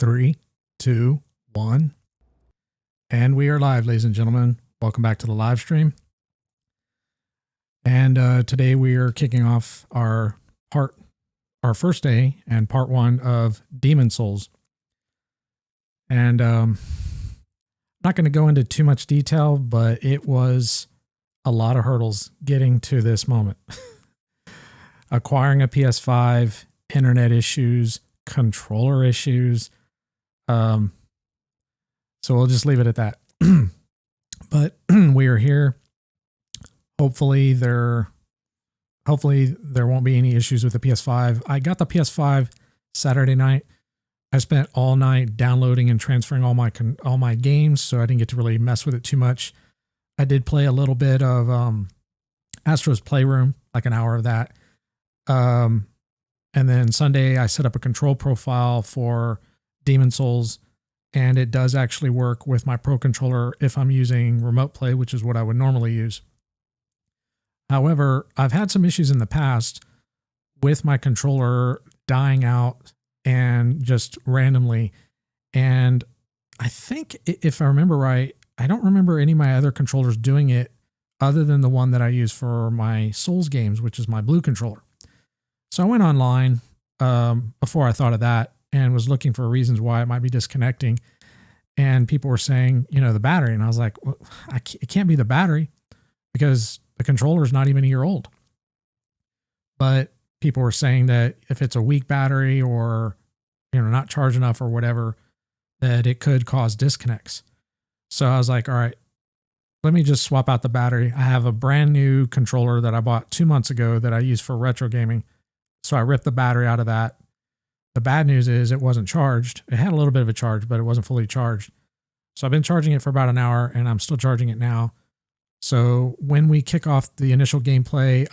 3, 2, 1. And we are live, ladies and gentlemen. Welcome back to the live stream. And today we are kicking off our first day and part 1 of Demon Souls. And I'm not going to go into too much detail, but it was a lot of hurdles getting to this moment. Acquiring a PS5, internet issues, controller issues. So we'll just leave it at that. But we are here. Hopefully there won't be any issues with the PS5. I got the PS5 Saturday night. I spent all night downloading and transferring all my games, so I didn't get to really mess with it too much. I did play a little bit of Astro's Playroom, like an hour of that. And then Sunday I set up a control profile for Demon Souls, and it does actually work with my Pro Controller if I'm using Remote Play, which is what I would normally use. However, I've had some issues in the past with my controller dying out and just randomly. And I think if I remember right, I don't remember any of my other controllers doing it other than the one that I use for my Souls games, which is my Blue controller. So I went online before I thought of that and was looking for reasons why it might be disconnecting. And people were saying, the battery. And I was like, well, it can't be the battery because the controller is not even a year old. But people were saying that if it's a weak battery or, not charged enough or whatever, that it could cause disconnects. So I was like, all right, let me just swap out the battery. I have a brand new controller that I bought 2 months ago that I use for retro gaming. So I ripped the battery out of that. The bad news is it wasn't charged. It had a little bit of a charge, but it wasn't fully charged. So I've been charging it for about an hour and I'm still charging it now. So when we kick off the initial gameplay,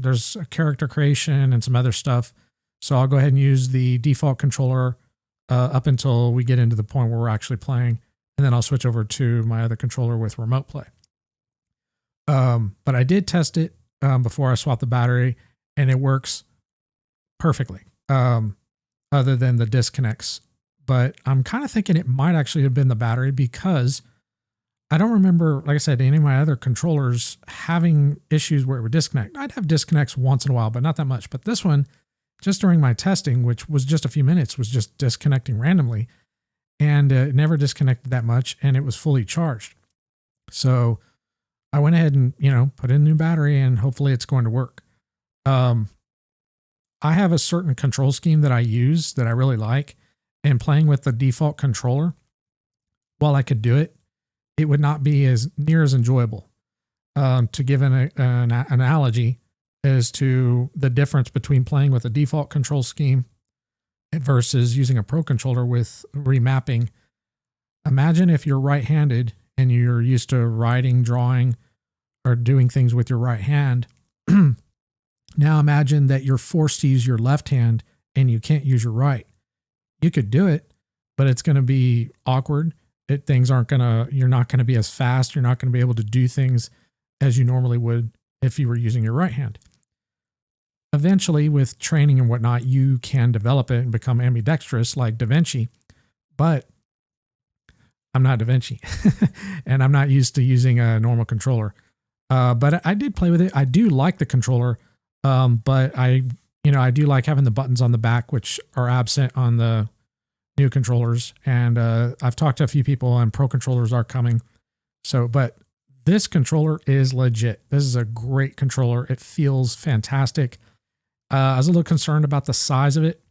there's a character creation and some other stuff. So I'll go ahead and use the default controller up until we get into the point where we're actually playing. And then I'll switch over to my other controller with Remote Play. But I did test it before I swapped the battery, and it works perfectly. Other than the disconnects. But I'm kind of thinking it might actually have been the battery because I don't remember, like I said, any of my other controllers having issues where it would disconnect. I'd have disconnects once in a while, but not that much. But this one, just during my testing, which was just a few minutes, was just disconnecting randomly. And it never disconnected that much, and it was fully charged. So I went ahead and, put in a new battery, and hopefully it's going to work. I have a certain control scheme that I use that I really like, and playing with the default controller, while I could do it, it would not be as near as enjoyable. To give an analogy as to the difference between playing with a default control scheme versus using a Pro Controller with remapping. Imagine if you're right-handed and you're used to writing, drawing, or doing things with your right hand. Now imagine that you're forced to use your left hand and you can't use your right. You could do it, but it's going to be awkward. You're not going to be as fast. You're not going to be able to do things as you normally would if you were using your right hand. Eventually, with training and whatnot, you can develop it and become ambidextrous like Da Vinci, but I'm not Da Vinci and I'm not used to using a normal controller. But I did play with it. I do like the controller. But I do like having the buttons on the back, which are absent on the new controllers. And I've talked to a few people, and Pro controllers are coming. But this controller is legit. This is a great controller. It feels fantastic. I was a little concerned about the size of it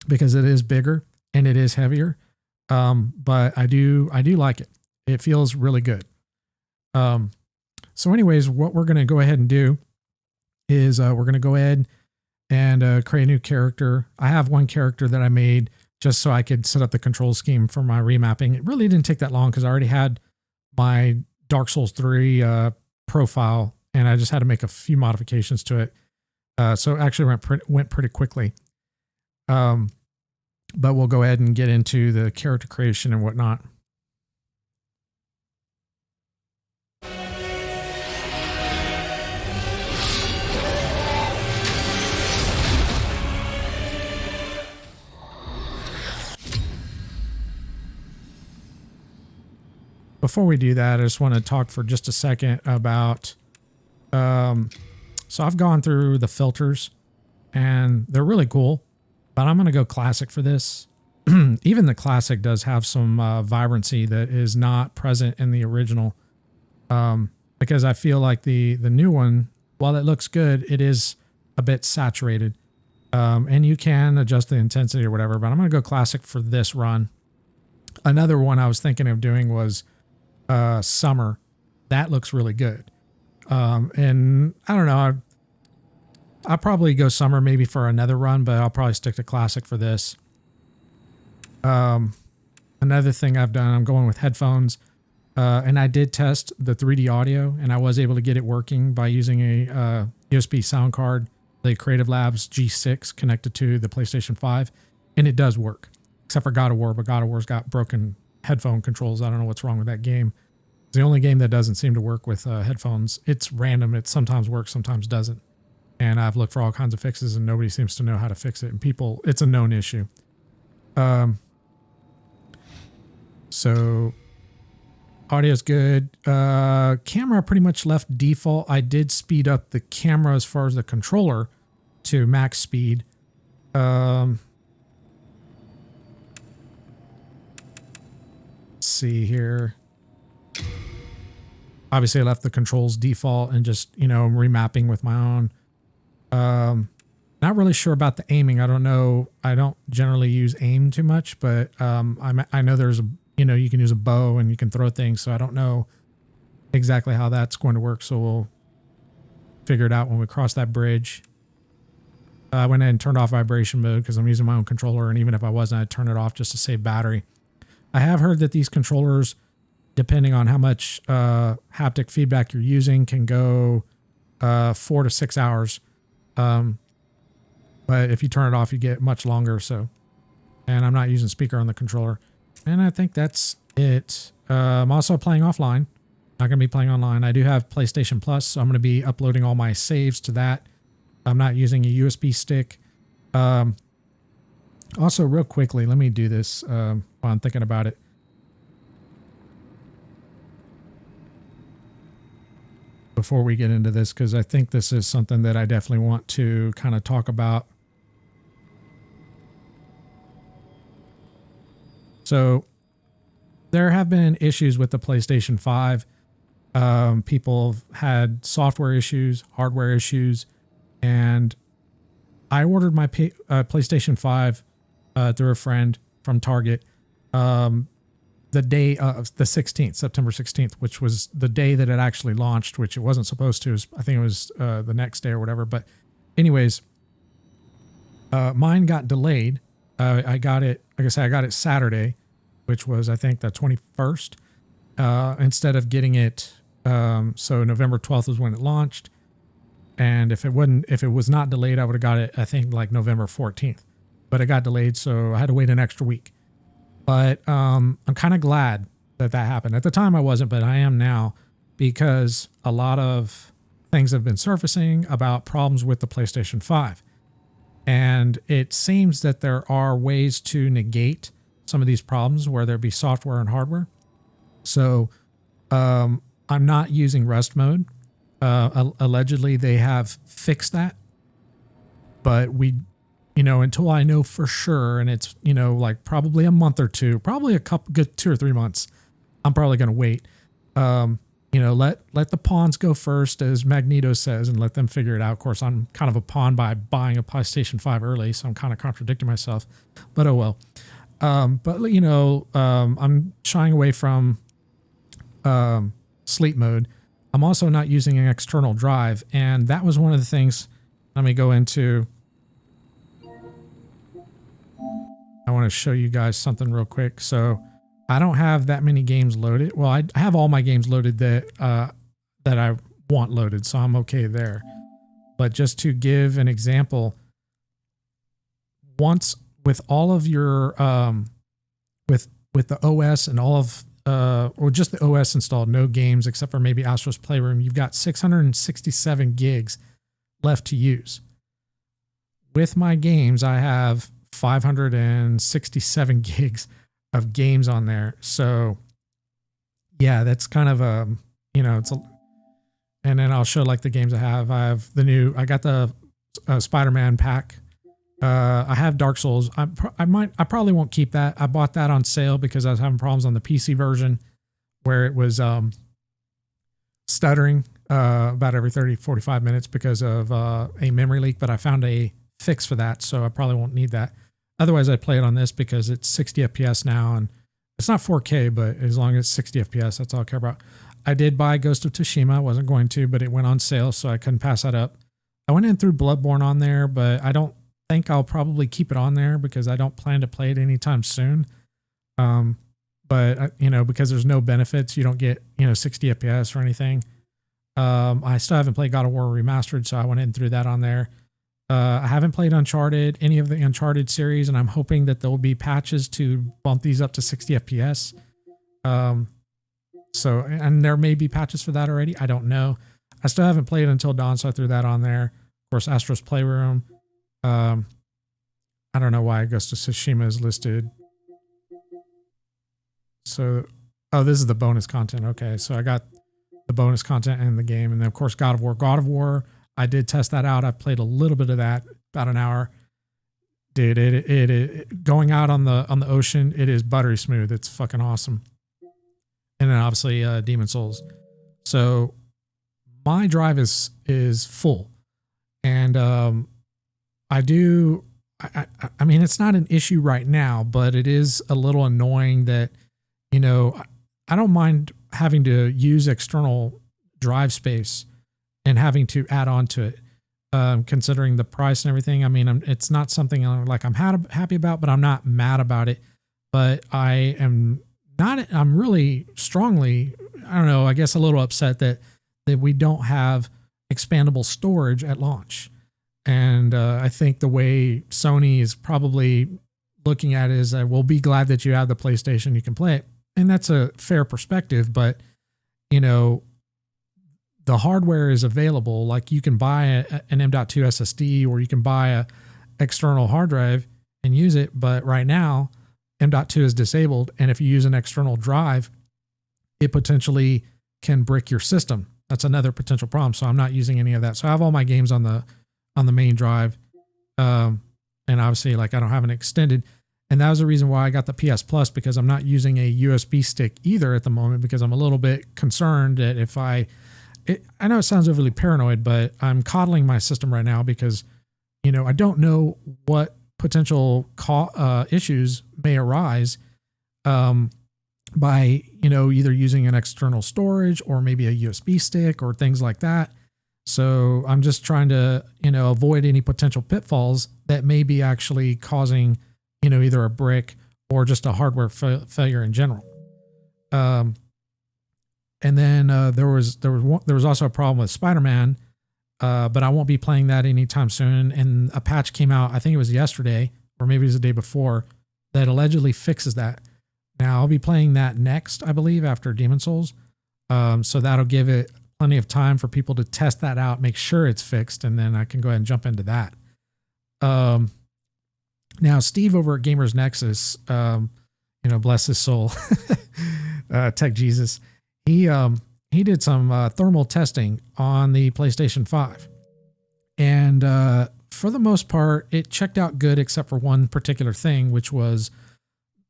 because it is bigger and it is heavier. But I do like it. It feels really good. So anyways, what we're going to go ahead and do is we're going to go ahead and create a new character. I have one character that I made just so I could set up the control scheme for my remapping. It really didn't take that long because I already had my Dark Souls 3 profile, and I just had to make a few modifications to it. So it actually went pretty quickly. But we'll go ahead and get into the character creation and whatnot. before we do that, I just want to talk for just a second about, so I've gone through the filters and they're really cool, but I'm going to go classic for this. Even the classic does have some vibrancy that is not present in the original, because I feel like the new one, while it looks good, it is a bit saturated, and you can adjust the intensity or whatever, but I'm going to go classic for this run. Another one I was thinking of doing was summer. That looks really good, and I don't know, I'll probably go summer maybe for another run, but I'll probably stick to classic for this. Another thing I've done, I'm going with headphones, and I did test the 3D audio, and I was able to get it working by using a USB sound card, the Creative Labs G6 connected to the PlayStation 5, and it does work, except for God of War, but God of War's got broken headphone controls. I don't know what's wrong with that game. It's the only game that doesn't seem to work with headphones. It's random. It sometimes works, sometimes doesn't. And I've looked for all kinds of fixes, and nobody seems to know how to fix it. And people, it's a known issue. So audio's good. Camera pretty much left default. I did speed up the camera as far as the controller to max speed. Let's see here. Obviously I left the controls default and just, you know, remapping with my own. Not really sure about the aiming. I don't know. I don't generally use aim too much, but I know there's a, you know, you can use a bow and you can throw things. So I don't know exactly how that's going to work. So we'll figure it out when we cross that bridge. I went ahead and turned off vibration mode because I'm using my own controller. And even if I wasn't, I'd turn it off just to save battery. I have heard that these controllers, depending on how much haptic feedback you're using, can go 4 to 6 hours. But if you turn it off, you get much longer. So, and I'm not using speaker on the controller. And I think that's it. I'm also playing offline. Not going to be playing online. I do have PlayStation Plus, so I'm going to be uploading all my saves to that. I'm not using a USB stick. Also, real quickly, let me do this while I'm thinking about it. Before we get into this, because I think this is something that I definitely want to kind of talk about. So there have been issues with the PlayStation 5. People have had software issues, hardware issues, and I ordered my PlayStation 5 through a friend from Target the day of the 16th, September 16th, which was the day that it actually launched, which it wasn't supposed to. I think it was the next day or whatever. But anyways, mine got delayed. I got it, like I said, I got it Saturday, which was, I think, the 21st, instead of getting it. So November 12th was when it launched. And if it was not delayed, I would have got it, I think, like November 14th, but it got delayed. So I had to wait an extra week. But I'm kind of glad that that happened. At the time I wasn't, but I am now, because a lot of things have been surfacing about problems with the PlayStation 5. And it seems that there are ways to negate some of these problems, whether it be software and hardware. So I'm not using rest mode. Allegedly, they have fixed that. But we, you know, until I know for sure, and it's, you know, like probably a month or two, probably a couple, good 2 or 3 months, I'm probably going to wait. You know, let the pawns go first, as Magneto says, and let them figure it out. Of course, I'm kind of a pawn by buying a PlayStation 5 early, so I'm kind of contradicting myself, but oh well. But, you know, I'm shying away from sleep mode. I'm also not using an external drive, and that was one of the things. Let me go into. I want to show you guys something real quick. So I don't have that many games loaded. Well, I have all my games loaded that I want loaded, so I'm okay there. But just to give an example, once with all of your with the OS and all of or just the OS installed, no games except for maybe Astro's Playroom, you've got 667 gigs left to use. With my games, I have 567 gigs of games on there. So yeah, that's kind of a, it's a, and then I'll show like the games I have. I got the Spider-Man pack. I have Dark Souls. I probably won't keep that. I bought that on sale because I was having problems on the PC version where it was stuttering about every 45 minutes because of a memory leak, but I found a fix for that, so I probably won't need that. Otherwise, I'd play it on this because it's 60 FPS now, and it's not 4K, but as long as it's 60 FPS, that's all I care about. I did buy Ghost of Tsushima. I wasn't going to, but it went on sale, so I couldn't pass that up. I went in through Bloodborne on there, but I don't think I'll probably keep it on there because I don't plan to play it anytime soon. But because there's no benefits, you don't get 60 FPS or anything. I still haven't played God of War Remastered, so I went in and threw that on there. I haven't played Uncharted, any of the Uncharted series, and I'm hoping that there will be patches to bump these up to 60 FPS. And there may be patches for that already. I don't know. I still haven't played Until Dawn, so I threw that on there. Of course, Astro's Playroom. I don't know why Ghost of Tsushima is listed. So, this is the bonus content. Okay, so I got the bonus content in the game, and then of course God of War. God of War, I did test that out. I've played a little bit of that, about an hour. Dude, it going out on the ocean, it is buttery smooth. It's fucking awesome. And then obviously Demon Souls. So my drive is full, and I mean, it's not an issue right now, but it is a little annoying that, I don't mind having to use external drive space and having to add on to it, considering the price and everything. I mean, it's not something I'm happy about, but I'm not mad about it. But I'm really strongly, I don't know, I guess a little upset that we don't have expandable storage at launch. And I think the way Sony is probably looking at it is that we'll be glad that you have the PlayStation, you can play it. And that's a fair perspective, but the hardware is available. Like, you can buy an M.2 SSD, or you can buy a external hard drive and use it. But right now, M.2 is disabled. And if you use an external drive, it potentially can brick your system. That's another potential problem. So I'm not using any of that. So I have all my games on the main drive. And obviously, I don't have an extended. And that was the reason why I got the PS Plus, because I'm not using a USB stick either at the moment, because I'm a little bit concerned that if I know it sounds overly paranoid, but I'm coddling my system right now because, I don't know what potential issues may arise by, either using an external storage or maybe a USB stick or things like that. So I'm just trying to, avoid any potential pitfalls that may be actually causing, either a brick or just a hardware failure in general. And then there was also a problem with Spider-Man, but I won't be playing that anytime soon. And a patch came out, I think it was yesterday, or maybe it was the day before, that allegedly fixes that. Now I'll be playing that next, I believe, after Demon Souls. So that'll give it plenty of time for people to test that out, make sure it's fixed, and then I can go ahead and jump into that. Now Steve over at Gamers Nexus, bless his soul, Tech Jesus. He did some thermal testing on the PlayStation 5, and for the most part, it checked out good, except for one particular thing, which was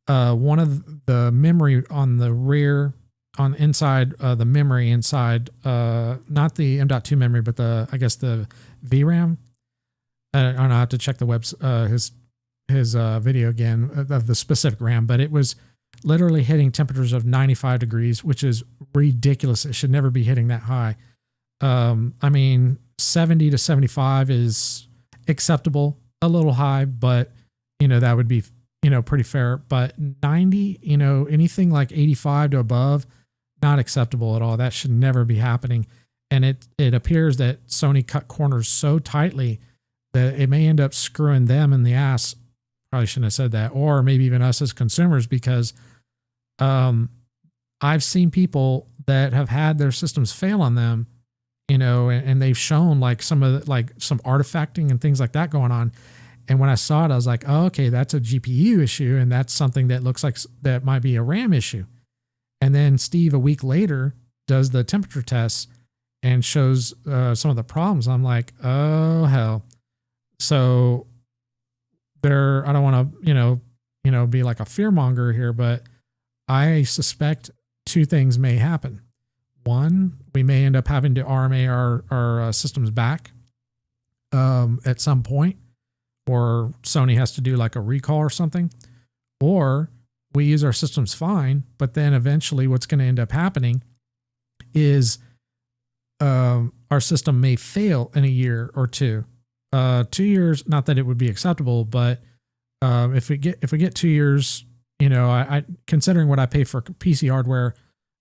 one of the memory on the rear, on inside the memory inside, not the M.2 memory, but I guess the VRAM. I don't know, I have to check the his video again of the specific RAM, but it was literally hitting temperatures of 95 degrees, which is ridiculous. It should never be hitting that high. I mean, 70 to 75 is acceptable, a little high, but that would be, pretty fair. But 90, anything like 85 to above, not acceptable at all. That should never be happening. And it appears that Sony cut corners so tightly that it may end up screwing them in the ass. Probably shouldn't have said that, or maybe even us as consumers, because I've seen people that have had their systems fail on them, and they've shown some artifacting and things like that going on. And when I saw it, I was like, oh, okay, that's a GPU issue, and that's something that looks like that might be a RAM issue. And then Steve, a week later, does the temperature tests and shows some of the problems. I'm like, oh hell. So there, I don't want to, be like a fearmonger here, but I suspect two things may happen. One, we may end up having to RMA our systems back at some point, or Sony has to do like a recall or something, or we use our systems fine, but then eventually what's going to end up happening is our system may fail in a year or two. 2 years, not that it would be acceptable, but if we get 2 years, I considering what I pay for PC hardware,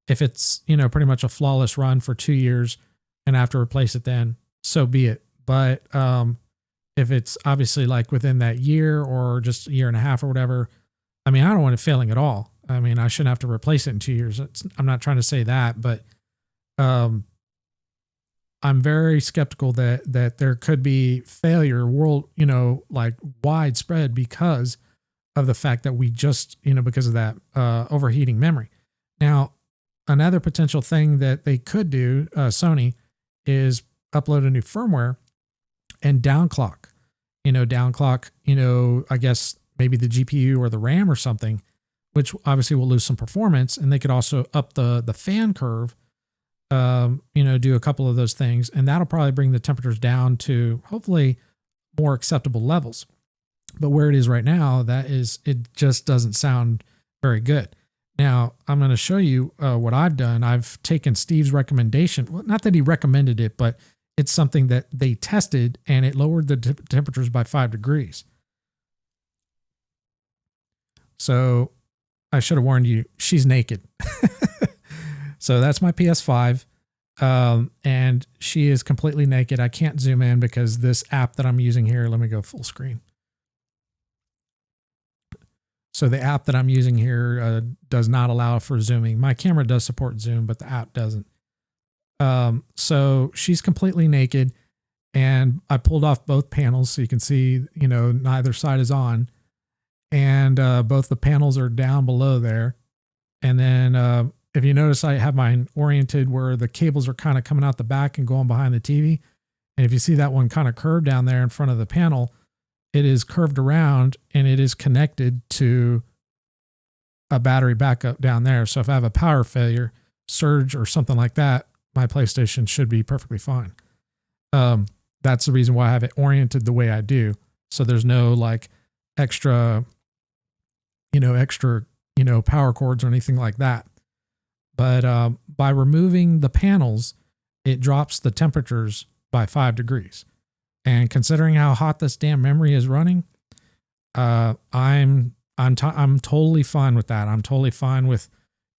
if it's pretty much a flawless run for 2 years and I have to replace it, then so be it. But if it's obviously like within that year or just a year and a half or whatever, I mean, I don't want it failing at all. I mean, I shouldn't have to replace it in 2 years. I'm not trying to say that, but I'm very skeptical that there could be failure like widespread because of the fact that we just, because of that overheating memory. Now, another potential thing that they could do, Sony, is upload a new firmware and downclock. I guess maybe the GPU or the RAM or something, which obviously will lose some performance. And they could also up the fan curve, do a couple of those things. And that'll probably bring the temperatures down to hopefully more acceptable levels. But where it is right now, it just doesn't sound very good. Now, I'm going to show you what I've done. I've taken Steve's recommendation. Well, not that he recommended it, but it's something that they tested and it lowered the temperatures by 5 degrees. So I should have warned you, she's naked. So that's my PS5. And she is completely naked. I can't zoom in because this app that I'm using here, let me go full screen. So the app that I'm using here does not allow for zooming. My camera does support zoom, but the app doesn't. So she's completely naked and I pulled off both panels so you can see, neither side is on, and both the panels are down below there. And then if you notice, I have mine oriented where the cables are kind of coming out the back and going behind the TV. And if you see that one kind of curved down there in front of the panel, it is curved around and it is connected to a battery backup down there. So if I have a power failure, surge or something like that, my PlayStation should be perfectly fine. That's the reason why I have it oriented the way I do. So there's no like extra power cords or anything like that. But by removing the panels, it drops the temperatures by 5 degrees. And considering how hot this damn memory is running, I'm totally fine with that. I'm totally fine with,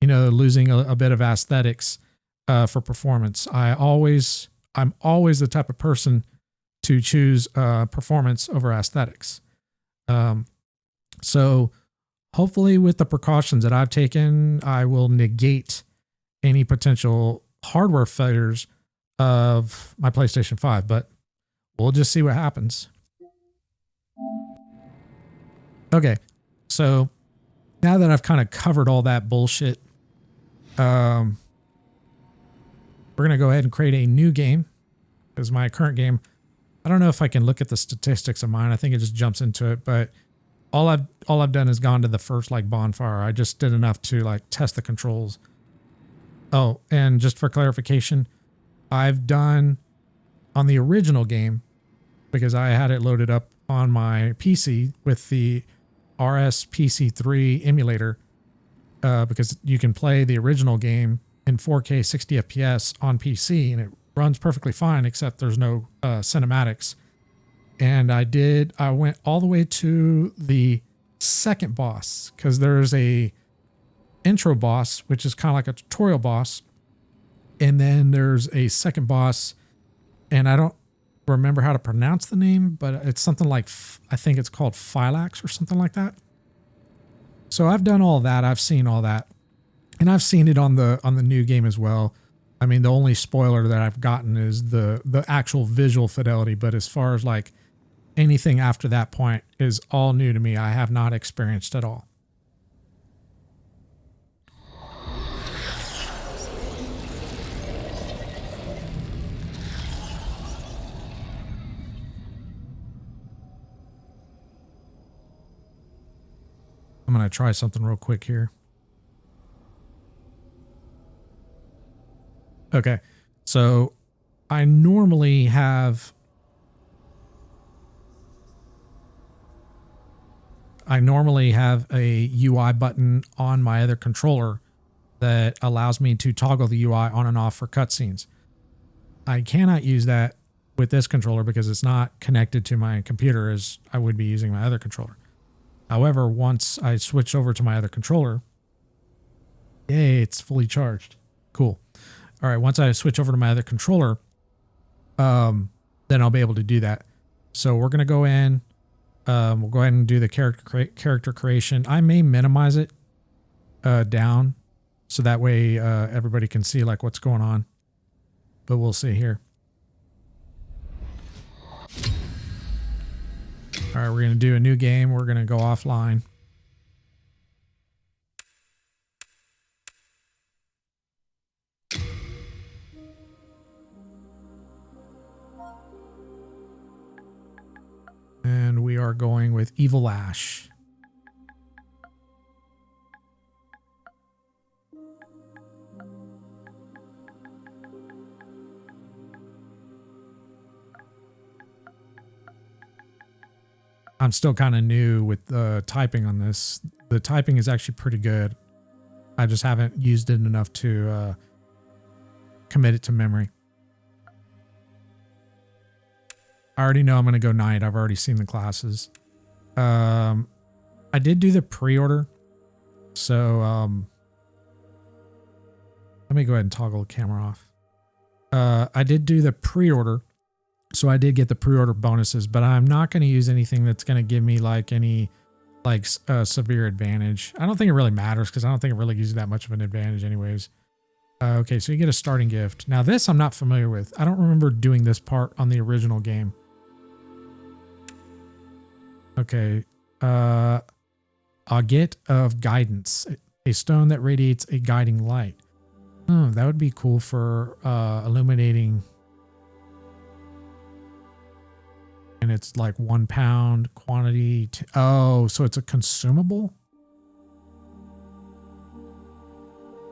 losing a bit of aesthetics for performance. I'm always the type of person to choose performance over aesthetics. So hopefully with the precautions that I've taken, I will negate any potential hardware failures of my PlayStation 5, but we'll just see what happens. Okay, so now that I've kind of covered all that bullshit, we're going to go ahead and create a new game, because my current game, I don't know if I can look at the statistics of mine. I think it just jumps into it, but all I've done is gone to the first like bonfire. I just did enough to like test the controls. Oh, and just for clarification, I've done on the original game, because I had it loaded up on my PC with the RSPC3 emulator, because you can play the original game in 4K 60 FPS on PC and it runs perfectly fine, except there's no cinematics. And I went all the way to the second boss, because there's a intro boss, which is kind of like a tutorial boss. And then there's a second boss, and I don't remember how to pronounce the name, but it's something like, I think it's called Phylax or something like that. So I've done all that. I've seen all that, and I've seen it on the new game as well. I mean, the only spoiler that I've gotten is the actual visual fidelity, but as far as like anything after that point is all new to me. I have not experienced at all. I'm going to try something real quick here. Okay. So I normally have a UI button on my other controller that allows me to toggle the UI on and off for cutscenes. I cannot use that with this controller because it's not connected to my computer as I would be using my other controller. However, once I switch over to my other controller, yay, it's fully charged. Cool. All right, once I switch over to my other controller, then I'll be able to do that. So we're going to go in. We'll go ahead and do the character creation. I may minimize it down so that way everybody can see like what's going on. But we'll see here. All right, we're going to do a new game. We're going to go offline. And we are going with Evil Ash. I'm still kind of new with the typing on this. The typing is actually pretty good. I just haven't used it enough to commit it to memory. I already know I'm going to go knight. I've already seen the classes. I did do the pre-order. So let me go ahead and toggle the camera off. I did do the pre-order. So I did get the pre-order bonuses, but I'm not going to use anything that's going to give me like any like severe advantage. I don't think it really matters because I don't think it really gives you that much of an advantage anyways. Okay, so you get a starting gift. Now this I'm not familiar with. I don't remember doing this part on the original game. Okay. Agate of Guidance. A stone that radiates a guiding light. Oh, that would be cool for illuminating. And it's like 1 pound quantity. Oh, so it's a consumable?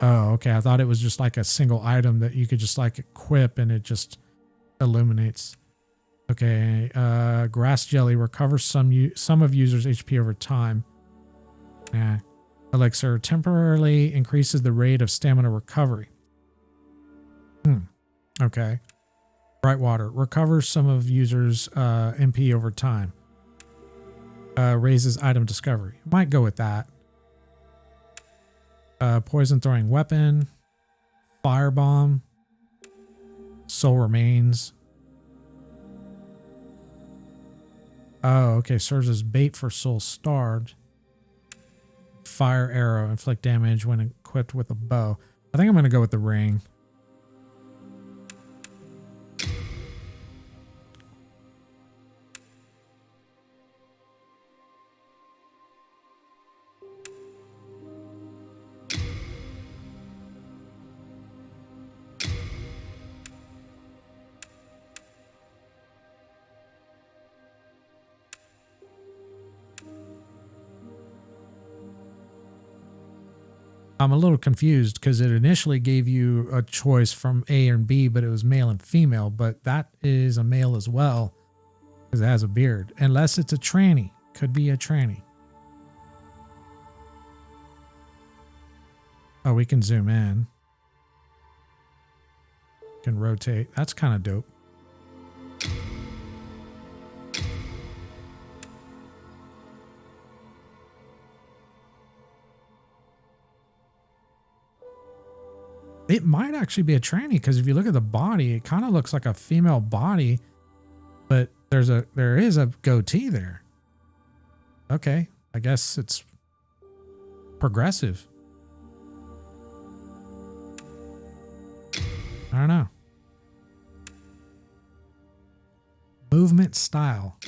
Oh, okay. I thought it was just like a single item that you could just like equip and it just illuminates. Okay. Grass jelly recovers some of users' HP over time. Yeah. Elixir temporarily increases the rate of stamina recovery. Okay. Bright water recovers some of users' MP over time. Raises item discovery. Might go with that. Poison throwing weapon. Firebomb. Soul remains. Oh, okay. Serves as bait for soul starved. Fire arrow. Inflict damage when equipped with a bow. I think I'm going to go with the ring. I'm a little confused because it initially gave you a choice from A and B, but it was male and female, but that is a male as well because it has a beard. Unless it's a tranny. Could be a tranny. Oh, we can zoom in. Can rotate. That's kind of dope. It might actually be a tranny because if you look at the body, it kind of looks like a female body, but there is a goatee there. Okay, I guess it's progressive. I don't know. Movement style.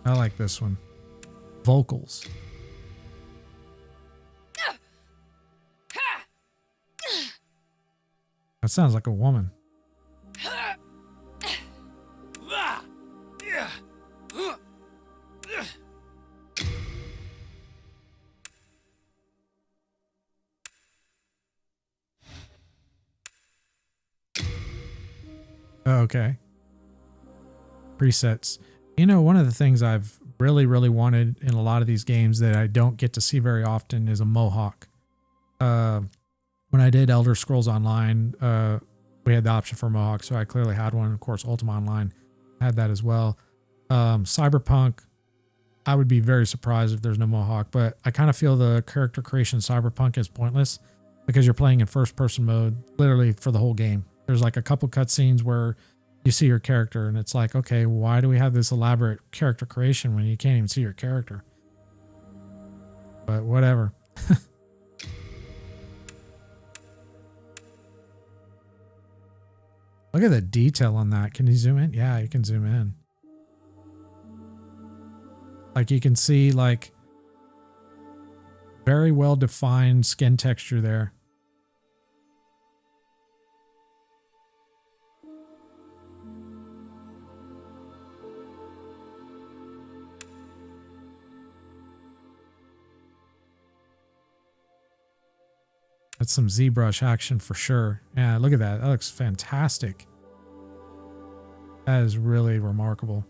I like this one. Vocals. That sounds like a woman. Okay. Presets. You know, one of the things I've really wanted in a lot of these games that I don't get to see very often is a mohawk. When I did Elder Scrolls Online, we had the option for mohawk, so I clearly had one. Of course, Ultima Online had that as well. Cyberpunk, I would be very surprised if there's no mohawk, but I kind of feel the character creation in Cyberpunk is pointless because you're playing in first-person mode literally for the whole game. There's like a couple cutscenes where you see your character and it's like, okay, why do we have this elaborate character creation when you can't even see your character? But whatever. Look at the detail on that. Can you zoom in? Yeah, you can zoom in. Like you can see like very well defined skin texture there. That's some ZBrush action for sure. Yeah, look at that. That looks fantastic. That is really remarkable.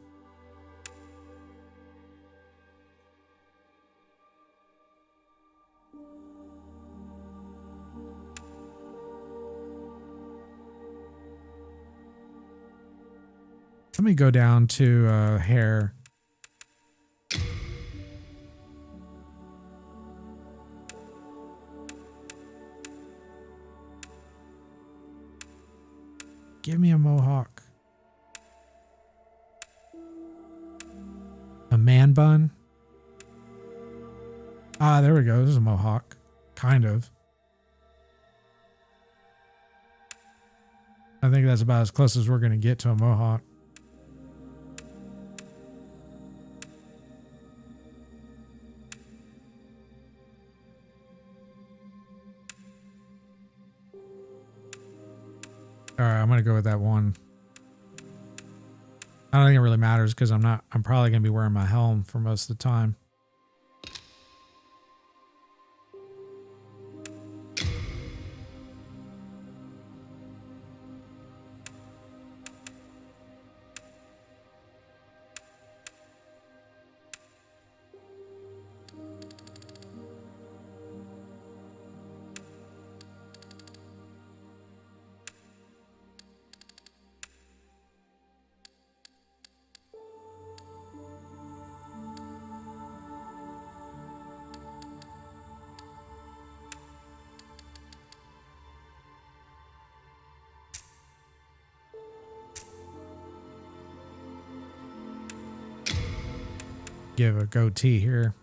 Let me go down to hair. Give me a mohawk. A man bun. Ah, there we go. This is a mohawk. Kind of. I think that's about as close as we're going to get to a mohawk. All right, I'm going to go with that one. I don't think it really matters because I'm probably going to be wearing my helm for most of the time. Give a goatee here.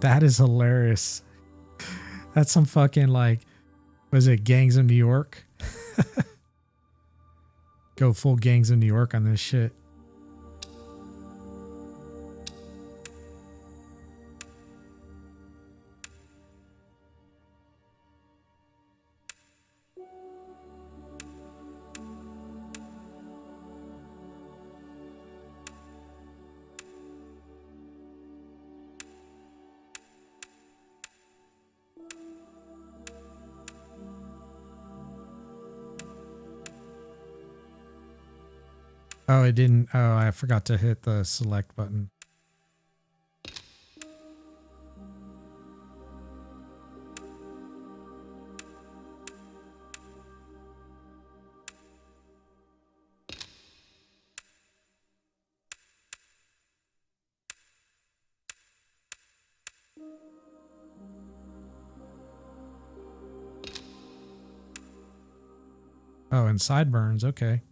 That is hilarious. That's some fucking like, was it Gangs of New York? Go full Gangs of New York on this shit. Oh, it didn't. Oh, I forgot to hit the select button. Oh, and sideburns. Okay.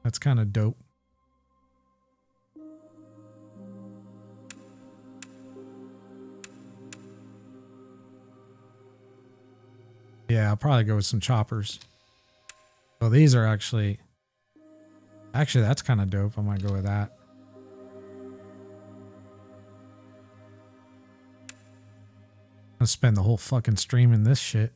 That's kind of dope. Yeah, I'll probably go with some choppers. Well, these are actually, that's kind of dope. I might go with that. I'll spend the whole fucking stream in this shit.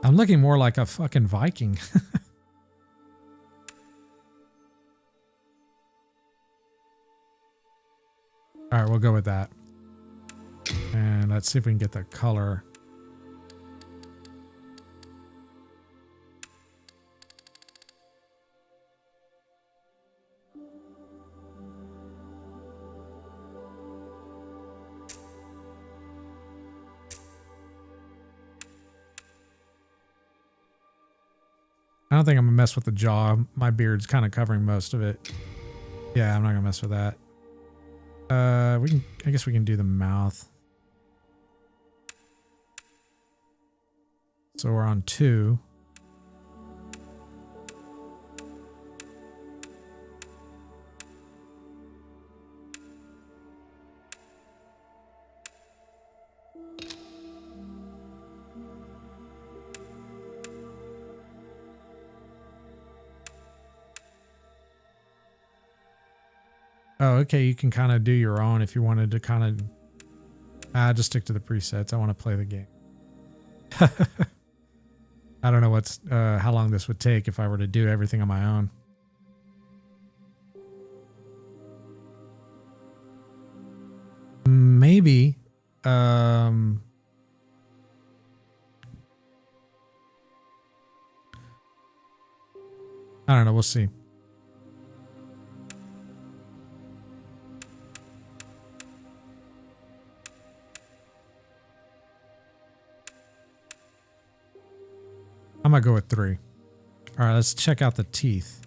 I'm looking more like a fucking Viking. All right, we'll go with that. And let's see if we can get the color. I don't think I'm gonna mess with the jaw. My beard's kind of covering most of it. Yeah, I'm not gonna mess with that. I guess we can do the mouth. So we're on 2. Oh, okay. You can kind of do your own if you wanted to kind of... just stick to the presets. I want to play the game. I don't know how long this would take if I were to do everything on my own. Maybe. I don't know. We'll see. I'm gonna go with 3. All right, let's check out the teeth.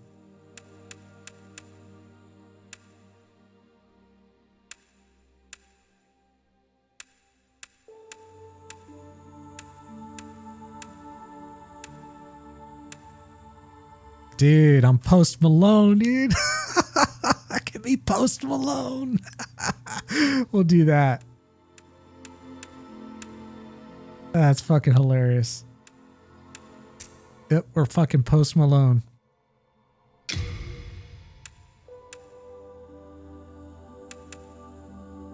Dude, I'm Post Malone, dude. I can be Post Malone. We'll do that. That's fucking hilarious. Yep, we're fucking Post Malone.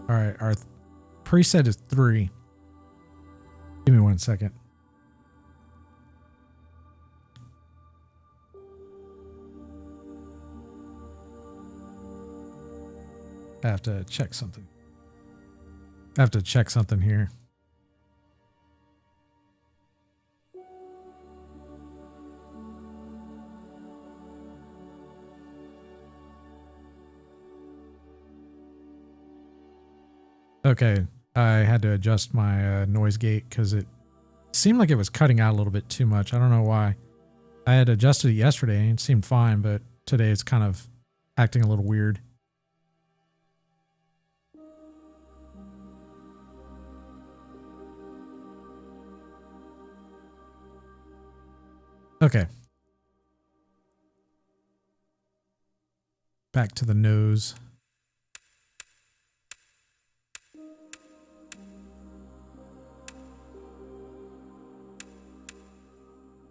All right, our preset is 3. Give me 1 second. I have to check something. I have to check something here. Okay, I had to adjust my noise gate because it seemed like it was cutting out a little bit too much. I don't know why. I had adjusted it yesterday and it seemed fine, but today it's kind of acting a little weird. Okay. Back to the nose.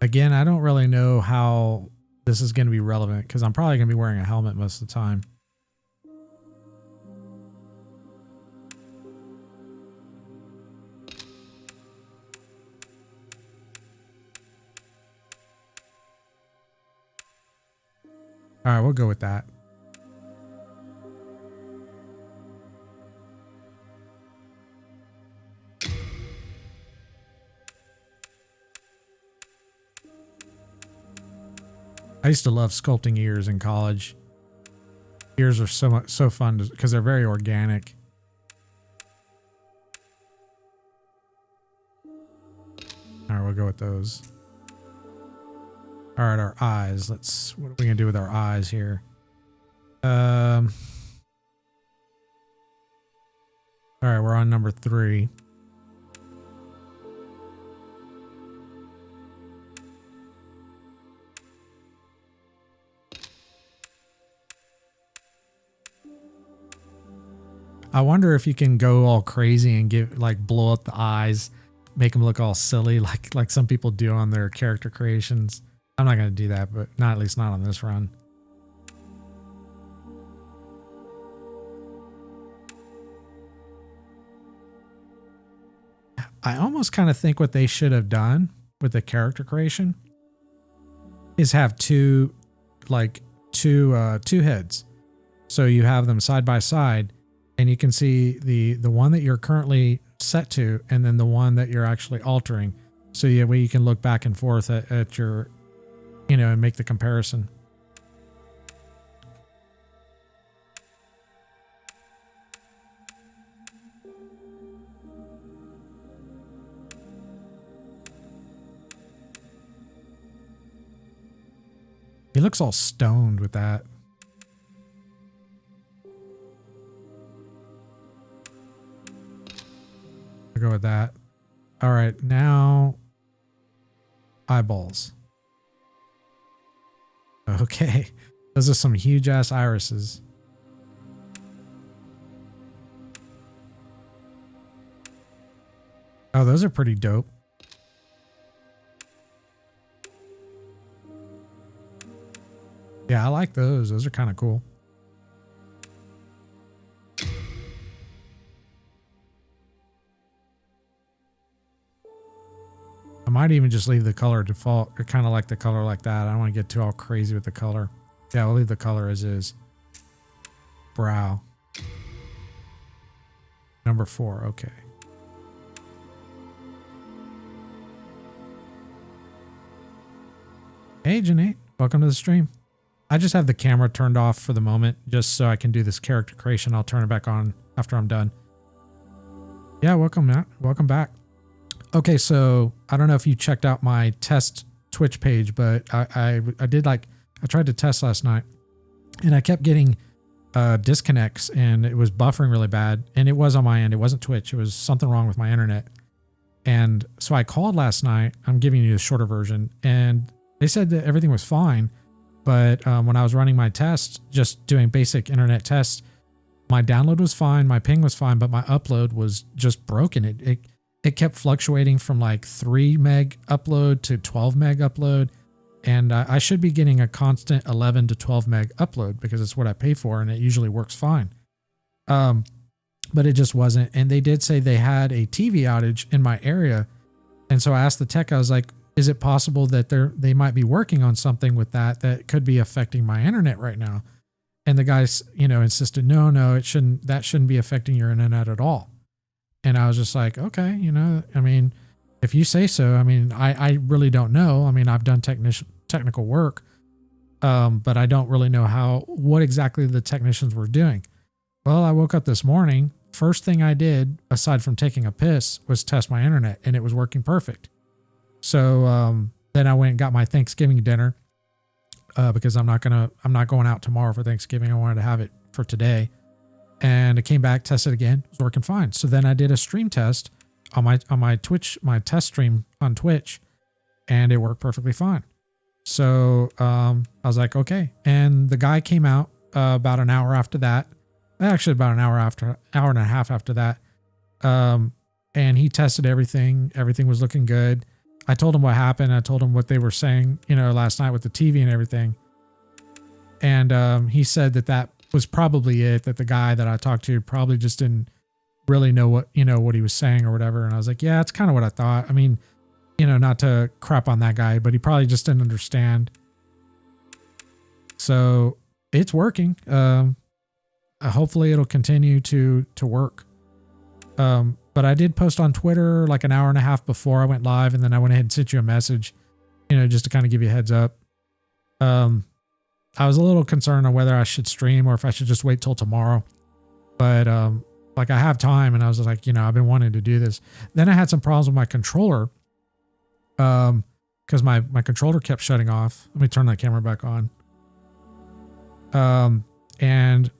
Again, I don't really know how this is going to be relevant because I'm probably going to be wearing a helmet most of the time. All right, we'll go with that. I used to love sculpting ears in college. Ears are so fun because they're very organic. All right, we'll go with those. All right, our eyes. What are we gonna do with our eyes here? All right, we're on number 3. I wonder if you can go all crazy and give like blow up the eyes, make them look all silly like some people do on their character creations. I'm not going to do that, but not at least not on this run. I almost kind of think what they should have done with the character creation is have two heads. So you have them side by side and you can see the one that you're currently set to and then the one that you're actually altering. So yeah, way you can look back and forth at your, you know, and make the comparison. He looks all stoned with that. I'll go with that. All right, now eyeballs. Okay, those are some huge ass irises. Oh, those are pretty dope. Yeah, I like those. Those are kind of cool. I might even just leave the color default. I kind of like the color like that. I don't want to get too all crazy with the color. Yeah, we'll leave the color as is. Brow. Number 4. Okay. Hey, Janae. Welcome to the stream. I just have the camera turned off for the moment just so I can do this character creation. I'll turn it back on after I'm done. Yeah, welcome, Matt. Welcome back. Okay, so I don't know if you checked out my test Twitch page, but I tried to test last night and I kept getting disconnects and it was buffering really bad. And it was on my end. It wasn't Twitch. It was something wrong with my internet. And so I called last night. I'm giving you the shorter version. And they said that everything was fine. But when I was running my tests, just doing basic internet tests, my download was fine, my ping was fine, but my upload was just broken. It kept fluctuating from like 3 meg upload to 12 meg upload. And I should be getting a constant 11 to 12 meg upload because it's what I pay for and it usually works fine. But it just wasn't. And they did say they had a TV outage in my area. And so I asked the tech, I was like, is it possible that they might be working on something with that could be affecting my internet right now? And the guys, you know, insisted, no, that shouldn't be affecting your internet at all. And I was just like, okay, you know, I mean, if you say so, I mean, I really don't know. I mean, I've done technical work, but I don't really know what exactly the technicians were doing. Well, I woke up this morning. First thing I did, aside from taking a piss, was test my internet and it was working perfect. So then I went and got my Thanksgiving dinner because I'm not going out tomorrow for Thanksgiving. I wanted to have it for today. And I came back, tested again, it was working fine. So then I did a stream test on my Twitch, my test stream on Twitch, and it worked perfectly fine. So I was like, okay. And the guy came out about an hour after that. Actually, about an hour and a half after that. And he tested everything. Everything was looking good. I told him what happened. I told him what they were saying, you know, last night with the TV and everything. And he said that was probably it, that the guy that I talked to probably just didn't really know what he was saying or whatever. And I was like, yeah, it's kind of what I thought. I mean, you know, not to crap on that guy, but he probably just didn't understand. So it's working. Hopefully it'll continue to work. But I did post on Twitter like an hour and a half before I went live, and then I went ahead and sent you a message, you know, just to kind of give you a heads up. I was a little concerned on whether I should stream or if I should just wait till tomorrow. But like I have time, and I was like, you know, I've been wanting to do this. Then I had some problems with my controller because my controller kept shutting off. Let me turn that camera back on. And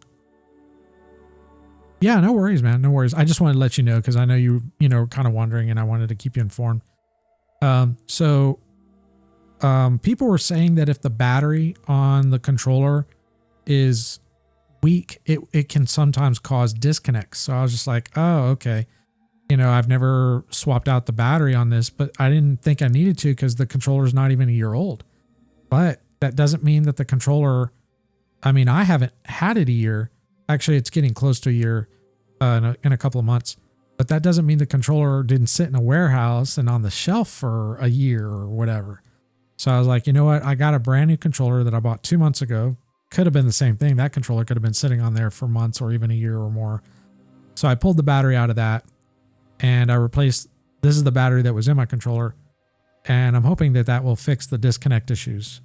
yeah, no worries, man. No worries. I just wanted to let you know because I know you know, kind of wondering, and I wanted to keep you informed. So people were saying that if the battery on the controller is weak, it can sometimes cause disconnects. So I was just like, oh, okay. You know, I've never swapped out the battery on this, but I didn't think I needed to because the controller is not even a year old. But that doesn't mean that the controller, I mean, I haven't had it a year. Actually, it's getting close to a year in a couple of months. But that doesn't mean the controller didn't sit in a warehouse and on the shelf for a year or whatever. So I was like, you know what? I got a brand new controller that I bought 2 months ago. Could have been the same thing. That controller could have been sitting on there for months or even a year or more. So I pulled the battery out of that and I replaced, this is the battery that was in my controller. And I'm hoping that that will fix the disconnect issues.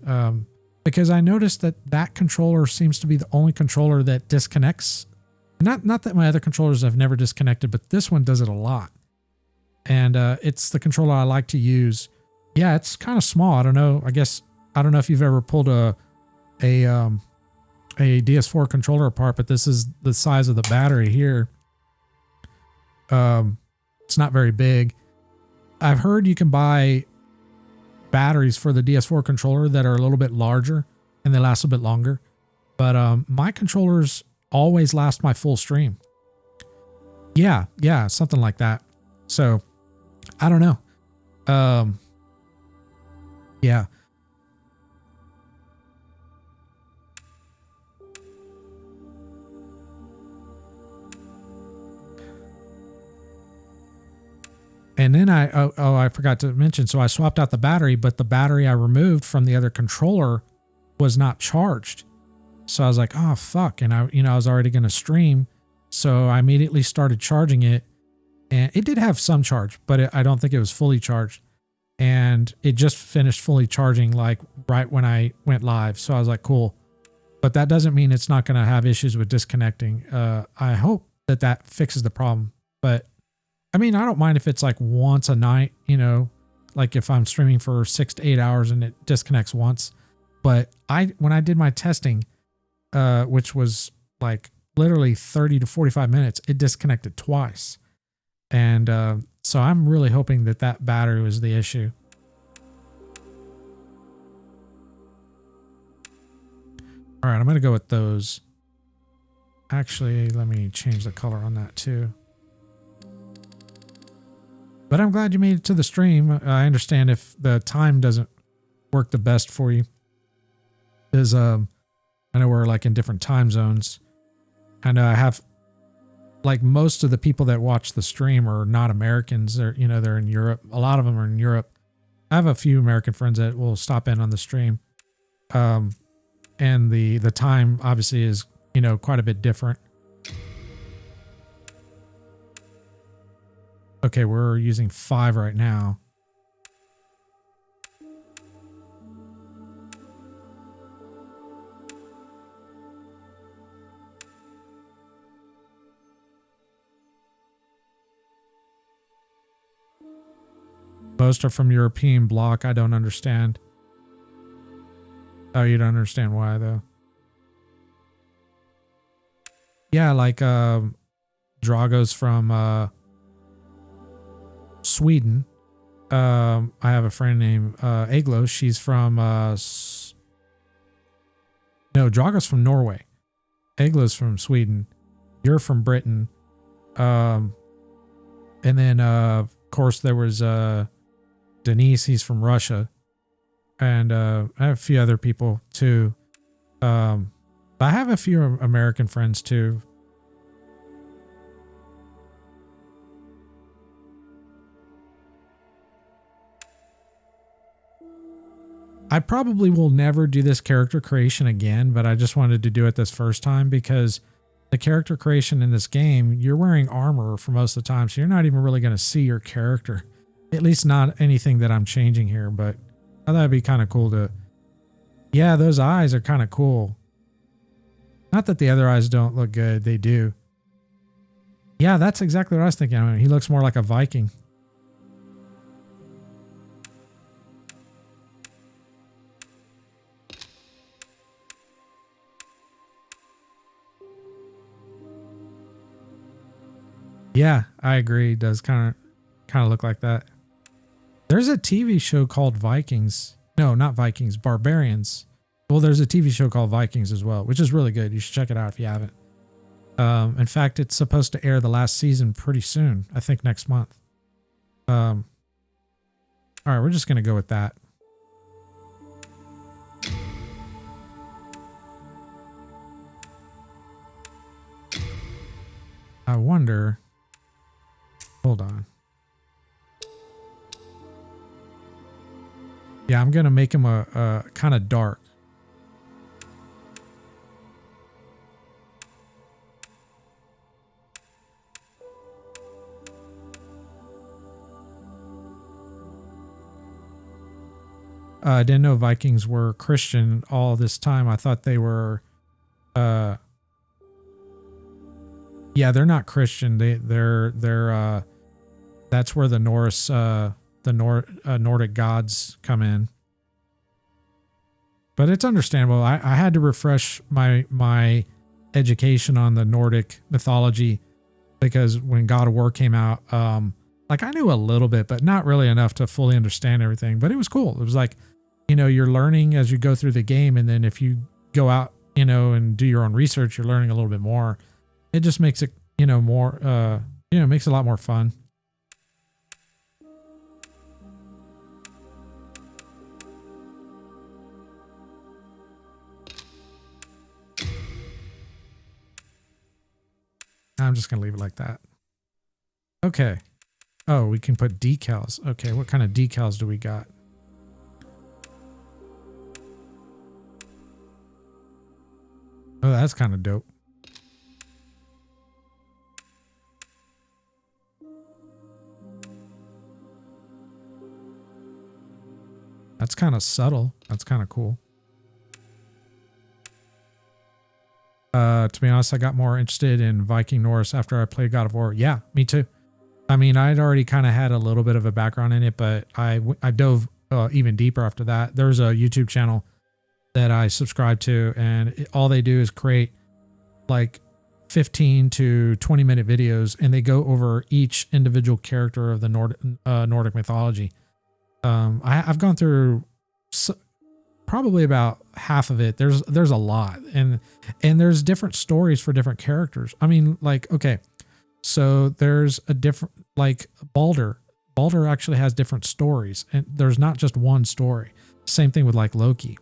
Because I noticed that that controller seems to be the only controller that disconnects. Not that my other controllers have never disconnected, but this one does it a lot. And it's the controller I like to use. Yeah, it's kind of small. I don't know. I don't know if you've ever pulled a DS4 controller apart, but this is the size of the battery here. It's not very big. I've heard you can buy batteries for the DS4 controller that are a little bit larger and they last a bit longer. But my controllers always last my full stream. Yeah, something like that. So I don't know. Yeah. And then I forgot to mention, so I swapped out the battery, but the battery I removed from the other controller was not charged. So I was like, oh, fuck. And I was already going to stream. So I immediately started charging it and it did have some charge, but I don't think it was fully charged. And it just finished fully charging like right when I went live. So I was like, cool. But that doesn't mean it's not going to have issues with disconnecting. I hope that fixes the problem. But I mean, I don't mind if it's like once a night, like if I'm streaming for 6 to 8 hours and it disconnects once. But when I did my testing, which was like literally 30 to 45 minutes, it disconnected twice. And so I'm really hoping that battery was the issue. All right, I'm going to go with those. Actually, let me change the color on that too. But I'm glad you made it to the stream. I understand if the time doesn't work the best for you. Because I know we're like in different time zones. I know I have like most of the people that watch the stream are not Americans. They're in Europe. A lot of them are in Europe. I have a few American friends that will stop in on the stream. And the time obviously is, quite a bit different. Okay, we're using 5 right now. Most are from European bloc. I don't understand. Oh, you don't understand why though? Yeah, like Drago's from Sweden. I have a friend named Aglo. She's from no, Drago's from Norway. Aglo's from Sweden. You're from Britain. And then of course there was Denise, he's from Russia. And I have a few other people too. I have a few American friends too. I probably will never do this character creation again, but I just wanted to do it this first time because the character creation in this game, you're wearing armor for most of the time, so you're not even really going to see your character. At least not anything that I'm changing here, but I thought it'd be kind of cool to... Yeah, those eyes are kind of cool. Not that the other eyes don't look good, they do. Yeah, that's exactly what I was thinking. I mean, he looks more like a Viking. Yeah, I agree. It does kind of look like that. There's a TV show called Vikings. No, not Vikings, Barbarians. Well, there's a TV show called Vikings as well, which is really good. You should check it out if you haven't. In fact, it's supposed to air the last season pretty soon. I think next month. All right, we're just going to go with that. I wonder. Hold on. Yeah, I'm going to make him a kind of dark. I didn't know Vikings were Christian all this time. I thought they were, yeah, they're not Christian. They're that's where the Norse, Nordic gods come in. But it's understandable. I had to refresh my education on the Nordic mythology because when God of War came out, like I knew a little bit, but not really enough to fully understand everything. But it was cool. It was like, you know, you're learning as you go through the game, and then if you go out, you know, and do your own research, you're learning a little bit more. It just makes it, you know, more, you know, makes it a lot more fun. I'm just going to leave it like that. Okay. Oh, we can put decals. Okay, what kind of decals do we got? Oh, that's kind of dope. That's kind of subtle. That's kind of cool. To be honest, I got more interested in Viking Norse after I played God of War. Yeah, me too. I mean, I'd already kind of had a little bit of a background in it, but I dove even deeper after that. There's a YouTube channel that I subscribe to, and all they do is create like 15 to 20-minute videos, and they go over each individual character of the Nordic mythology. I've gone through probably about half of it. There's a lot, and there's different stories for different characters. I mean, like, okay, so there's a different, like Baldur actually has different stories, and there's not just one story. Same thing with like Loki.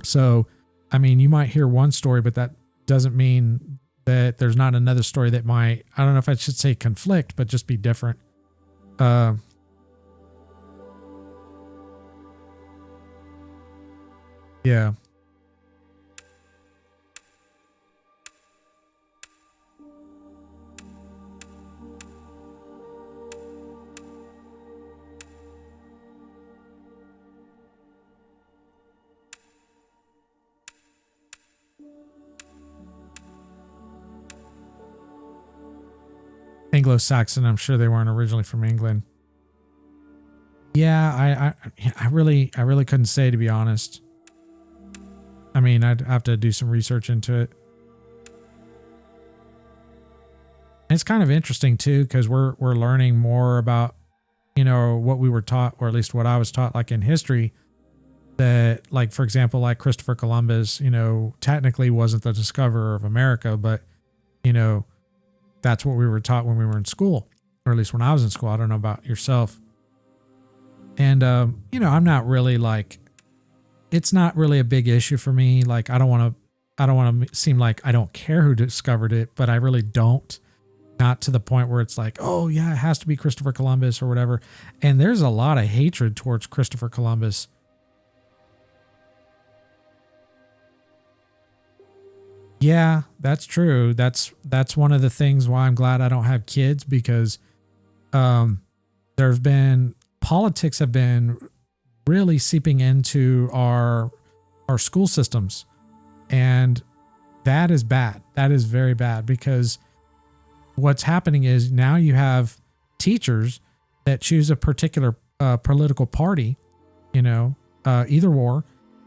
So, I mean, you might hear one story, but that doesn't mean that there's not another story that might, I don't know if I should say conflict, but just be different. Yeah. Anglo-Saxon, I'm sure they weren't originally from England. Yeah, I really couldn't say, to be honest. I mean, I'd have to do some research into it. And it's kind of interesting too, because we're learning more about, you know, what we were taught, or at least what I was taught, like in history, that, like, for example, like Christopher Columbus, you know, technically wasn't the discoverer of America, but, you know, that's what we were taught when we were in school, or at least when I was in school. I don't know about yourself. And, you know, I'm not really like, it's not really a big issue for me. Like, I don't want to seem like I don't care who discovered it, but I really don't. Not to the point where it's like, oh yeah, it has to be Christopher Columbus or whatever. And there's a lot of hatred towards Christopher Columbus. Yeah, that's true. That's one of the things why I'm glad I don't have kids, because there's been, politics have been really seeping into our school systems, and that is bad. That is very bad, because what's happening is now you have teachers that choose a particular political party, you know, either or,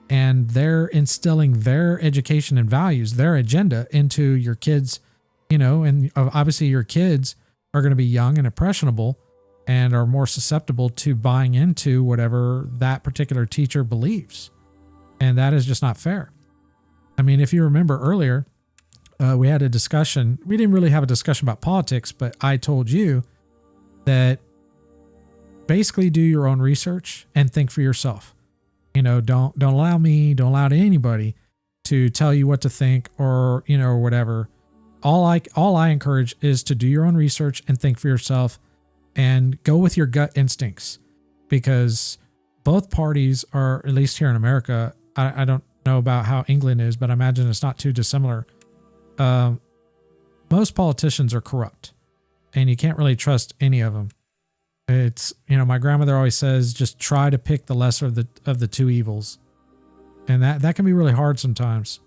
and they're instilling their education and values, their agenda into your kids, you know, and obviously your kids are going to be young and impressionable and are more susceptible to buying into whatever that particular teacher believes. And that is just not fair. I mean, if you remember earlier, we had a discussion. We didn't really have a discussion about politics, but I told you that basically do your own research and think for yourself. You know, don't allow me, don't allow anybody to tell you what to think or, you know, or whatever. All I encourage is to do your own research and think for yourself and go with your gut instincts, because both parties are, at least here in America, I don't know about how England is, but I imagine it's not too dissimilar. Most politicians are corrupt and you can't really trust any of them. It's, you know, my grandmother always says, just try to pick the lesser of the two evils. And that can be really hard sometimes.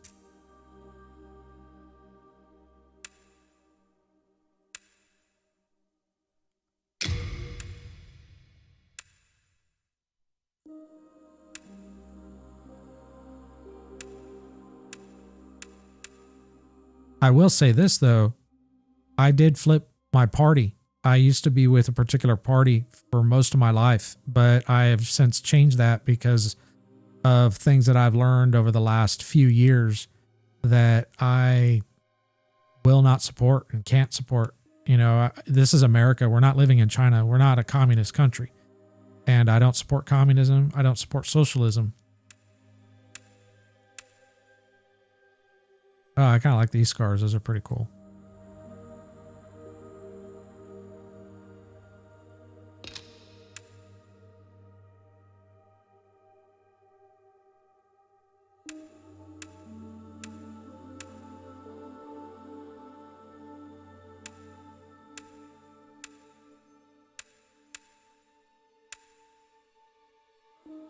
I will say this though, I did flip my party. I used to be with a particular party for most of my life, but I have since changed that because of things that I've learned over the last few years that I will not support and can't support. You know, this is America. We're not living in China. We're not a communist country. And I don't support communism. I don't support socialism. Oh, I kind of like these scars. Those are pretty cool.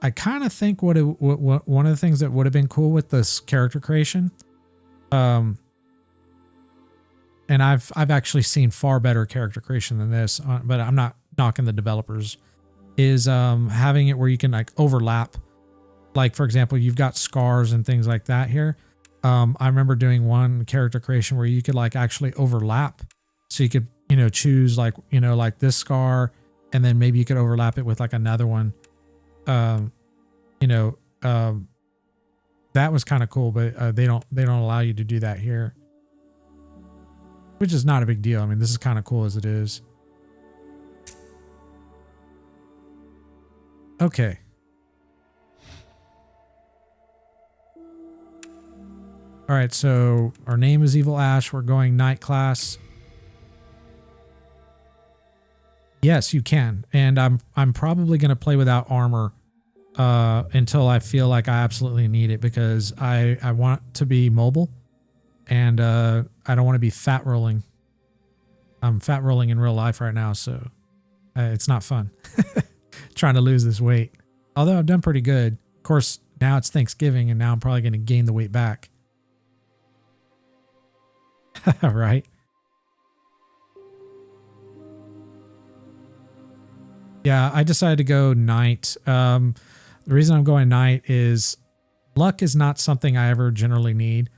I kind of think what one of the things that would have been cool with this character creation, and I've actually seen far better character creation than this, but I'm not knocking the developers, is having it where you can like overlap. Like, for example, you've got scars and things like that here. I remember doing one character creation where you could like actually overlap. So you could, you know, choose like, you know, like this scar, and then maybe you could overlap it with like another one. You know, that was kind of cool, but they don't allow you to do that here, which is not a big deal. I mean, this is kind of cool as it is. Okay. All right. So our name is Evil Ash. We're going Knight class. Yes, you can. And I'm probably going to play without armor until I feel like I absolutely need it, because I want to be mobile, and I don't want to be fat rolling. I'm fat rolling in real life right now, so it's not fun trying to lose this weight. Although I've done pretty good. Of course, now it's Thanksgiving, and now I'm probably going to gain the weight back. Right? Yeah, I decided to go Knight. The reason I'm going Knight is luck is not something I ever generally need,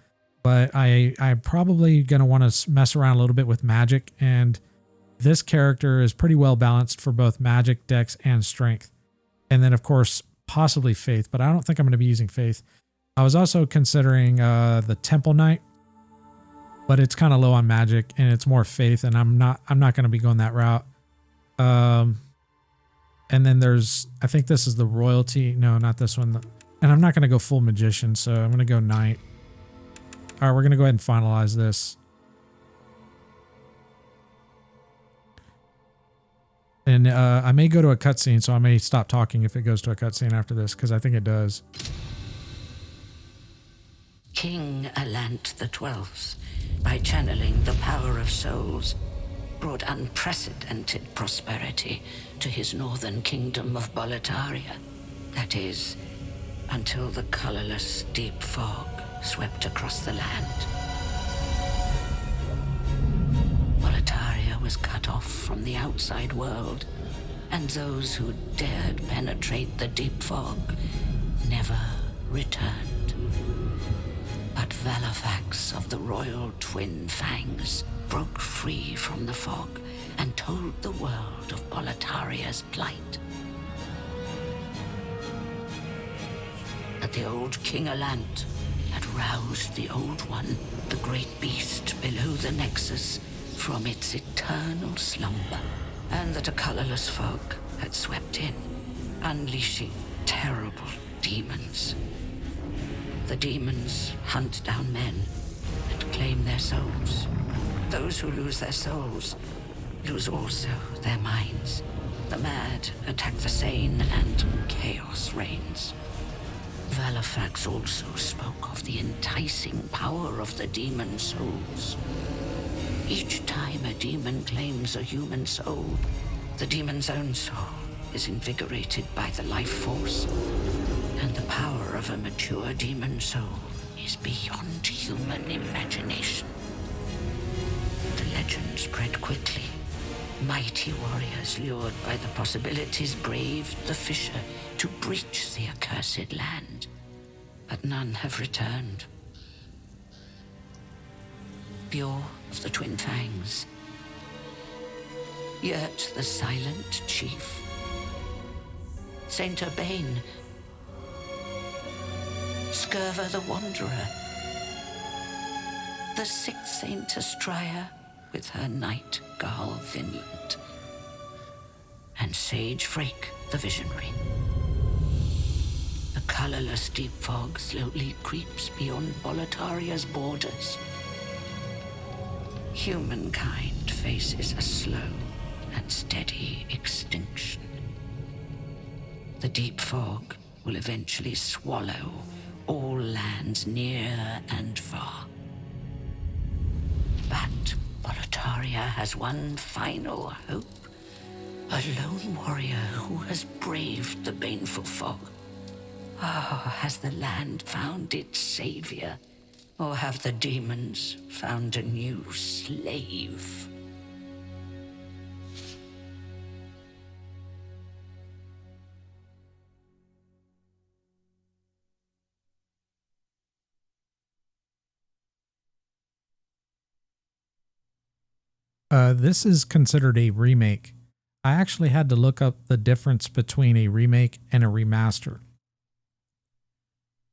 but I'm probably going to want to mess around a little bit with magic, and this character is pretty well balanced for both magic, dex, and strength. And then, of course, possibly faith, but I don't think I'm going to be using faith. I was also considering the Temple Knight, but it's kind of low on magic and it's more faith, and I'm not going to be going that route. And then there's, I think this is the royalty. No, not this one. And I'm not going to go full magician, so I'm going to go Knight. All right, we're going to go ahead and finalize this. And I may go to a cutscene, so I may stop talking if it goes to a cutscene after this, because I think it does. King Alant the 12th, by channeling the power of souls, brought unprecedented prosperity to his northern kingdom of Boletaria. That is, until the colorless deep fog swept across the land. Boletaria was cut off from the outside world, and those who dared penetrate the deep fog never returned. But Valifax of the royal twin fangs broke free from the fog and told the world of Boletaria's plight. that the old King Alant had roused the Old One, the great beast below the Nexus, from its eternal slumber, and that a colorless fog had swept in, unleashing terrible demons. The demons hunt down men and claim their souls. Those who lose their souls lose also their minds. The mad attack the sane, and chaos reigns. Valifax also spoke of the enticing power of the demon souls. Each time a demon claims a human soul, the demon's own soul is invigorated by the life force, and the power of a mature demon soul is beyond human imagination. The legend spread quickly. Mighty warriors lured by the possibilities braved the fissure to breach the accursed land, but none have returned. Bjor of the Twin Fangs, Yurt the Silent Chief, Saint Urbane, Skirva the Wanderer, the sixth Saint Astraea with her Night Garl Vinland, and Sage Frake the Visionary. The colorless deep fog slowly creeps beyond Boletaria's borders. Humankind faces a slow and steady extinction. The deep fog will eventually swallow all lands near and far. But Boletaria has one final hope. A lone warrior who has braved the baneful fog. Oh, has the land found its savior? Or have the demons found a new slave? This is considered a remake. I actually had to look up the difference between a remake and a remaster.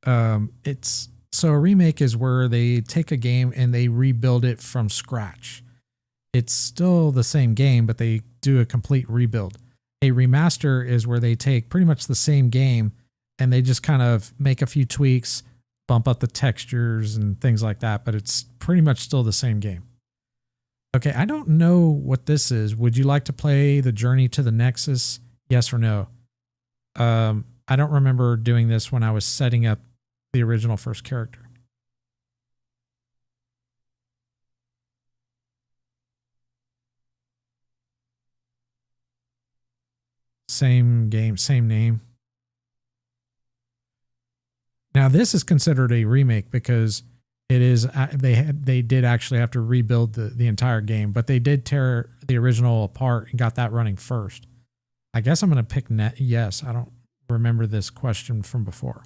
So a remake is where they take a game and they rebuild it from scratch. It's still the same game, but they do a complete rebuild. A remaster is where they take pretty much the same game and they just kind of make a few tweaks, bump up the textures and things like that, but it's pretty much still the same game. Okay, I don't know what this is. Would you like to play the Journey to the Nexus? Yes or no? I don't remember doing this when I was setting up the original first character. Same game, same name. Now this is considered a remake because it is they did actually have to rebuild the entire game, but they did tear the original apart and got that running first. I guess I'm going to pick yes. I don't remember this question from before.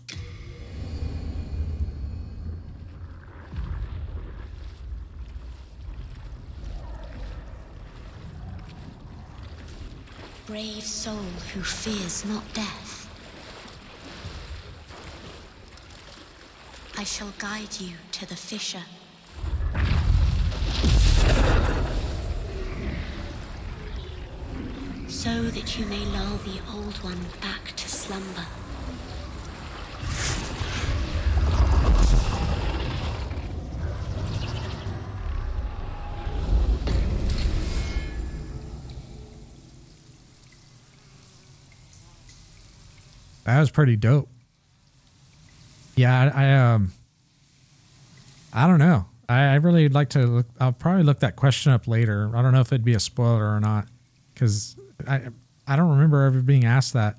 Brave soul who fears not death. I shall guide you to the fissure. So that you may lull the old one back to slumber. That was pretty dope. Yeah, I don't know. I really like to look. I'll probably look that question up later. I don't know if it'd be a spoiler or not, because I don't remember ever being asked that.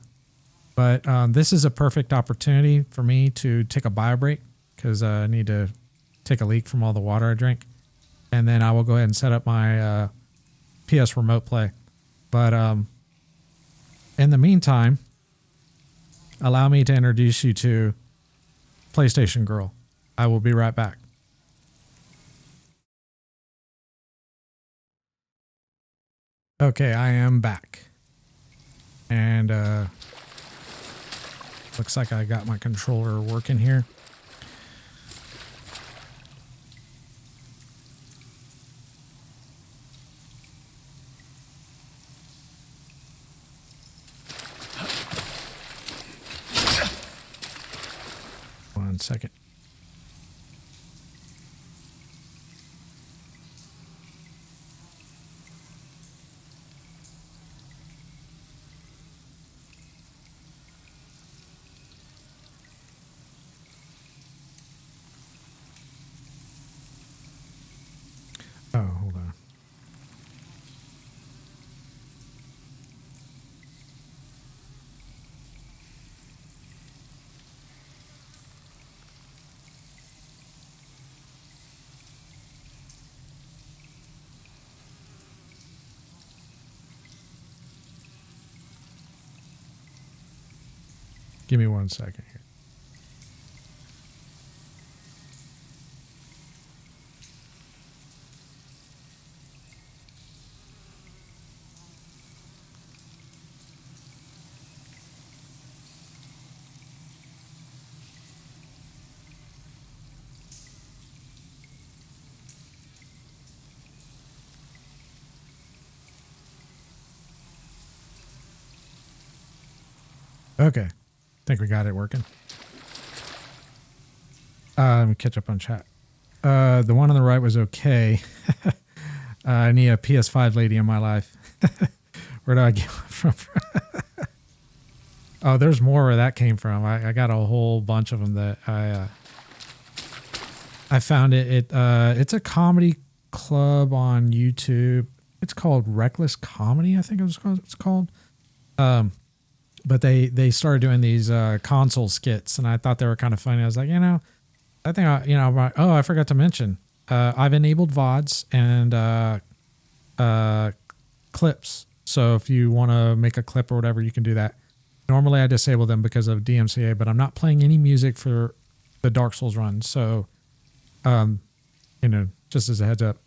But this is a perfect opportunity for me to take a bio break because I need to take a leak from all the water I drink, and then I will go ahead and set up my PS Remote Play. But in the meantime, allow me to introduce you to PlayStation Girl. I will be right back. Okay, I am back. And Looks like I got my controller working here. One second. Oh, hold on. Give me 1 second here. Okay. Think we got it working. Let me catch up on chat. The one on the right was okay. I need a PS5 lady in my life. Where do I get one from? Oh, there's more where that came from. I got a whole bunch of them that I found it. It's a comedy club on YouTube. It's called Reckless Comedy, I think it's called. But they started doing these console skits, and I thought they were kind of funny. I was like, I think I forgot to mention, I've enabled VODs and clips. So if you want to make a clip or whatever, you can do that. Normally I disable them because of DMCA, but I'm not playing any music for the Dark Souls run. So, just as a heads up.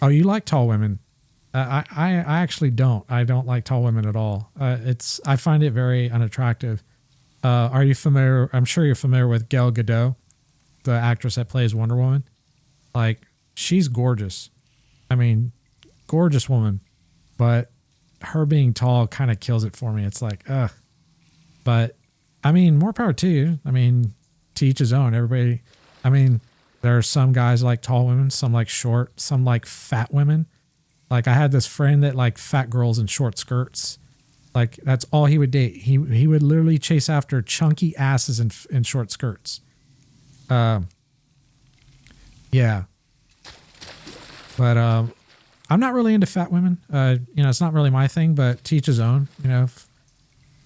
Oh, you like tall women? I actually don't. I don't like tall women at all. I find it very unattractive. Are you familiar? I'm sure you're familiar with Gal Gadot, the actress that plays Wonder Woman. Like, she's gorgeous. I mean, gorgeous woman, but her being tall kind of kills it for me. It's like, ugh. But I mean, more power to you. I mean, to each his own. Everybody. I mean, there are some guys like tall women, some like short, some like fat women. Like, I had this friend that liked fat girls in short skirts. Like, that's all he would date. He would literally chase after chunky asses in short skirts. Yeah. But I'm not really into fat women. It's not really my thing, but to each his own.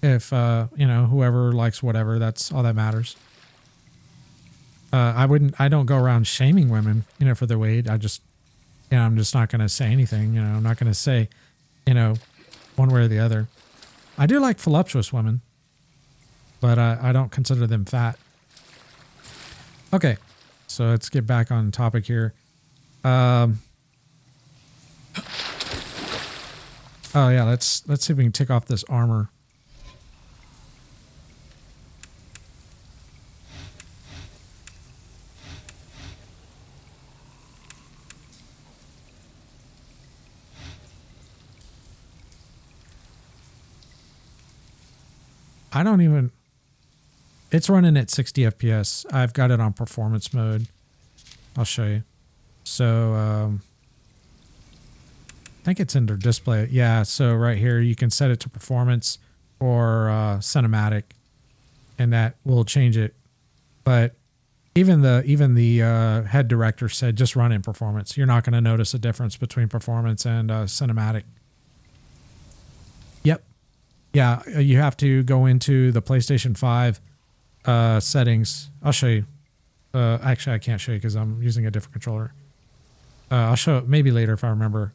If whoever likes whatever, that's all that matters. I don't go around shaming women, for their weight. I'm just not going to say anything. I'm not going to say, one way or the other. I do like voluptuous women, but I don't consider them fat. Okay, so let's get back on topic here. Oh yeah, let's see if we can take off this armor. It's running at 60 FPS. I've got it on performance mode. I'll show you. So, I think it's under display. Yeah, so right here, you can set it to performance or cinematic, and that will change it. But even the head director said just run in performance. You're not going to notice a difference between performance and cinematic. Yep. Yeah, you have to go into the PlayStation 5 settings. I'll show you. Actually, I can't show you because I'm using a different controller. I'll show it maybe later if I remember.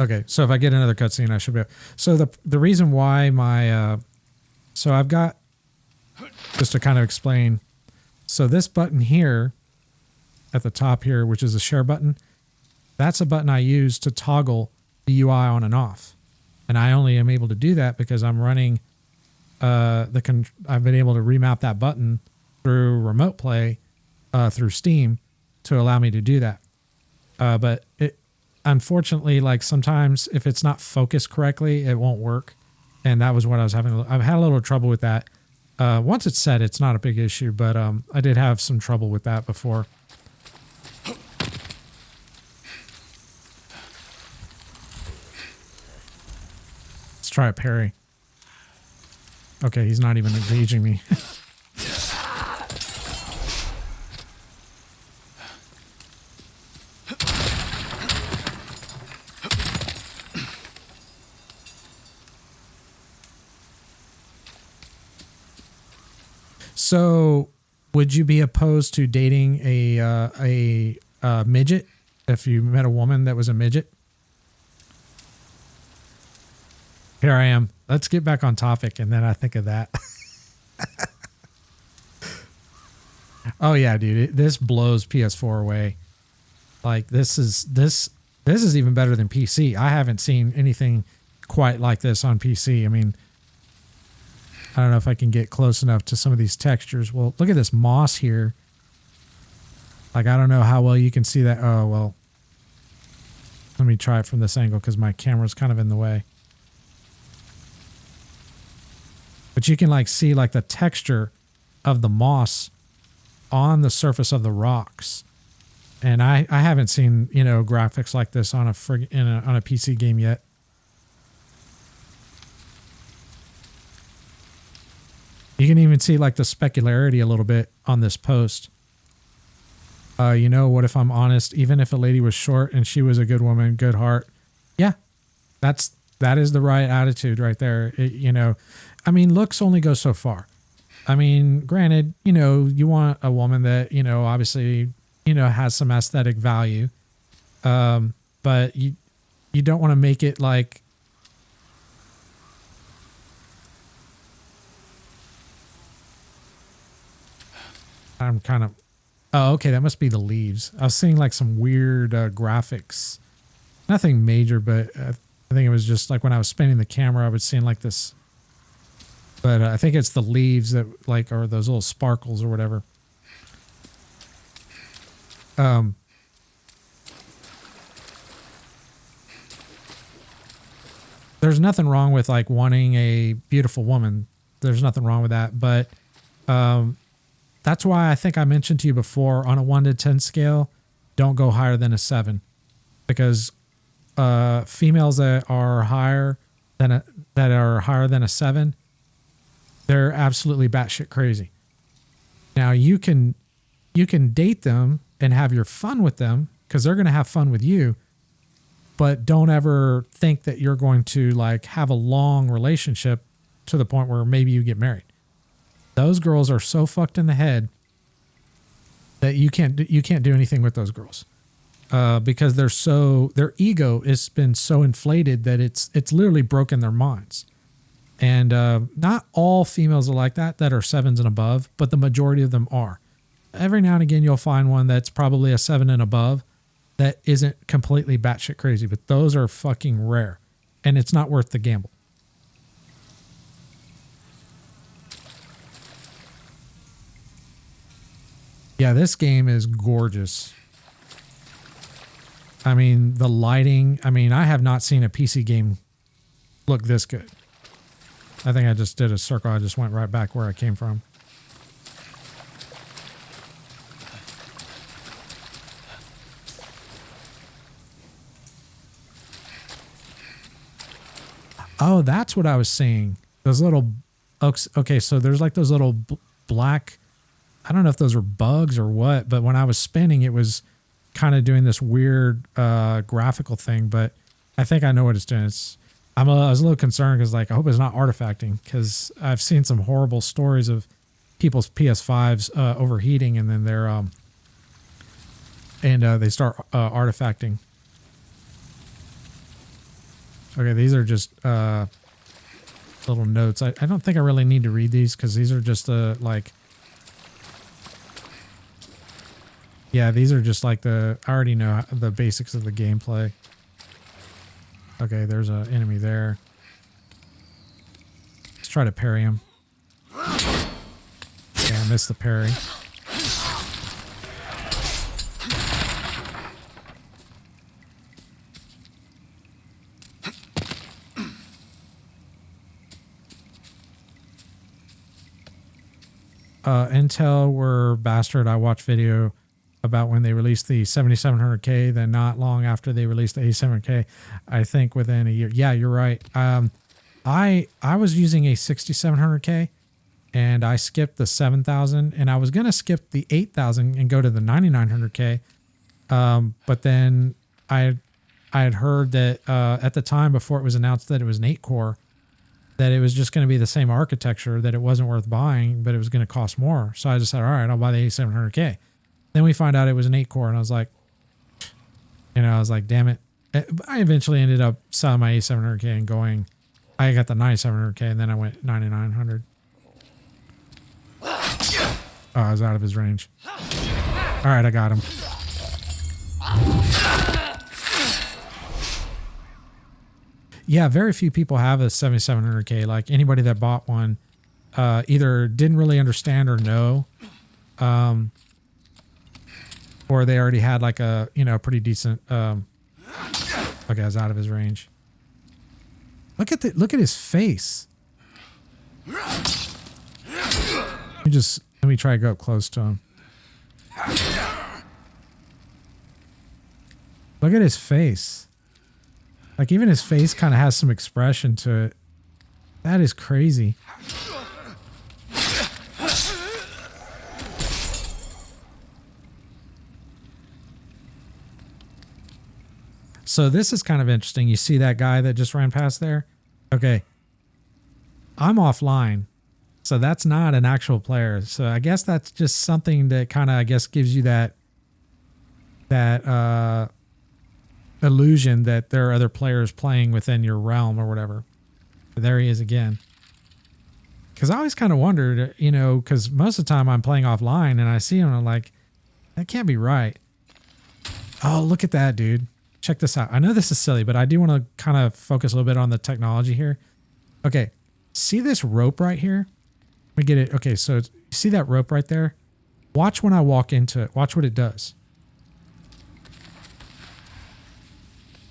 Okay, so if I get another cutscene, I should be. So the reason why so I've got, just to kind of explain. So this button here, at the top here, which is a share button, That's a button I use to toggle the UI on and off. And I only am able to do that because I'm running I've been able to remap that button through Remote Play through Steam to allow me to do that. But it unfortunately, like sometimes if it's not focused correctly, it won't work. And that was what I was having. I've had a little trouble with that. Once it's set, it's not a big issue, but I did have some trouble with that before. Let's try a parry. Okay, he's not even engaging me. So, would you be opposed to dating a midget if you met a woman that was a midget? Here I am. Let's get back on topic, and then I think of that. Oh yeah, dude, this blows PS4 away. Like this is even better than PC. I haven't seen anything quite like this on PC. I mean, I don't know if I can get close enough to some of these textures. Well, look at this moss here. Like, I don't know how well you can see that. Oh, well, let me try it from this angle because my camera's kind of in the way. But you can like see like the texture of the moss on the surface of the rocks. And I haven't seen, you know, graphics like this on a PC game yet. You can even see like the specularity a little bit on this post. You know, what if I'm honest, even if a lady was short and she was a good woman, good heart. Yeah, that is the right attitude right there. You know, I mean, looks only go so far. I mean, granted, you know, you want a woman that, you know, obviously, you know, has some aesthetic value. But you don't want to make it like, I'm kind of, oh, okay, that must be the leaves. I was seeing like some weird graphics. Nothing major, but I think it was just like when I was spinning the camera, I was seeing like this. But I think it's the leaves that like are those little sparkles or whatever. There's nothing wrong with like wanting a beautiful woman. There's nothing wrong with that. But that's why I think I mentioned to you before, on a 1 to 10 scale, don't go higher than a 7, because females that are higher than a 7, they're absolutely batshit crazy. Now you can date them and have your fun with them because they're going to have fun with you, but don't ever think that you're going to like have a long relationship to the point where maybe you get married. Those girls are so fucked in the head that you can't do anything with those girls, because their ego has been so inflated that it's literally broken their minds. And not all females are like that are 7s and above, but the majority of them are. Every now and again, you'll find one that's probably a 7 and above that isn't completely batshit crazy, but those are fucking rare, and it's not worth the gamble. Yeah, this game is gorgeous. I mean, the lighting. I mean, I have not seen a PC game look this good. I think I just did a circle. I just went right back where I came from. Oh, that's what I was seeing. Those little... Okay, so there's like those little black... I don't know if those were bugs or what, but when I was spinning, it was kind of doing this weird graphical thing, but I think I know what it's doing. I was a little concerned because like, I hope it's not artifacting, because I've seen some horrible stories of people's PS5s overheating, and then they're they start artifacting. Okay, these are just little notes. I don't think I really need to read these because these are just like... Yeah, these are just like I already know the basics of the gameplay. Okay, there's an enemy there. Let's try to parry him. Yeah, I missed the parry. Intel were bastard. I watched video about when they released the 7700K, then not long after they released the A7K, I think within a year. Yeah, you're right. I was using a 6700K and I skipped the 7000 and I was going to skip the 8000 and go to the 9900K. But then I had heard that at the time before it was announced that it was an 8-core, that it was just going to be the same architecture, that it wasn't worth buying, but it was going to cost more. So I just said, all right, I'll buy the A700K. Then we find out it was an 8-core, and I was like, damn it. I eventually ended up selling my A700K and going, I got the 9700K, and then I went 9900. Oh, I was out of his range. All right, I got him. Yeah, very few people have a 7700K. Like anybody that bought one either didn't really understand or know, or they already had like a, pretty decent, okay, I was out of his range. Look at his face. Let me try to go up close to him. Look at his face. Like even his face kind of has some expression to it. That is crazy. So this is kind of interesting. You see that guy that just ran past there? Okay. I'm offline. So that's not an actual player. So I guess that's just something that kind of, I guess, gives you that illusion that there are other players playing within your realm or whatever. But there he is again. Because I always kind of wondered, because most of the time I'm playing offline and I see him and I'm like, that can't be right. Oh, look at that, dude. Check this out. I know this is silly, but I do want to kind of focus a little bit on the technology here. Okay. See this rope right here? Let me get it. Okay. So you see that rope right there? Watch when I walk into it. Watch what it does.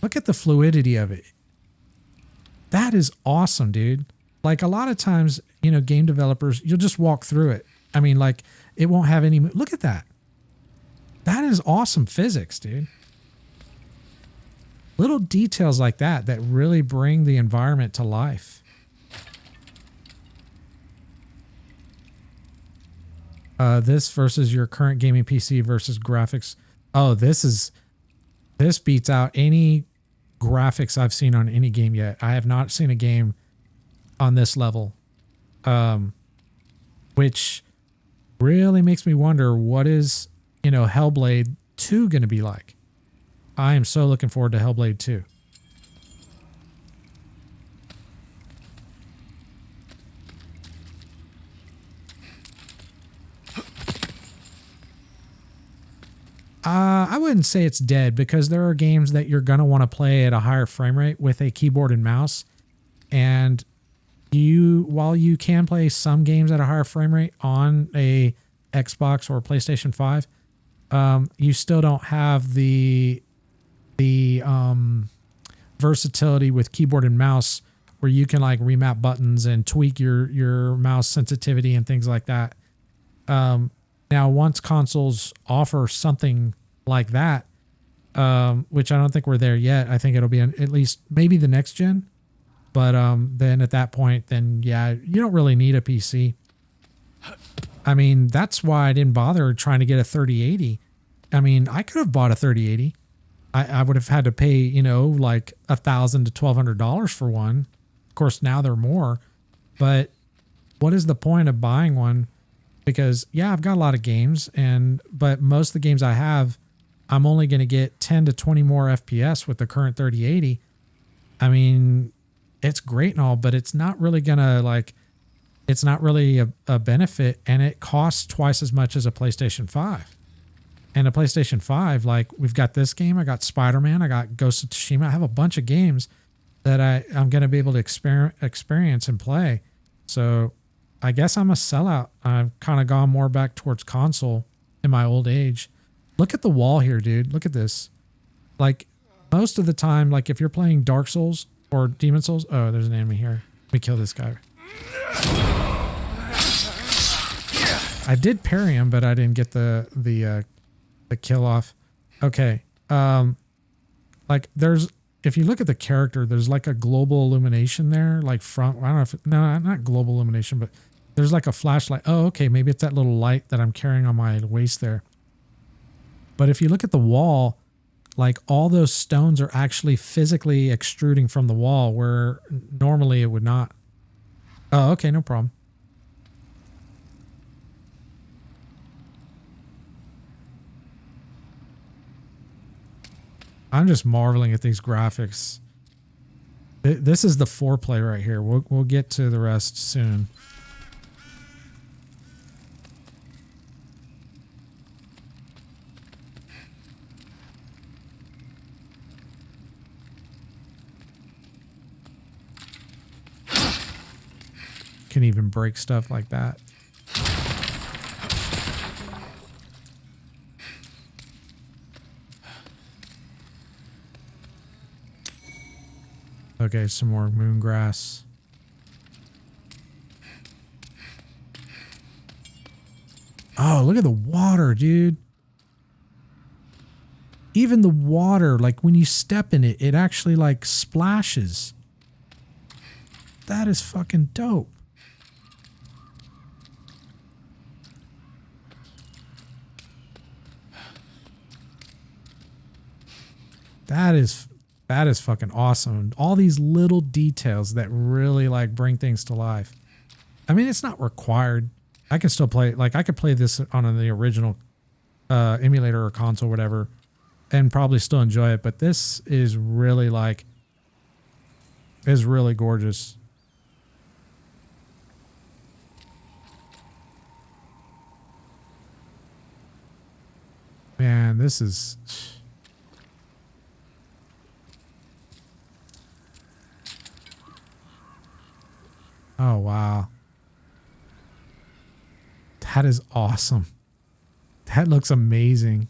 Look at the fluidity of it. That is awesome, dude. Like a lot of times, game developers, you'll just walk through it. I mean, like it won't have any, look at that. That is awesome physics, dude. Little details like that really bring the environment to life. This versus your current gaming PC versus graphics. Oh, this beats out any graphics I've seen on any game yet. I have not seen a game on this level, which really makes me wonder what is, Hellblade 2 going to be like. I am so looking forward to Hellblade 2. I wouldn't say it's dead because there are games that you're going to want to play at a higher frame rate with a keyboard and mouse. And while you can play some games at a higher frame rate on a Xbox or PlayStation 5, you still don't have the versatility with keyboard and mouse where you can like remap buttons and tweak your mouse sensitivity and things like that. Now, once consoles offer something like that, which I don't think we're there yet, I think it'll be at least maybe the next gen. But then at that point, then yeah, you don't really need a PC. I mean, that's why I didn't bother trying to get a 3080. I mean, I could have bought a 3080. I would have had to pay, like $1,000 to $1,200 for one. Of course, now they're more. But what is the point of buying one? Because yeah, I've got a lot of games, but most of the games I have, I'm only going to get 10 to 20 more FPS with the current 3080. I mean, it's great and all, but it's not really going to it's not really a benefit, and it costs twice as much as a PlayStation 5. And a PlayStation 5, like we've got this game, I got Spider-Man, I got Ghost of Tsushima. I have a bunch of games that I'm going to be able to experience and play. So I guess I'm a sellout. I've kind of gone more back towards console in my old age. Look at the wall here, dude. Look at this. Like most of the time, like if you're playing Dark Souls or Demon Souls, oh, there's an enemy here. Let me kill this guy. I did parry him, but I didn't get the kill off. Okay. Like there's, if you look at the character, there's like a global illumination there, like front, I don't know if, no, not global illumination, but there's like a flashlight. Oh, okay. Maybe it's that little light that I'm carrying on my waist there. But if you look at the wall, like all those stones are actually physically extruding from the wall where normally it would not. Oh, okay. No problem. I'm just marveling at these graphics. This is the foreplay right here. We'll get to the rest soon. Can even break stuff like that. Okay, some more moon grass. Oh, look at the water, dude. Even the water, like when you step in it, it actually like splashes. That is fucking dope. That is fucking awesome. All these little details that really like bring things to life. I mean, it's not required. I can still play, like I could play this on the original emulator or console, whatever, and probably still enjoy it. But this is really like, is really gorgeous. Man, this is... Oh, wow. That is awesome. That looks amazing.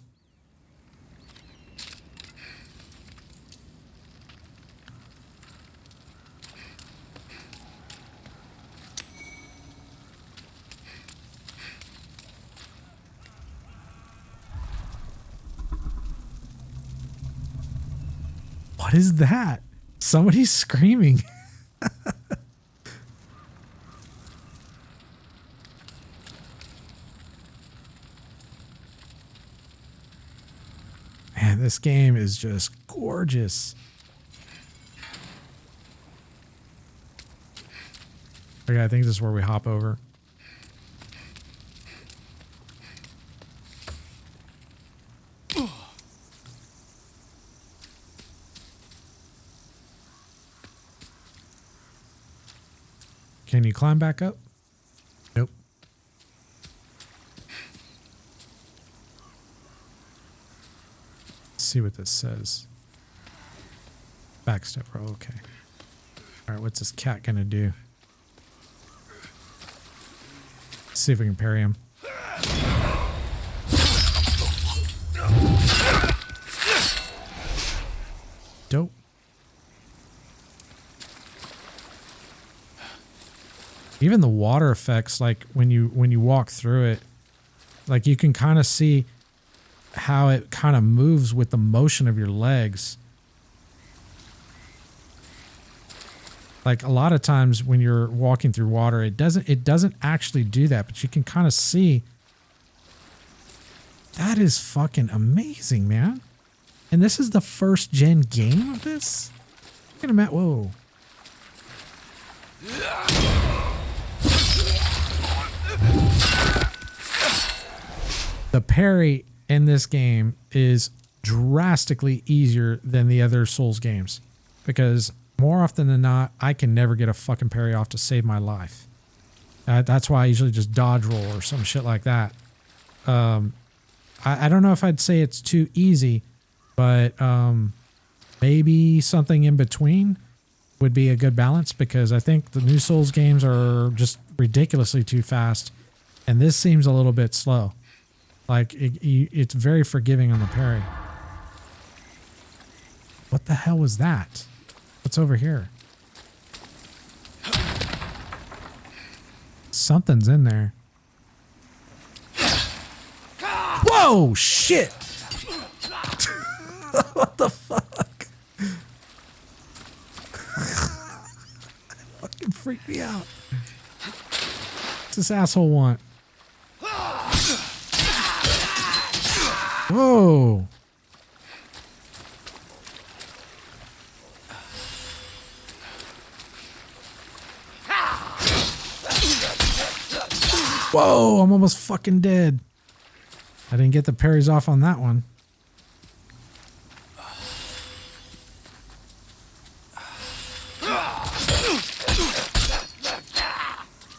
What is that? Somebody's screaming. Man, this game is just gorgeous. Okay, I think this is where we hop over. Can you climb back up? Nope. Let's see what this says. Backstep row, okay. Alright, what's this cat gonna do? Let's see if we can parry him. Dope. Even the water effects, like when you walk through it, like you can kind of see how it kind of moves with the motion of your legs. Like a lot of times when you're walking through water, it doesn't actually do that, but you can kind of see. That is fucking amazing, man. And this is the first gen game of this? Look at him at, whoa. The parry in this game is drastically easier than the other Souls games because more often than not, I can never get a fucking parry off to save my life. That's why I usually just dodge roll or some shit like that. I don't know if I'd say it's too easy, but maybe something in between would be a good balance, because I think the new Souls games are just ridiculously too fast, and this seems a little bit slow. Like it's very forgiving on the parry. What the hell was that? What's over here? Something's in there. Whoa, shit! What the fuck? Fucking freaked me out. What's this asshole want? Whoa. Whoa, I'm almost fucking dead. I didn't get the parries off on that one.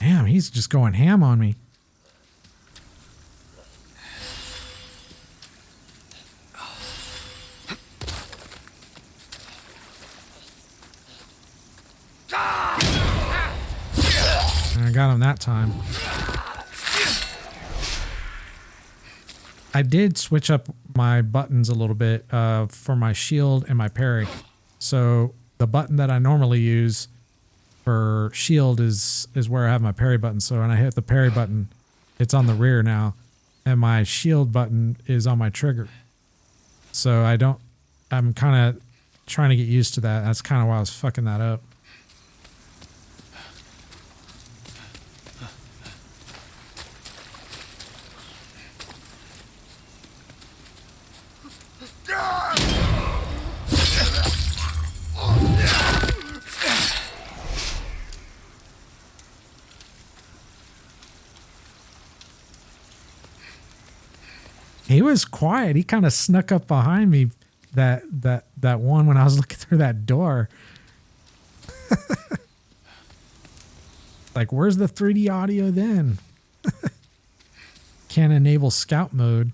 Damn, he's just going ham on me. I got him that time. I did switch up my buttons a little bit for my shield and my parry. So the button that I normally use for shield is where I have my parry button. So when I hit the parry button, it's on the rear now, and my shield button is on my trigger. So I'm kind of trying to get used to that. That's kind of why I was fucking that up. He was quiet. He kind of snuck up behind me that one when I was looking through that door. Like, where's the 3D audio then? Can't enable scout mode.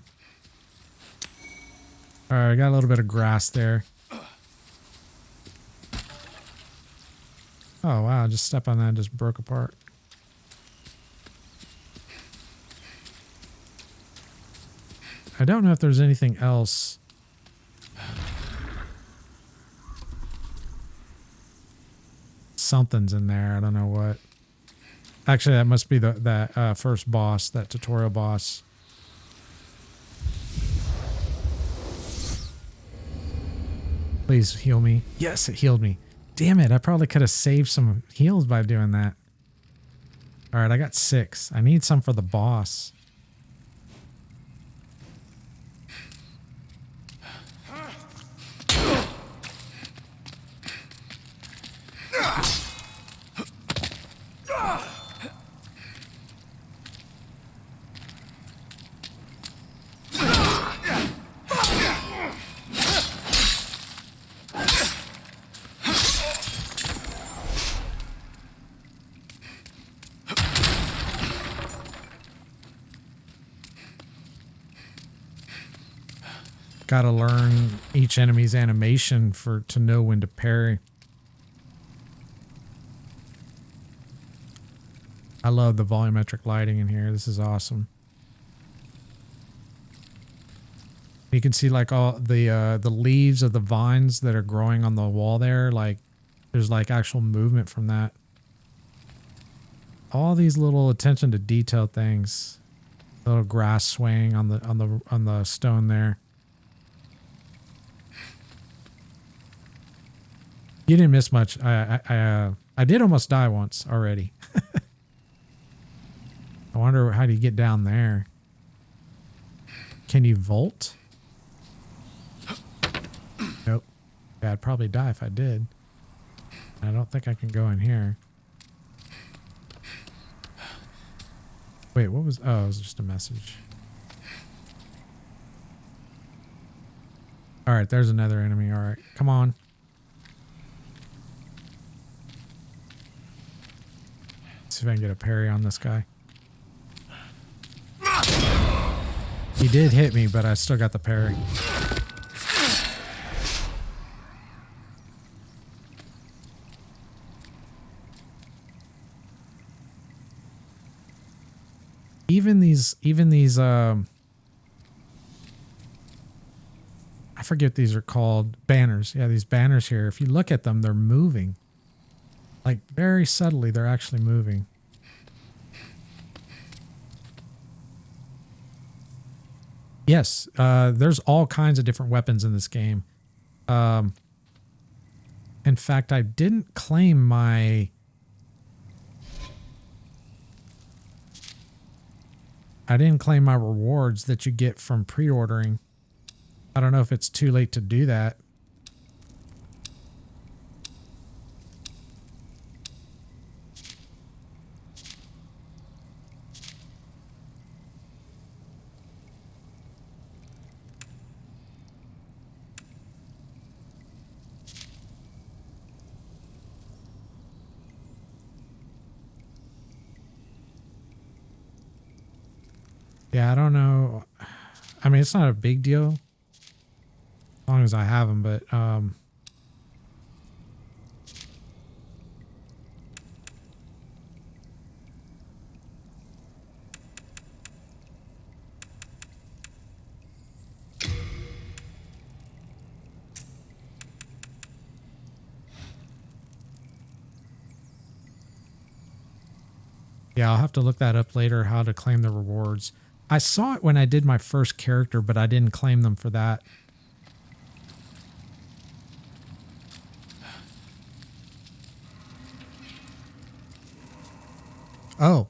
All right, I got a little bit of grass there. Oh, wow. Just step on that and just broke apart. I don't know if there's anything else. Something's in there. I don't know what. Actually, that must be that first boss, that tutorial boss. Please heal me. Yes, it healed me. Damn it. I probably could have saved some heals by doing that. All right, I got 6. I need some for the boss. Gotta learn each enemy's animation to know when to parry. I love the volumetric lighting in here. This is awesome. You can see like all the leaves of the vines that are growing on the wall there. Like there's like actual movement from that. All these little attention to detail things. Little grass swaying on the stone there. You didn't miss much. I did almost die once already. I wonder how do you get down there? Can you vault? Nope. Yeah, I'd probably die if I did. I don't think I can go in here. Wait, what was... Oh, it was just a message. All right, there's another enemy. All right, come on. See if I can get a parry on this guy. He did hit me, but I still got the parry. Even these, I forget what these are called, banners. Yeah, these banners here, if you look at them, they're moving. Like, very subtly, they're actually moving. Yes, there's all kinds of different weapons in this game. In fact, I didn't claim my... rewards that you get from pre-ordering. I don't know if it's too late to do that. Yeah, I don't know. I mean, it's not a big deal as long as I have them, but yeah, I'll have to look that up later, how to claim the rewards. I saw it when I did my first character, but I didn't claim them for that. Oh,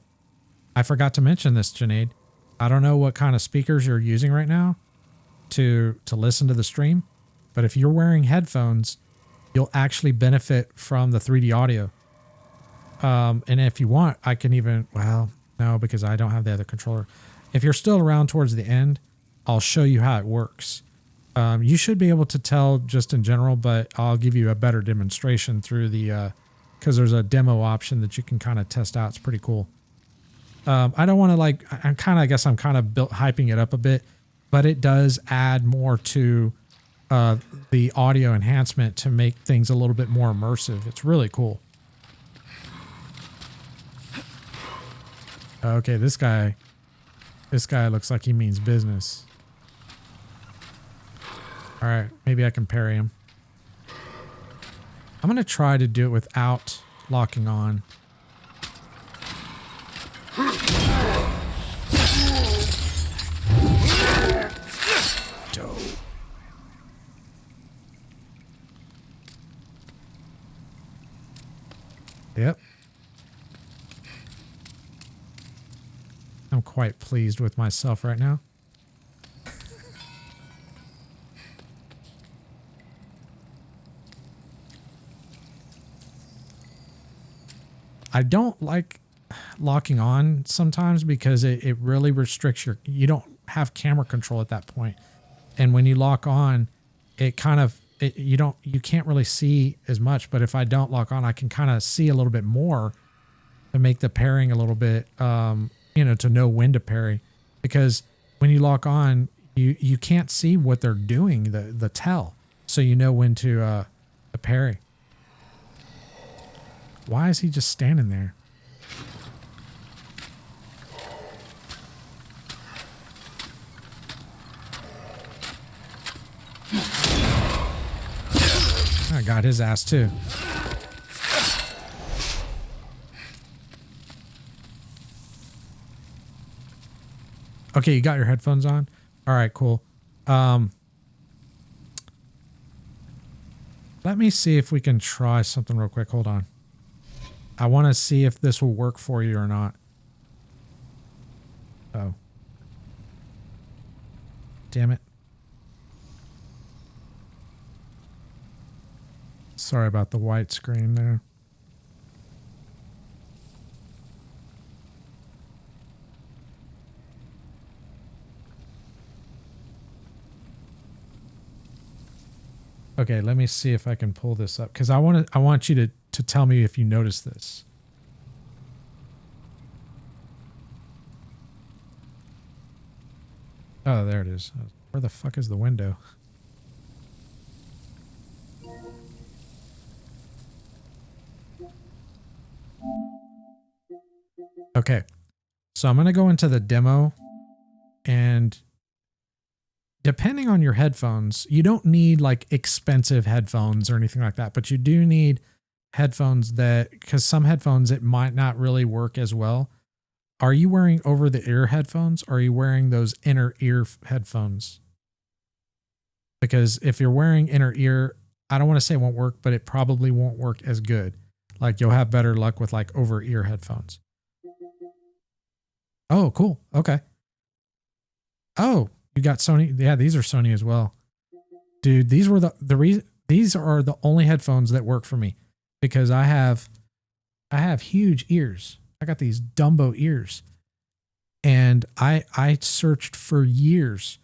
I forgot to mention this, Junaid. I don't know what kind of speakers you're using right now to listen to the stream, but if you're wearing headphones, you'll actually benefit from the 3D audio. And if you want, I can even, well, no, because I don't have the other controller. If you're still around towards the end, I'll show you how it works. You should be able to tell just in general, but I'll give you a better demonstration through the, because there's a demo option that you can kind of test out. It's pretty cool. I don't want to like, I guess I'm kind of hyping it up a bit, but it does add more to the audio enhancement to make things a little bit more immersive. It's really cool. Okay, this guy looks like he means business. All right, maybe I can parry him. I'm going to try to do it without locking on. Dope. Yep. I'm quite pleased with myself right now. I don't like locking on sometimes because it really restricts you don't have camera control at that point. And when you lock on, it kind of, you can't really see as much, but if I don't lock on, I can kind of see a little bit more to make the pairing a little bit, to know when to parry, because when you lock on, you can't see what they're doing, the tell, so you know when to parry. Why is he just standing there? I got his ass too. Okay, you got your headphones on? All right, cool. Let me see if we can try something real quick. Hold on. I want to see if this will work for you or not. Oh. Damn it. Sorry about the white screen there. Okay, let me see if I can pull this up, because I want you to tell me if you notice this. Oh, there it is. Where the fuck is the window? Okay. So I'm going to go into the demo, and depending on your headphones, you don't need like expensive headphones or anything like that, but you do need headphones that, because some headphones, it might not really work as well. Are you wearing over the ear headphones, or are you wearing those inner ear headphones? Because if you're wearing inner ear, I don't want to say it won't work, but it probably won't work as good. Like you'll have better luck with like over ear headphones. Oh, cool. Okay. Oh, you got Sony. Yeah, these are Sony as well. Dude, these were the reason. These are the only headphones that work for me, because I have huge ears. I got these Dumbo ears, and I searched for years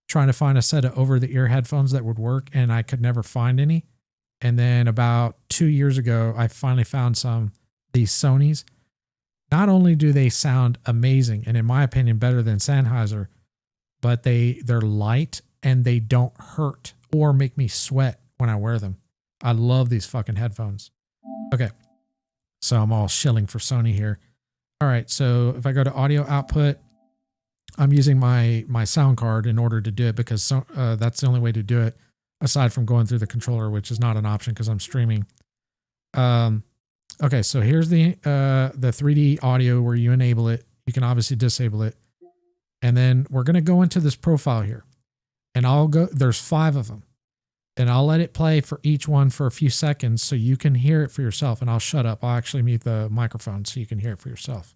trying to find a set of over the ear headphones that would work, and I could never find any. And then about 2 years ago, I finally found these Sonys. Not only do they sound amazing, and in my opinion better than Sennheiser, but they're light and they don't hurt or make me sweat when I wear them. I love these fucking headphones. Okay. So I'm all shilling for Sony here. All right. So if I go to audio output, I'm using my sound card in order to do it, because that's the only way to do it aside from going through the controller, which is not an option because I'm streaming. Okay. So here's the 3D audio where you enable it. You can obviously disable it. And then we're going to go into this profile here, and there's 5 of them, and I'll let it play for each one for a few seconds so you can hear it for yourself. And I'll shut up. I'll actually mute the microphone so you can hear it for yourself.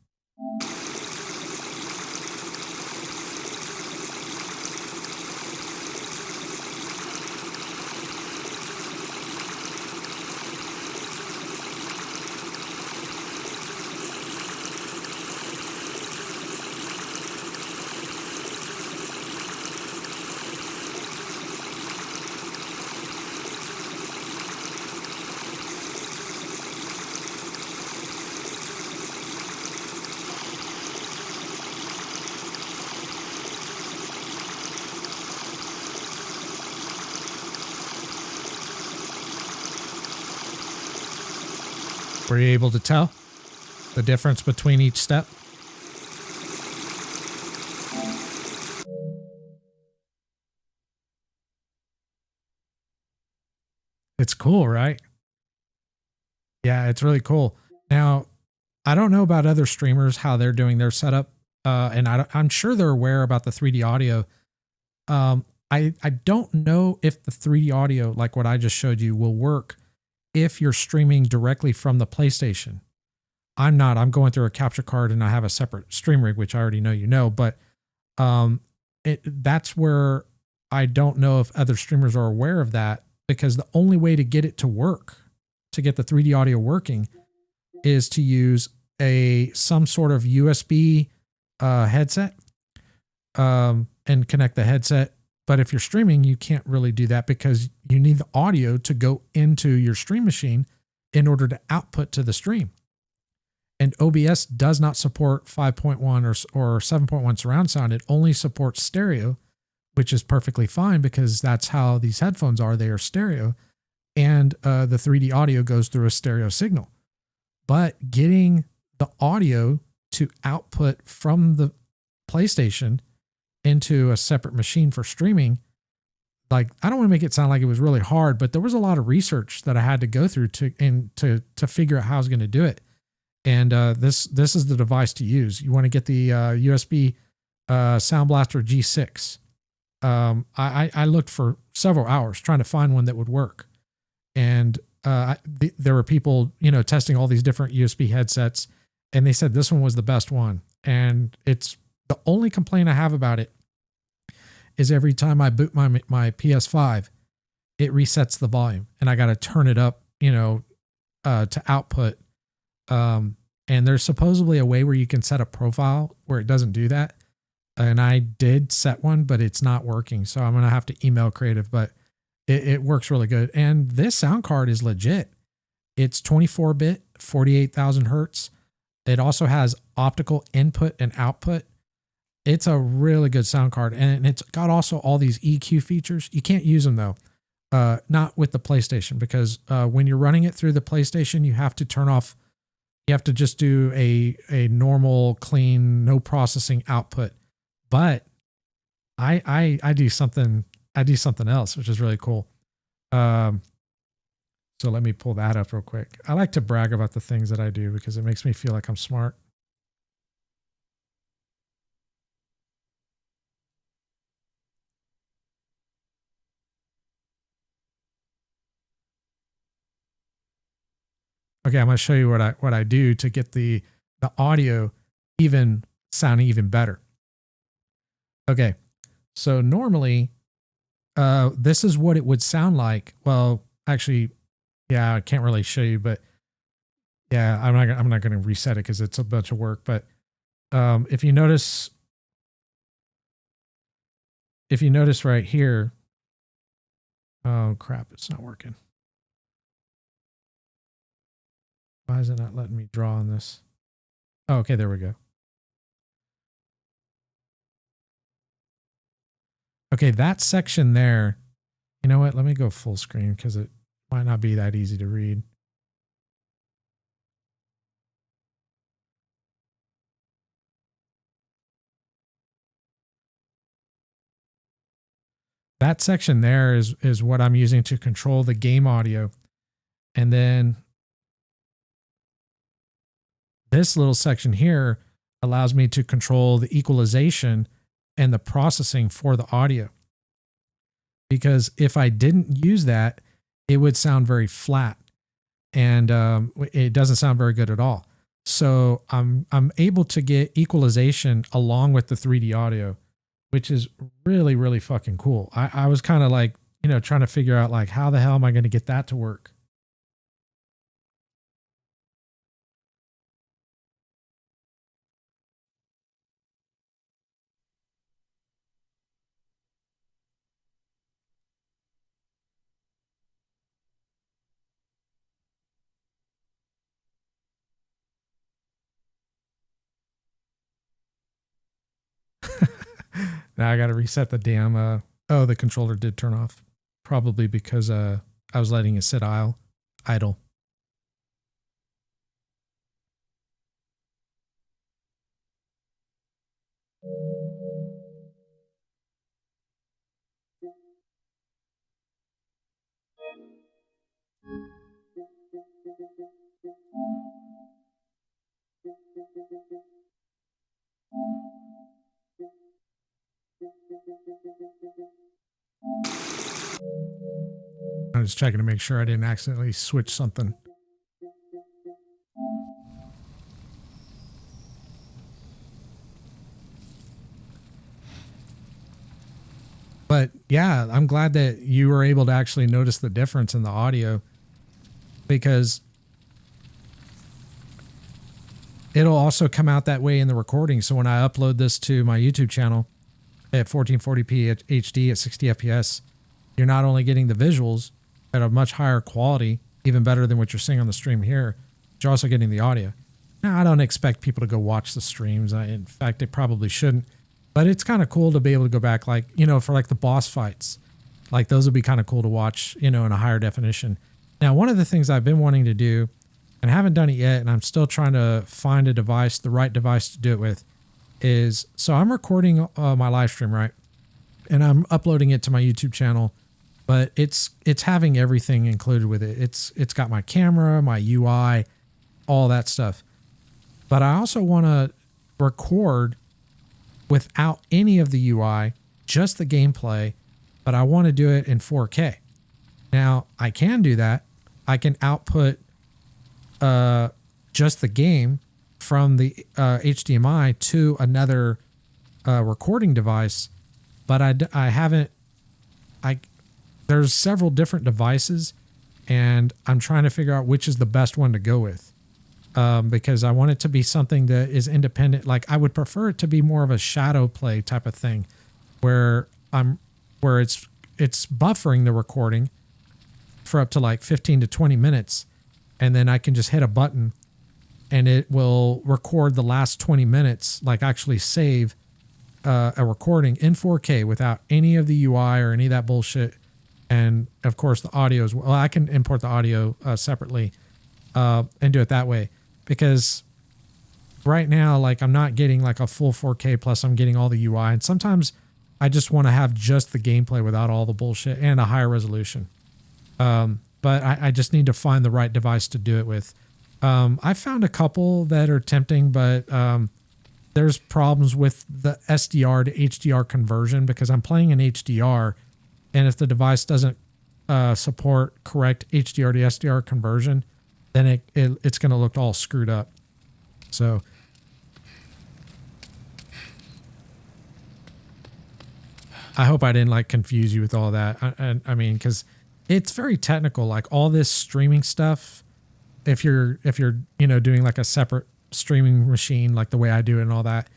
Were you able to tell the difference between each step? It's cool, right? Yeah, it's really cool. Now, I don't know about other streamers, how they're doing their setup. And I'm sure they're aware about the 3D audio. I don't know if the 3D audio, like what I just showed you, will work if you're streaming directly from the PlayStation. I'm not. I'm going through a capture card, and I have a separate stream rig, which I already know you know. But that's where I don't know if other streamers are aware of that, because the only way to get it to work, to get the 3D audio working, is to use some sort of USB headset and connect the headset. But if you're streaming, you can't really do that, because you need the audio to go into your stream machine in order to output to the stream. And OBS does not support 5.1 or 7.1 surround sound. It only supports stereo, which is perfectly fine, because that's how these headphones are. They are stereo, and the 3D audio goes through a stereo signal. But getting the audio to output from the PlayStation into a separate machine for streaming, like, I don't want to make it sound like it was really hard, but there was a lot of research that I had to go through to figure out how I was going to do it. And this is the device to use. You want to get the USB Sound Blaster G6. I looked for several hours trying to find one that would work, and there were people, testing all these different USB headsets, and they said this one was the best one. And it's the only complaint I have about it is every time I boot my PS5, it resets the volume, and I got to turn it up, to output. And there's supposedly a way where you can set a profile where it doesn't do that. And I did set one, but it's not working. So I'm going to have to email Creative, but it works really good. And this sound card is legit. It's 24-bit, 48,000 hertz. It also has optical input and output. It's a really good sound card, and it's got also all these EQ features. You can't use them though, not with the PlayStation, because when you're running it through the PlayStation, you have to turn off. You have to just do a normal, clean, no processing output. But I do something else, which is really cool. So let me pull that up real quick. I like to brag about the things that I do because it makes me feel like I'm smart. Okay, I'm going to show you what I do to get the audio even sounding even better. Okay, so normally, this is what it would sound like. Well, actually, yeah, I can't really show you, but yeah, I'm not going to reset it because it's a bunch of work. But if you notice right here, oh crap, it's not working. Why is it not letting me draw on this? Oh, okay, there we go. Okay, that section there, you know what? Let me go full screen because it might not be that easy to read. That section there is what I'm using to control the game audio. And then this little section here allows me to control the equalization and the processing for the audio. Because if I didn't use that, it would sound very flat, and it doesn't sound very good at all. So I'm able to get equalization along with the 3D audio, which is really, really fucking cool. I was kind of like, trying to figure out like, how the hell am I going to get that to work? Now I got to reset the damn, oh, the controller did turn off. Probably because I was letting it sit idle. I was checking to make sure I didn't accidentally switch something. But yeah, I'm glad that you were able to actually notice the difference in the audio, because it'll also come out that way in the recording. So when I upload this to my YouTube channel at 1440p at HD at 60 FPS, you're not only getting the visuals at a much higher quality, even better than what you're seeing on the stream here, but you're also getting the audio. Now, I don't expect people to go watch the streams. In fact, they probably shouldn't. But it's kind of cool to be able to go back, like, for like the boss fights. Like, those would be kind of cool to watch, in a higher definition. Now, one of the things I've been wanting to do, and I haven't done it yet, and I'm still trying to find a device, the right device to do it with, is, so I'm recording my live stream, right? And I'm uploading it to my YouTube channel, but it's having everything included with it. It's got my camera, my UI, all that stuff. But I also want to record without any of the UI, just the gameplay, but I want to do it in 4K. Now, I can do that. I can output just the game from the HDMI to another recording device, but I haven't. There's several different devices, and I'm trying to figure out which is the best one to go with. Because I want it to be something that is independent. Like, I would prefer it to be more of a shadow play type of thing, where it's buffering the recording for up to like 15 to 20 minutes, and then I can just hit a button and it will record the last 20 minutes, like actually save a recording in 4K without any of the UI or any of that bullshit. And of course the audio as well. I can import the audio separately and do it that way, because right now, like, I'm not getting like a full 4K plus I'm getting all the UI. And sometimes I just want to have just the gameplay without all the bullshit and a higher resolution. But I just need to find the right device to do it with. I found a couple that are tempting, but there's problems with the SDR to HDR conversion, because I'm playing in HDR, and if the device doesn't support correct HDR to SDR conversion, then it's going to look all screwed up. So I hope I didn't like confuse you with all that. I mean, because it's very technical, like all this streaming stuff. If you're doing like a separate streaming machine, like the way I do it and all that,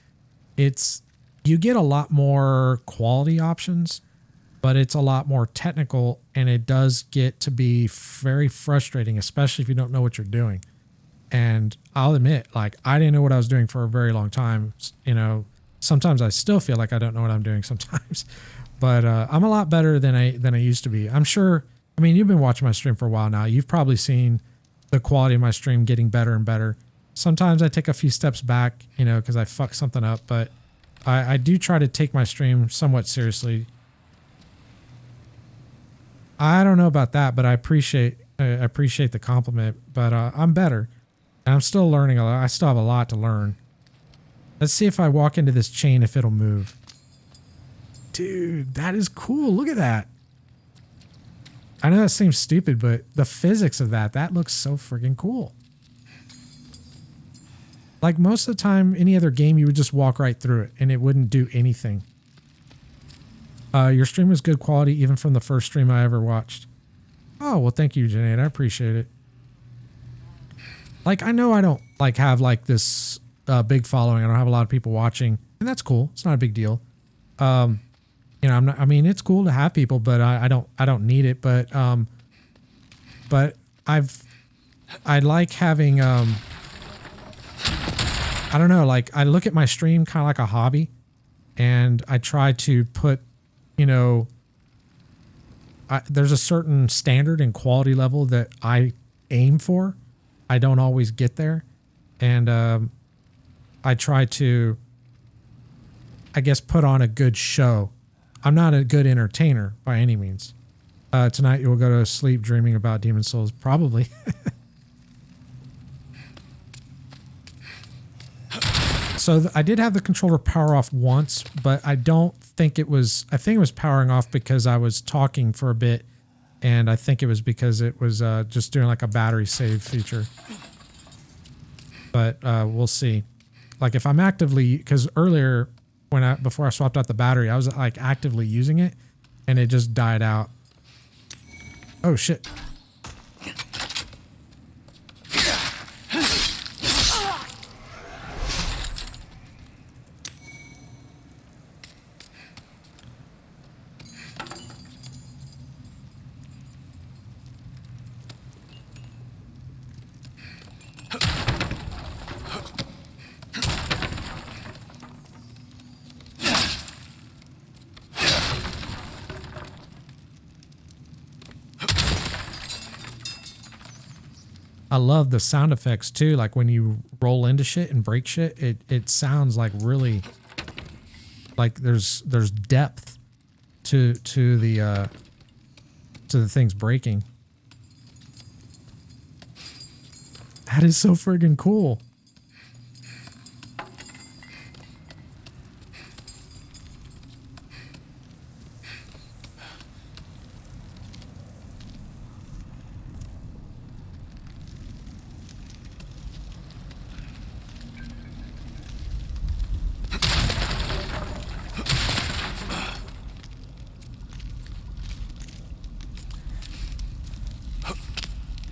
you get a lot more quality options, but it's a lot more technical, and it does get to be very frustrating, especially if you don't know what you're doing. And I'll admit, like, I didn't know what I was doing for a very long time. Sometimes I still feel like I don't know what I'm doing sometimes, but I'm a lot better than I used to be. I'm sure. I mean, you've been watching my stream for a while now. You've probably seen the quality of my stream getting better and better. Sometimes I take a few steps back, because I fuck something up, but I do try to take my stream somewhat seriously. I don't know about that, but I appreciate the compliment, but I'm better. And I'm still learning a lot. I still have a lot to learn. Let's see if I walk into this chain, if it'll move. Dude, that is cool. Look at that. I know that seems stupid, but the physics of that looks so freaking cool. Like, most of the time, any other game, you would just walk right through it and it wouldn't do anything. Your stream was good quality, even from the first stream I ever watched. Oh, well, thank you, Janae. I appreciate it. Like, I know I don't like have like this big following. I don't have a lot of people watching, and that's cool. It's not a big deal. I'm not. I mean, it's cool to have people, but I don't need it. But I like having I don't know. Like, I look at my stream kind of like a hobby, and I try to put, there's a certain standard and quality level that I aim for. I don't always get there, and I try to, I guess, put on a good show. I'm not a good entertainer by any means. Tonight you will go to sleep dreaming about Demon Souls, probably. So I did have the controller power off once, but I don't think it was, I think it was powering off because I was talking for a bit, and I think it was because it was just doing like a battery save feature. But we'll see. Like, if I'm actively, because earlier before I swapped out the battery, I was like actively using it, and it just died out. Oh shit. I love the sound effects too. Like when you roll into shit and break shit, it sounds like really, like there's depth to the things breaking. That is so friggin' cool.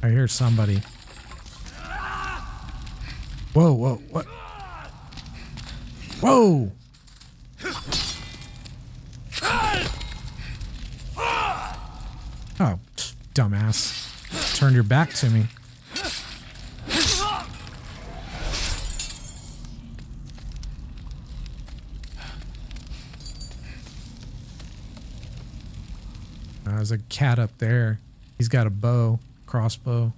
I hear somebody. Whoa, whoa, what? Whoa! Oh, dumbass. Turn your back to me. There's a cat up there. He's got a bow, crossbow.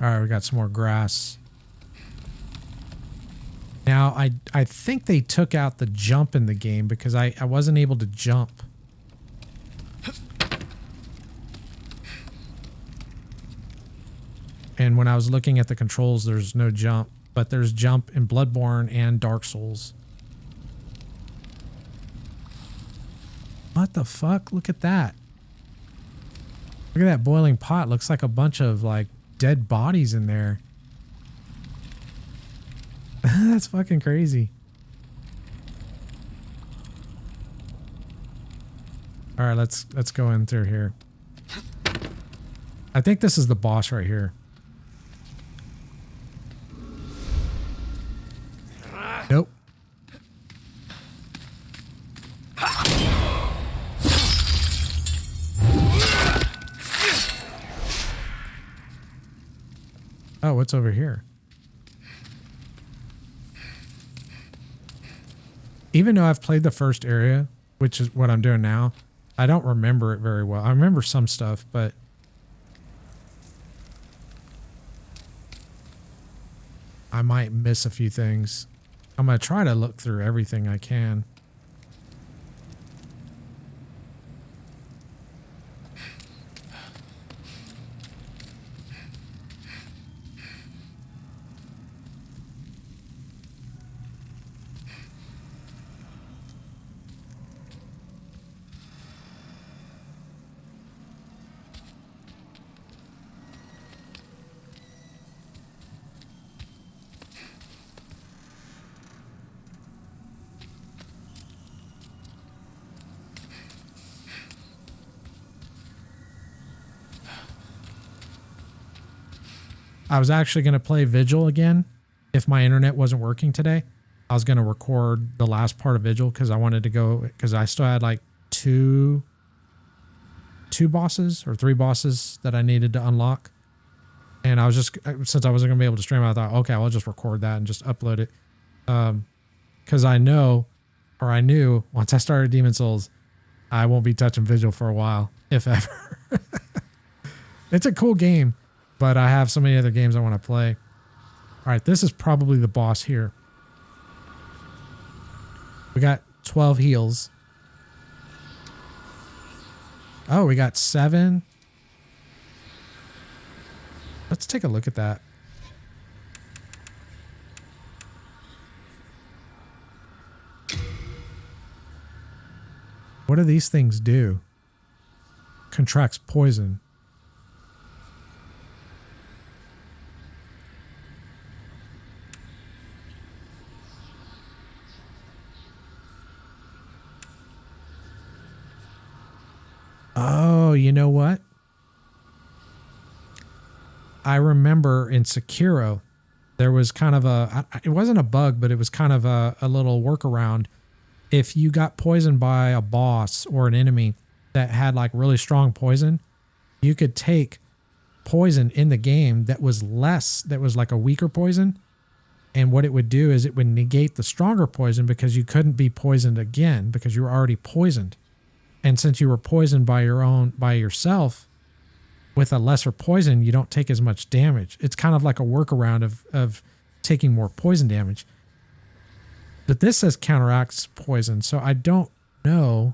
All right, we got some more grass. Now, I think they took out the jump in the game because I wasn't able to jump. And when I was looking at the controls, there's no jump, but there's jump in Bloodborne and Dark Souls. What the fuck? Look at that. Look at that boiling pot. Looks like a bunch of like dead bodies in there. That's fucking crazy. All right, let's go in through here. I think this is the boss right here. Nope. Oh, what's over here? Even though I've played the first area, which is what I'm doing now, I don't remember it very well. I remember some stuff, but I might miss a few things. I'm going to try to look through everything I can. I was actually going to play Vigil again if my internet wasn't working today. I was going to record the last part of Vigil because I wanted to go, because I still had like two bosses or 3 bosses that I needed to unlock. And I was just, since I wasn't going to be able to stream, I thought, okay, I'll just record that and just upload it. Because I know, or I knew, once I started Demon Souls, I won't be touching Vigil for a while, if ever. It's a cool game. But I have so many other games I want to play. All right, this is probably the boss here. We got 12 heals. Oh, we got 7. Let's take a look at that. What do these things do? Contracts poison. Oh, you know what? I remember in Sekiro, there was kind of it wasn't a bug, but it was kind of a little workaround. If you got poisoned by a boss or an enemy that had like really strong poison, you could take poison in the game that was like a weaker poison. And what it would do is it would negate the stronger poison because you couldn't be poisoned again because you were already poisoned. And since you were poisoned by yourself with a lesser poison, you don't take as much damage. It's kind of like a workaround of taking more poison damage. But this says counteracts poison, so I don't know.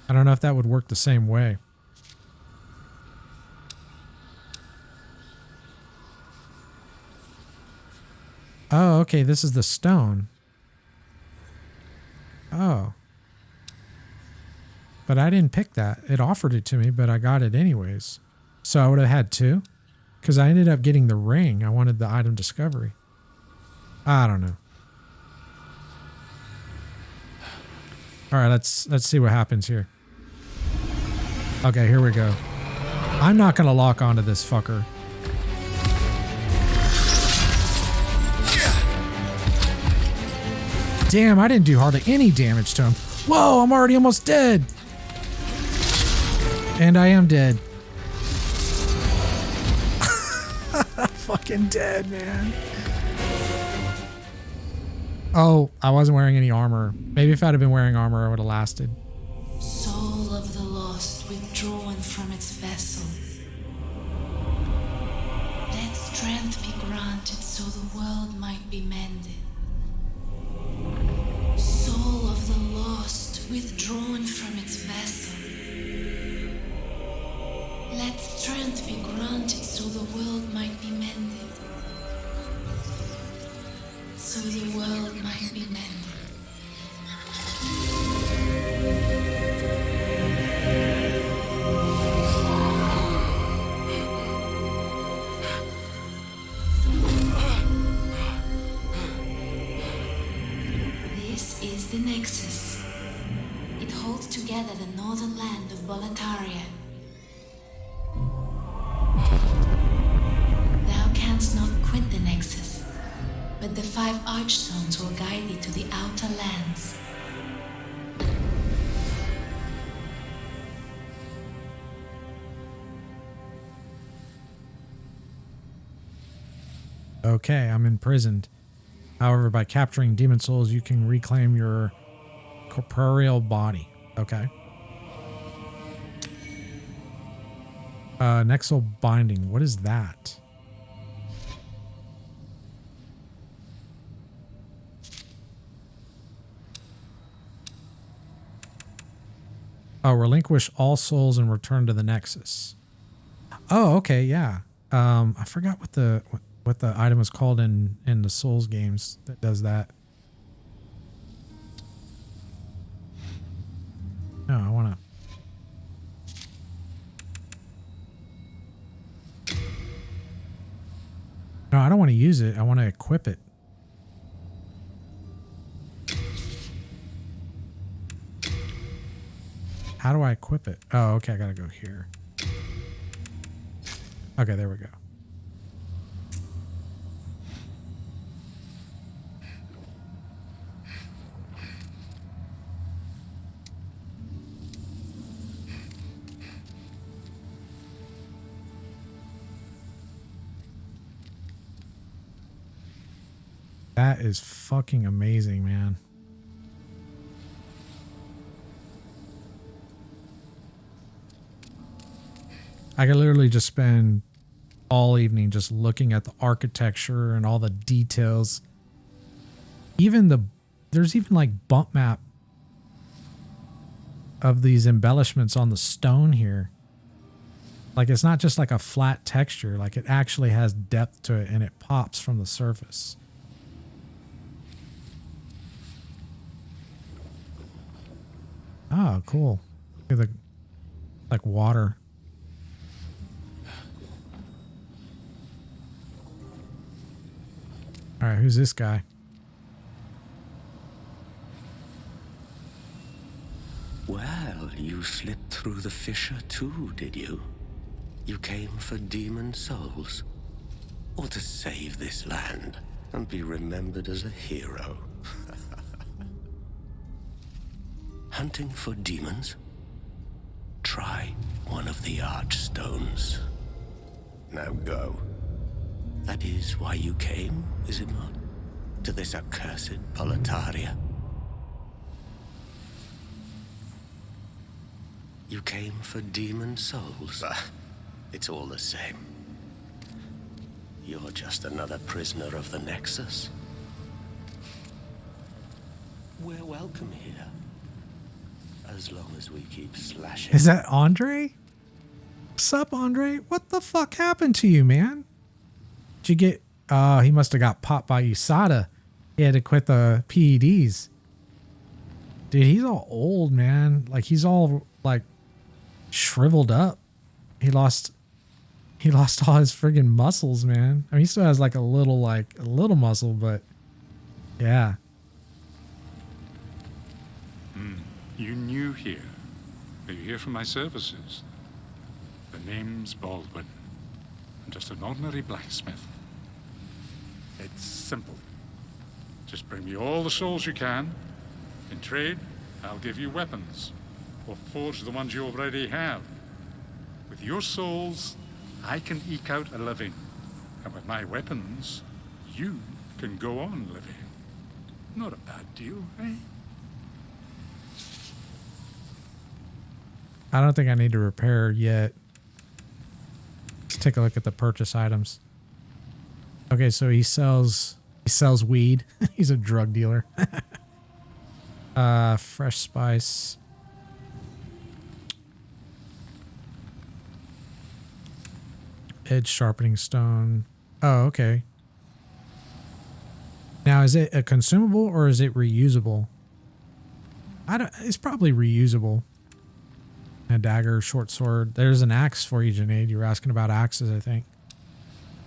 I don't know if that would work the same way. Oh, okay, this is the stone. Oh. But I didn't pick that. It offered it to me, but I got it anyways. So I would have had 2. Because I ended up getting the ring. I wanted the item discovery. I don't know. Alright, let's see what happens here. Okay, here we go. I'm not going to lock onto this fucker. Damn, I didn't do hardly any damage to him. Whoa, I'm already almost dead. And I am dead. Fucking dead, man. Oh, I wasn't wearing any armor. Maybe if I'd have been wearing armor, I would have lasted. Soul of the lost withdrawn from its vessel. Let strength be granted so the world might be mended. Soul of the lost withdrawn from its vessel. Let strength be granted so the world might be mended. So the world might be mended. This is the Nexus. It holds together the northern land of Boletaria. Thou canst not quit the Nexus, but the 5 archstones will guide thee to the outer lands. Okay, I'm imprisoned. However, by capturing demon souls, you can reclaim your corporeal body. Okay. Nexal binding. What is that? Oh, relinquish all souls and return to the Nexus. Oh, okay, yeah. I forgot what the item was called in the Souls games that does that. No, I want to. No, I don't want to use it. I want to equip it. How do I equip it? Oh, okay. I got to go here. Okay, there we go. That is fucking amazing, man. I could literally just spend all evening just looking at the architecture and all the details. There's even like bump map of these embellishments on the stone here. Like it's not just like a flat texture, like it actually has depth to it and it pops from the surface. Oh, cool. Look at the like water. All right, who's this guy? Well, you slipped through the fissure too, did you? You came for demon souls? Or to save this land and be remembered as a hero? Hunting for demons? Try one of the archstones. Now go. That is why you came, is it not? To this accursed Boletaria? You came for demon souls? It's all the same. You're just another prisoner of the Nexus. We're welcome here. As long as we keep slashing. Is that Andre? What's up, Andre? What the fuck happened to you, man? Did you get... Oh, he must have got popped by USADA. He had to quit the PEDs. Dude, he's all old, man. Like, he's all, like, shriveled up. He lost all his friggin' muscles, man. I mean, he still has, like, a little muscle, but... Yeah. You new here. Are you here for my services? The name's Baldwin. I'm just an ordinary blacksmith. It's simple. Just bring me all the souls you can. In trade, I'll give you weapons, or forge the ones you already have. With your souls, I can eke out a living. And with my weapons, you can go on living. Not a bad deal, eh? I don't think I need to repair yet. Let's take a look at the purchase items. Okay, so he sells weed. He's a drug dealer. Fresh spice. Edge sharpening stone. Oh, okay. Now, is it a consumable or is it reusable? It's probably reusable. A dagger, short sword. There's an axe for you, Janaid. You were asking about axes, I think.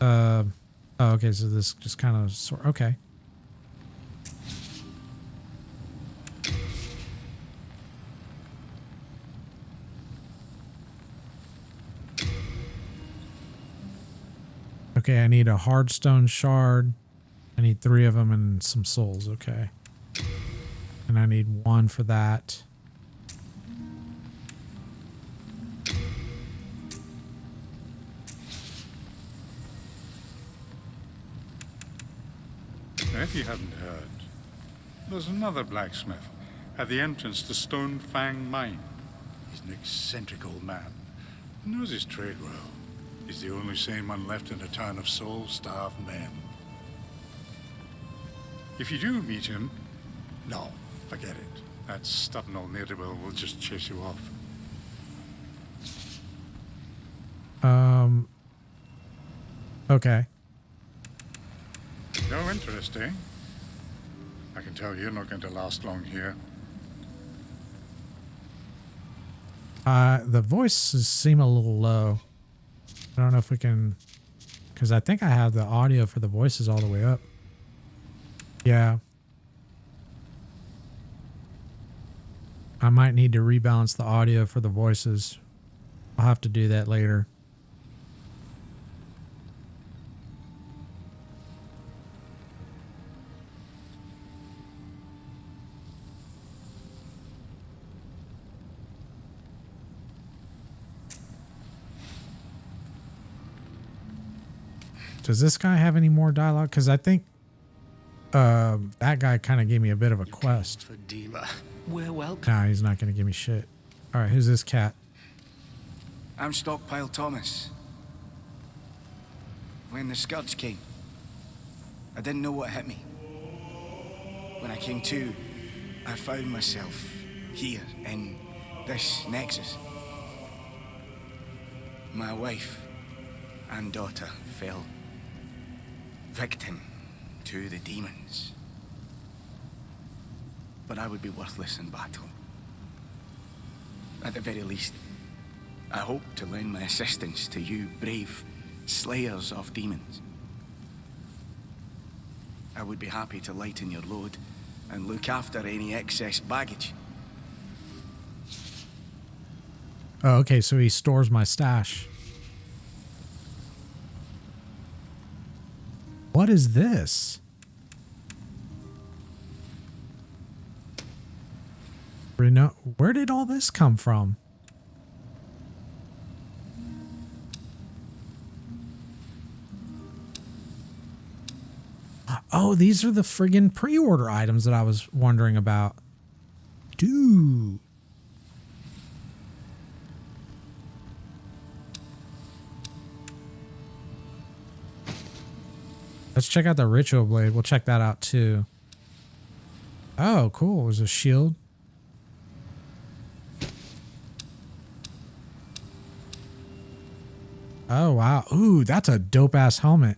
Oh, okay. So this just kind of sword. Okay. Okay, I need a hard stone shard. I need 3 of them and some souls. Okay. And I need 1 for that. Now, if you haven't heard, there's another blacksmith at the entrance to Stone Fang Mine. He's an eccentric old man. He knows his trade well. He's the only sane one left in a town of soul-starved men. If you do meet him, no, forget it. That stubborn old ne'er-do-well will just chase you off. Okay. No interest, eh? I can tell you're not going to last long here. The voices seem a little low. I don't know if we can, because I think I have the audio for the voices all the way up. Yeah. I might need to rebalance the audio for the voices. I'll have to do that later. Does this guy have any more dialogue? Because I think that guy kind of gave me a bit of a quest. For Dima. We're welcome. Nah, he's not going to give me shit. All right, who's this cat? I'm Stockpile Thomas. When the Scourge came, I didn't know what hit me. When I came to, I found myself here in this Nexus. My wife and daughter fell victim to the demons. But I would be worthless in battle. At the very least, I hope to lend my assistance to you brave slayers of demons. I would be happy to lighten your load and look after any excess baggage. Oh, okay, so he stores my stash. What is this? Where did all this come from? Oh, these are the friggin' pre-order items that I was wondering about. Dude. Let's check out the Ritual Blade. We'll check that out too. Oh, cool. It was a shield. Oh, wow. Ooh, that's a dope-ass helmet.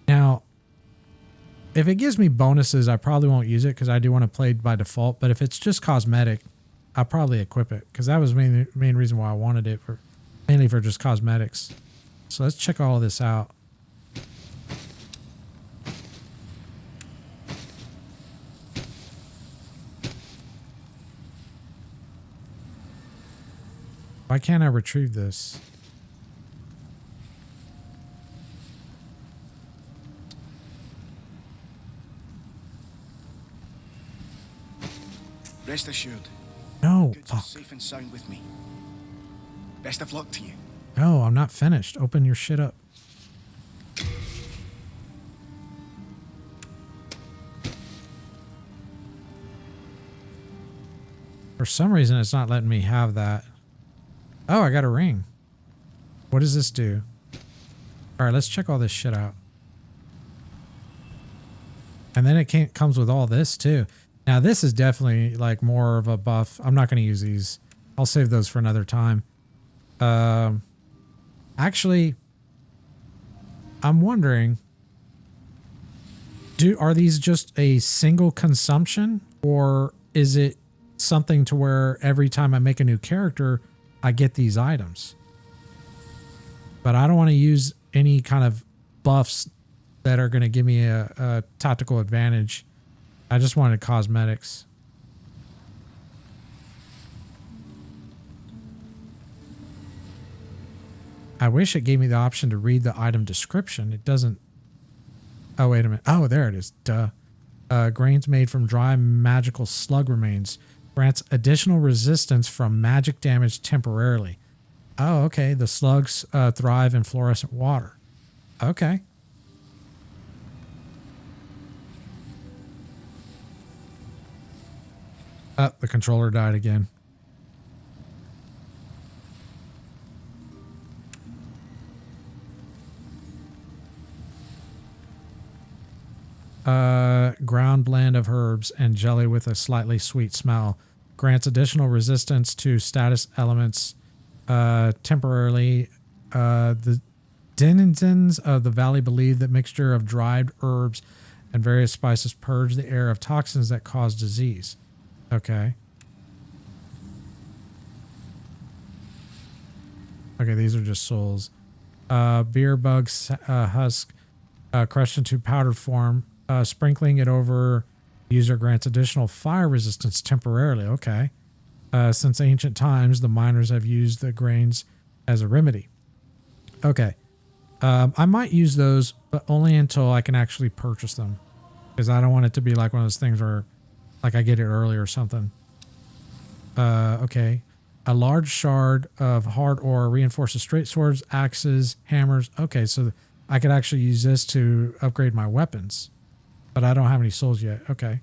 Now, if it gives me bonuses, I probably won't use it because I do want to play by default. But if it's just cosmetic, I'll probably equip it because that was the main reason why I wanted it, mainly for just cosmetics. So let's check all of this out. Why can't I retrieve this? Rest assured, daughter's safe and sound with me. Best of luck to you. No, I'm not finished. Open your shit up. For some reason, it's not letting me have that. Oh, I got a ring. What does this do? All right, let's check all this shit out. And then it comes with all this too. Now this is definitely like more of a buff. I'm not going to use these. I'll save those for another time. Actually, I'm wondering, are these just a single consumption, or is it something to where every time I make a new character, I get these items? But I don't want to use any kind of buffs that are going to give me a tactical advantage. I just wanted cosmetics. I wish it gave me the option to read the item description. It doesn't. Oh, wait a minute. Oh, there it is. Duh. Grains made from dry magical slug remains. Grants additional resistance from magic damage temporarily. Oh, okay. The slugs thrive in fluorescent water. Okay. The controller died again. Ground blend of herbs and jelly with a slightly sweet smell. Grants additional resistance to status elements temporarily. The denizens of the valley believe that mixture of dried herbs and various spices purge the air of toxins that cause disease. Okay. Okay, these are just souls. Beer bug husk crushed into powdered form. Sprinkling it over user grants additional fire resistance temporarily. Okay. Since ancient times, the miners have used the grains as a remedy. Okay. I might use those, but only until I can actually purchase them. Because I don't want it to be like one of those things where like I get it early or something. Okay. A large shard of hard ore reinforces straight swords, axes, hammers. Okay, so I could actually use this to upgrade my weapons. But I don't have any souls yet. Okay.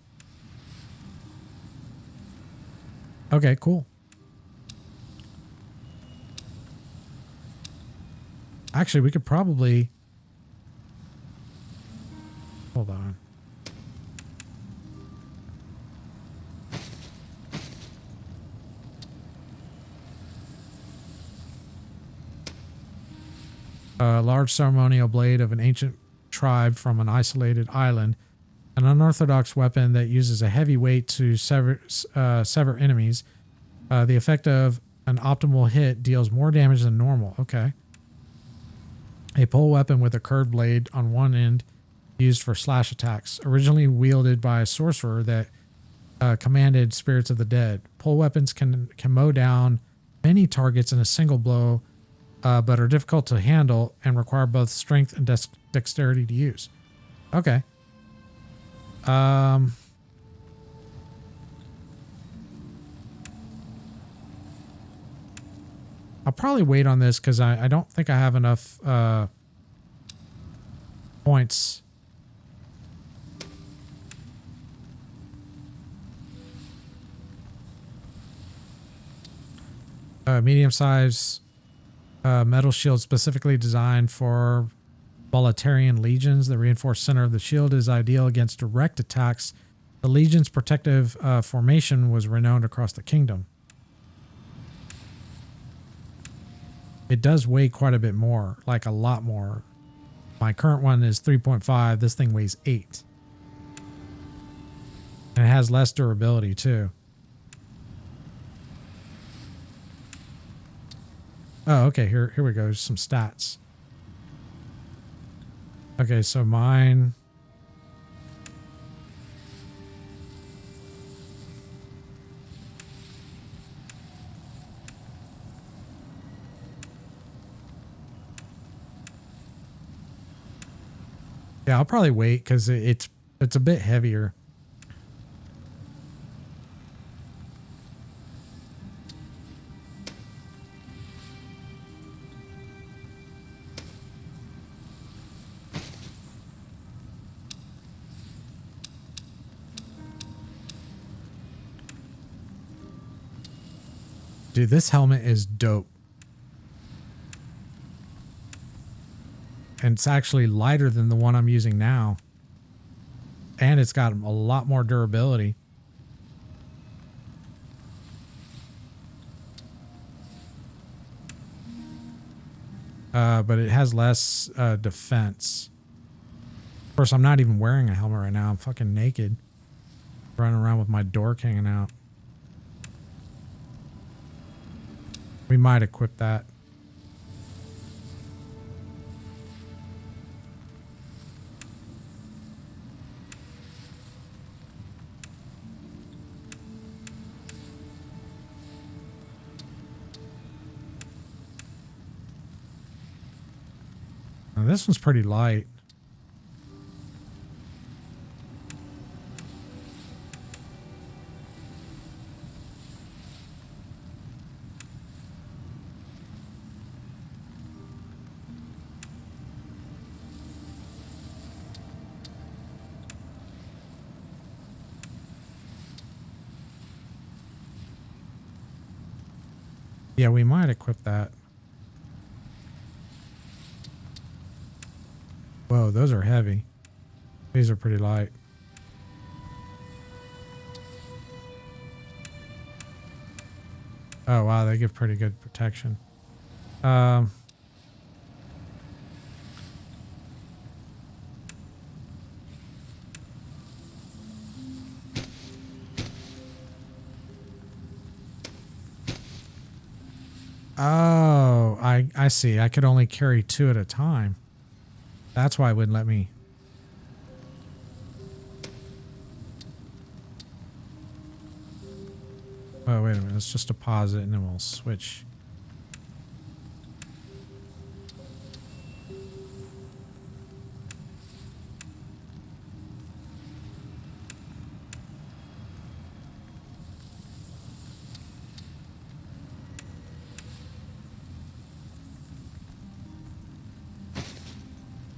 Okay, cool. Actually, we could probably... Hold on. A large ceremonial blade of an ancient tribe from an isolated island. An unorthodox weapon that uses a heavy weight to sever enemies. The effect of an optimal hit deals more damage than normal. Okay. A pole weapon with a curved blade on one end used for slash attacks. Originally wielded by a sorcerer that commanded spirits of the dead. Pole weapons can mow down many targets in a single blow, but are difficult to handle and require both strength and dexterity to use. Okay. I'll probably wait on this because I don't think I have enough points. Medium-sized metal shield specifically designed for Bolitarian legions. The reinforced center of the shield is ideal against direct attacks. The legion's protective formation was renowned across the kingdom. It does weigh quite a bit more, like a lot more. My current one is 3.5. This thing weighs 8. And it has less durability too. Oh, okay. Here we go. Some stats. Okay, so mine. Yeah, I'll probably wait because it's a bit heavier. Dude, this helmet is dope. And it's actually lighter than the one I'm using now. And it's got a lot more durability. But it has less defense. Of course, I'm not even wearing a helmet right now. I'm fucking naked. Running around with my dork hanging out. We might equip that. Now, this one's pretty light. Yeah, we might equip that. Whoa, those are heavy. These are pretty light. Oh, wow, they give pretty good protection. Oh, I see. I could only carry 2 at a time. That's why it wouldn't let me. Oh, wait a minute. Let's just deposit and then we'll switch.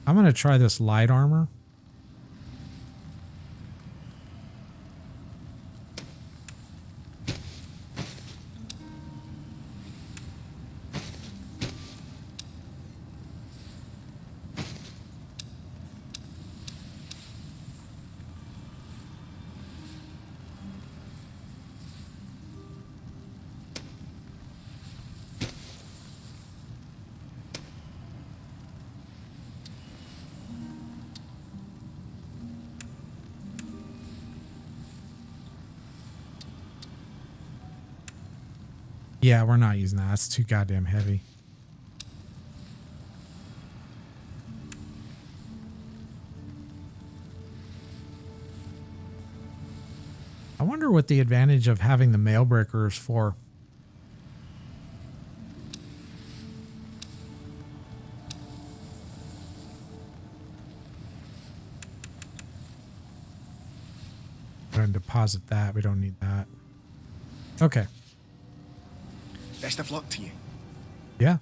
I'm going to try this light armor. Yeah, we're not using that. That's too goddamn heavy. I wonder what the advantage of having the mail breaker is for. Go ahead and deposit that. We don't need that. Okay. Best of luck to you. Yeah.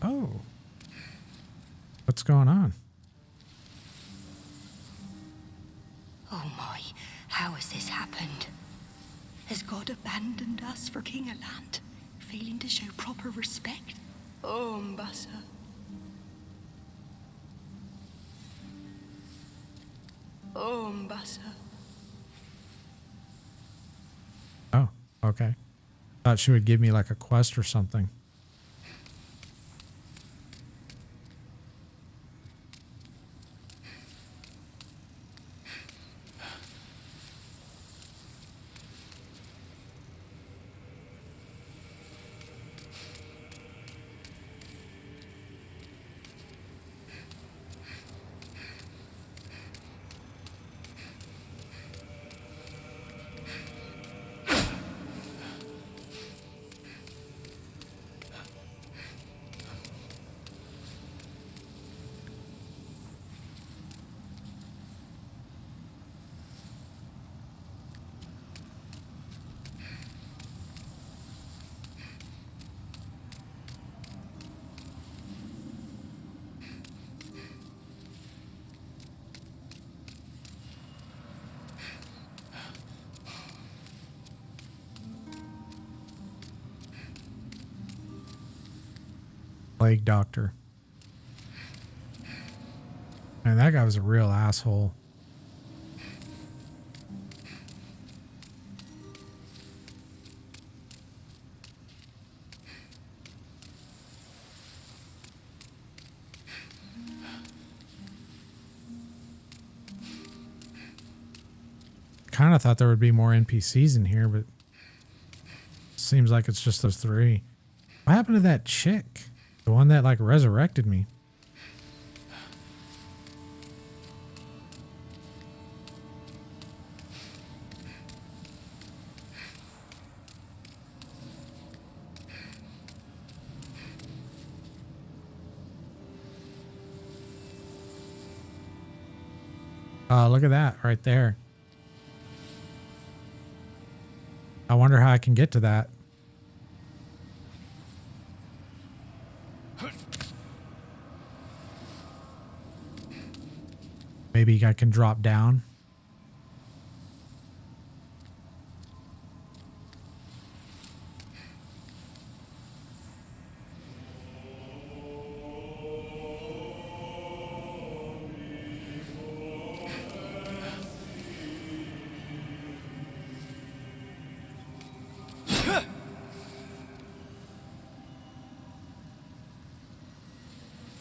Oh. What's going on? Oh my, how has this happened? Has God abandoned us for King of Land, failing to show proper respect? Oh, Mbassa. Oh, Mbassa. Oh, okay. Thought she would give me like a quest or something. plague doctor. Man, that guy was a real asshole. Kind of thought there would be more NPCs in here, but seems like it's just those three. What happened to that chick? The one that like resurrected me. Oh, look at that right there. I wonder how I can get to that. Maybe I can drop down.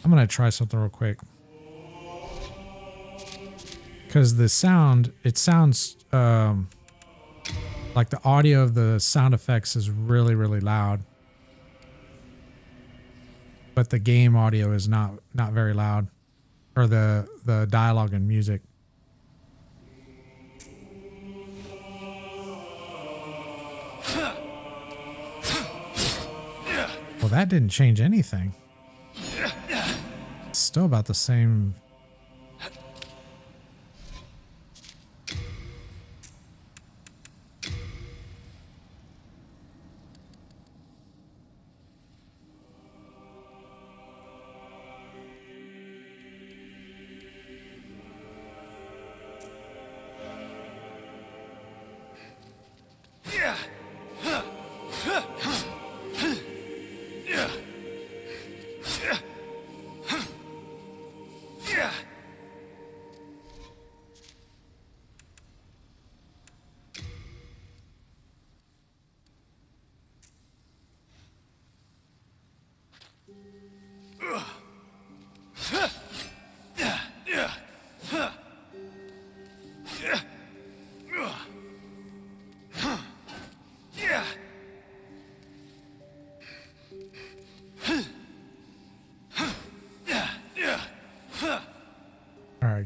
I'm going to try something real quick. Because the sound, it sounds like the audio of the sound effects is really, really loud. But the game audio is not very loud. Or the dialogue and music. Well, that didn't change anything. It's still about the same.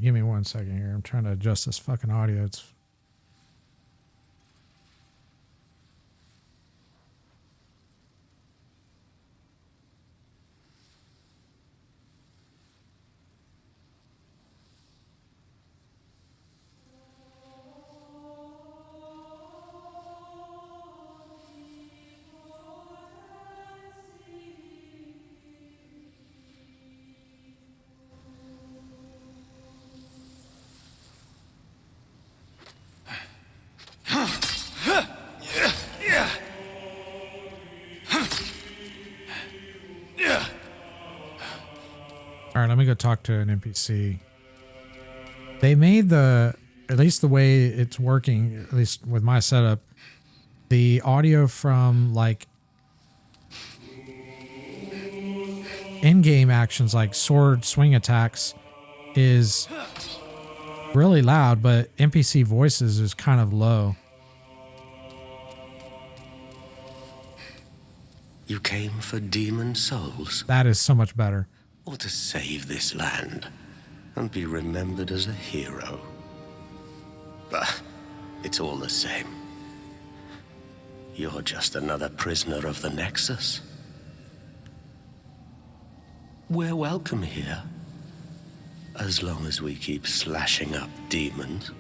Give me 1 second here. I'm trying to adjust this fucking audio. It's let me go talk to an NPC. They made at least the way it's working, at least with my setup, the audio from like in-game actions like sword swing attacks is really loud, but NPC voices is kind of low. You came for demon souls? That is so much better. Or to save this land and be remembered as a hero? But it's all the same. You're just another prisoner of the Nexus. We're welcome here, as long as we keep slashing up demons.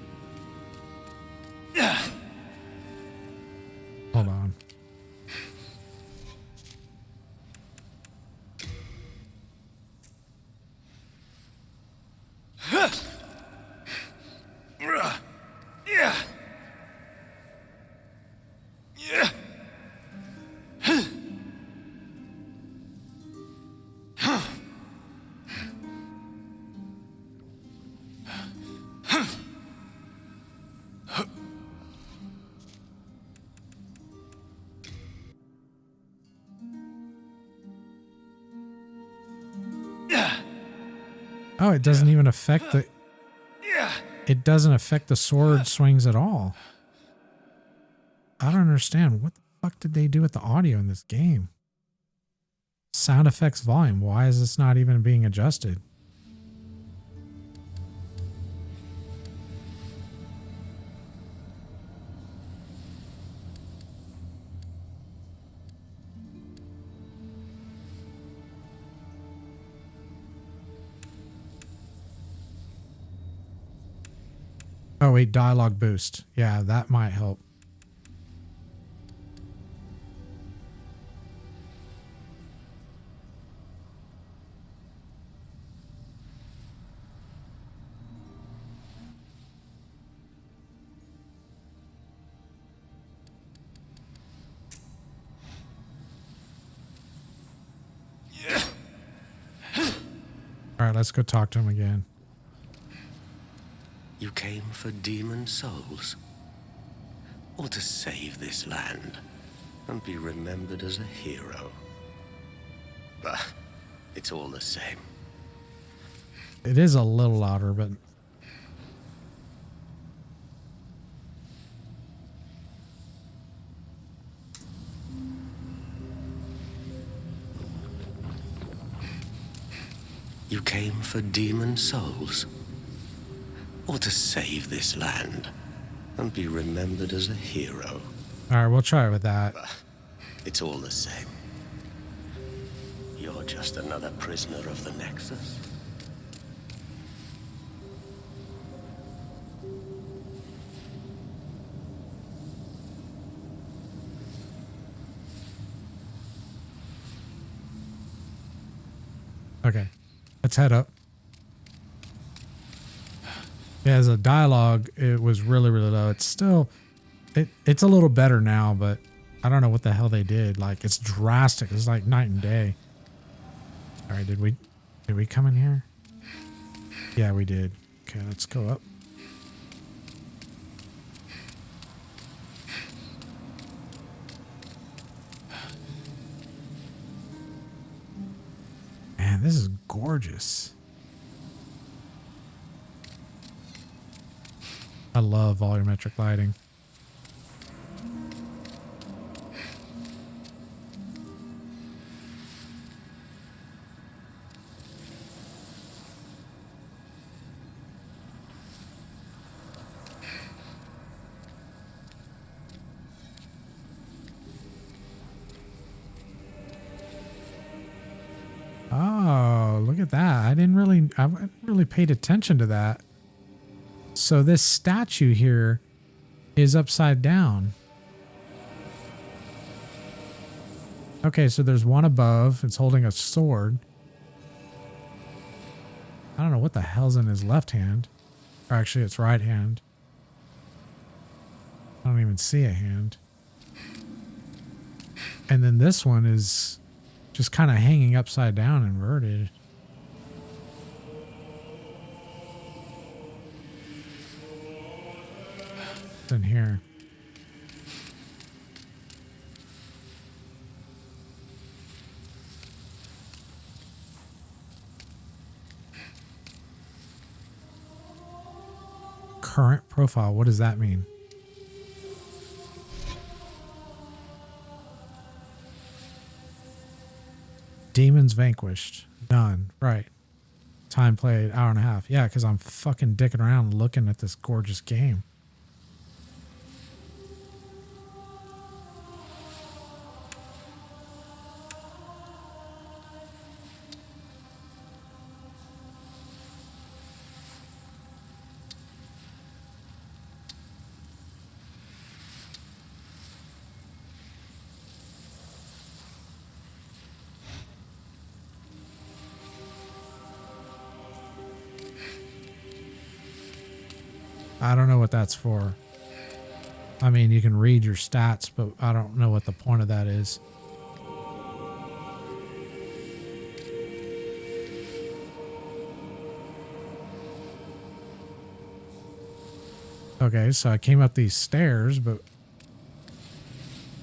Hold on. Oh, it doesn't even affect the... It doesn't affect the sword swings at all. I don't understand. What the fuck did they do with the audio in this game? Sound effects volume. Why is this not even being adjusted? Oh, wait, dialogue boost. Yeah, that might help. All right, let's go talk to him again. You came for demon souls? Or to save this land and be remembered as a hero? But it's all the same. It is a little louder, but... You came for demon souls? Or to save this land and be remembered as a hero? All right, we'll try it with that. It's all the same. You're just another prisoner of the Nexus. Okay, let's head up. Yeah, as a dialogue, it was really, really low. It's still, it's a little better now, but I don't know what the hell they did. Like, it's drastic. It's like night and day. All right, did we come in here? Yeah, we did. Okay, let's go up. Man, this is gorgeous. I love volumetric lighting. Oh, look at that. I haven't really paid attention to that. So this statue here is upside down. Okay, so there's one above. It's holding a sword. I don't know what the hell's in his left hand. Or actually, it's right hand. I don't even see a hand. And then this one is just kind of hanging upside down, inverted. In here. Current profile, what does that mean? Demons vanquished. None. Right. Time played, hour and a half. Yeah, because I'm fucking dicking around looking at this gorgeous game. I don't know what that's for. I mean, you can read your stats, but I don't know what the point of that is. Okay, so I came up these stairs, but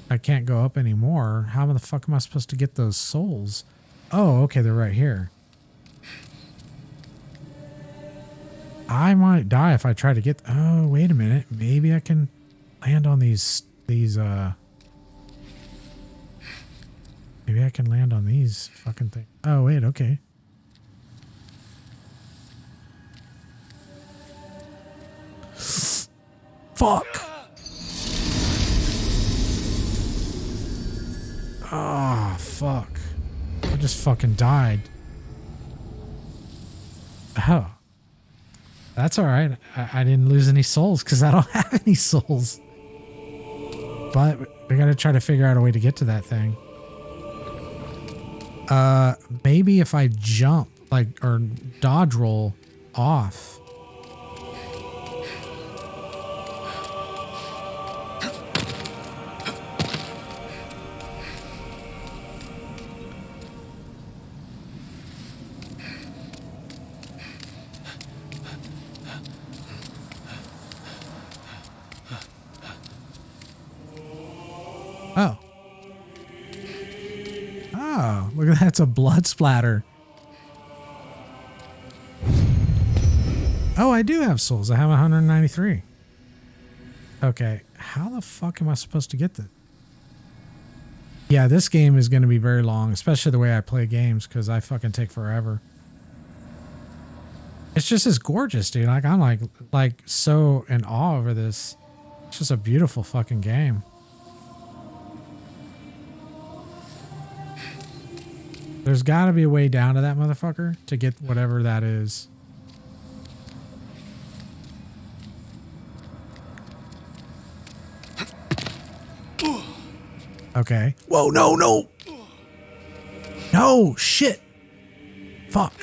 I can't go up anymore. How the fuck am I supposed to get those souls? Oh, okay, they're right here. I might die if I try to get... Oh, wait a minute. Maybe I can land on these... Maybe I can land on these fucking things. Oh, wait, okay. Fuck! Oh, fuck. I just fucking died. Oh. That's alright. I didn't lose any souls because I don't have any souls. But we gotta try to figure out a way to get to that thing. Maybe if I jump, like, or dodge roll off. Oh. Oh, look at that. It's a blood splatter. Oh, I do have souls. I have 193. Okay. How the fuck am I supposed to get this? Yeah, this game is going to be very long, especially the way I play games, because I fucking take forever. It's just as gorgeous, dude. Like, I'm like so in awe over this. It's just a beautiful fucking game. There's got to be a way down to that motherfucker to get whatever that is. Okay. Whoa, no, no. No, shit. Fuck.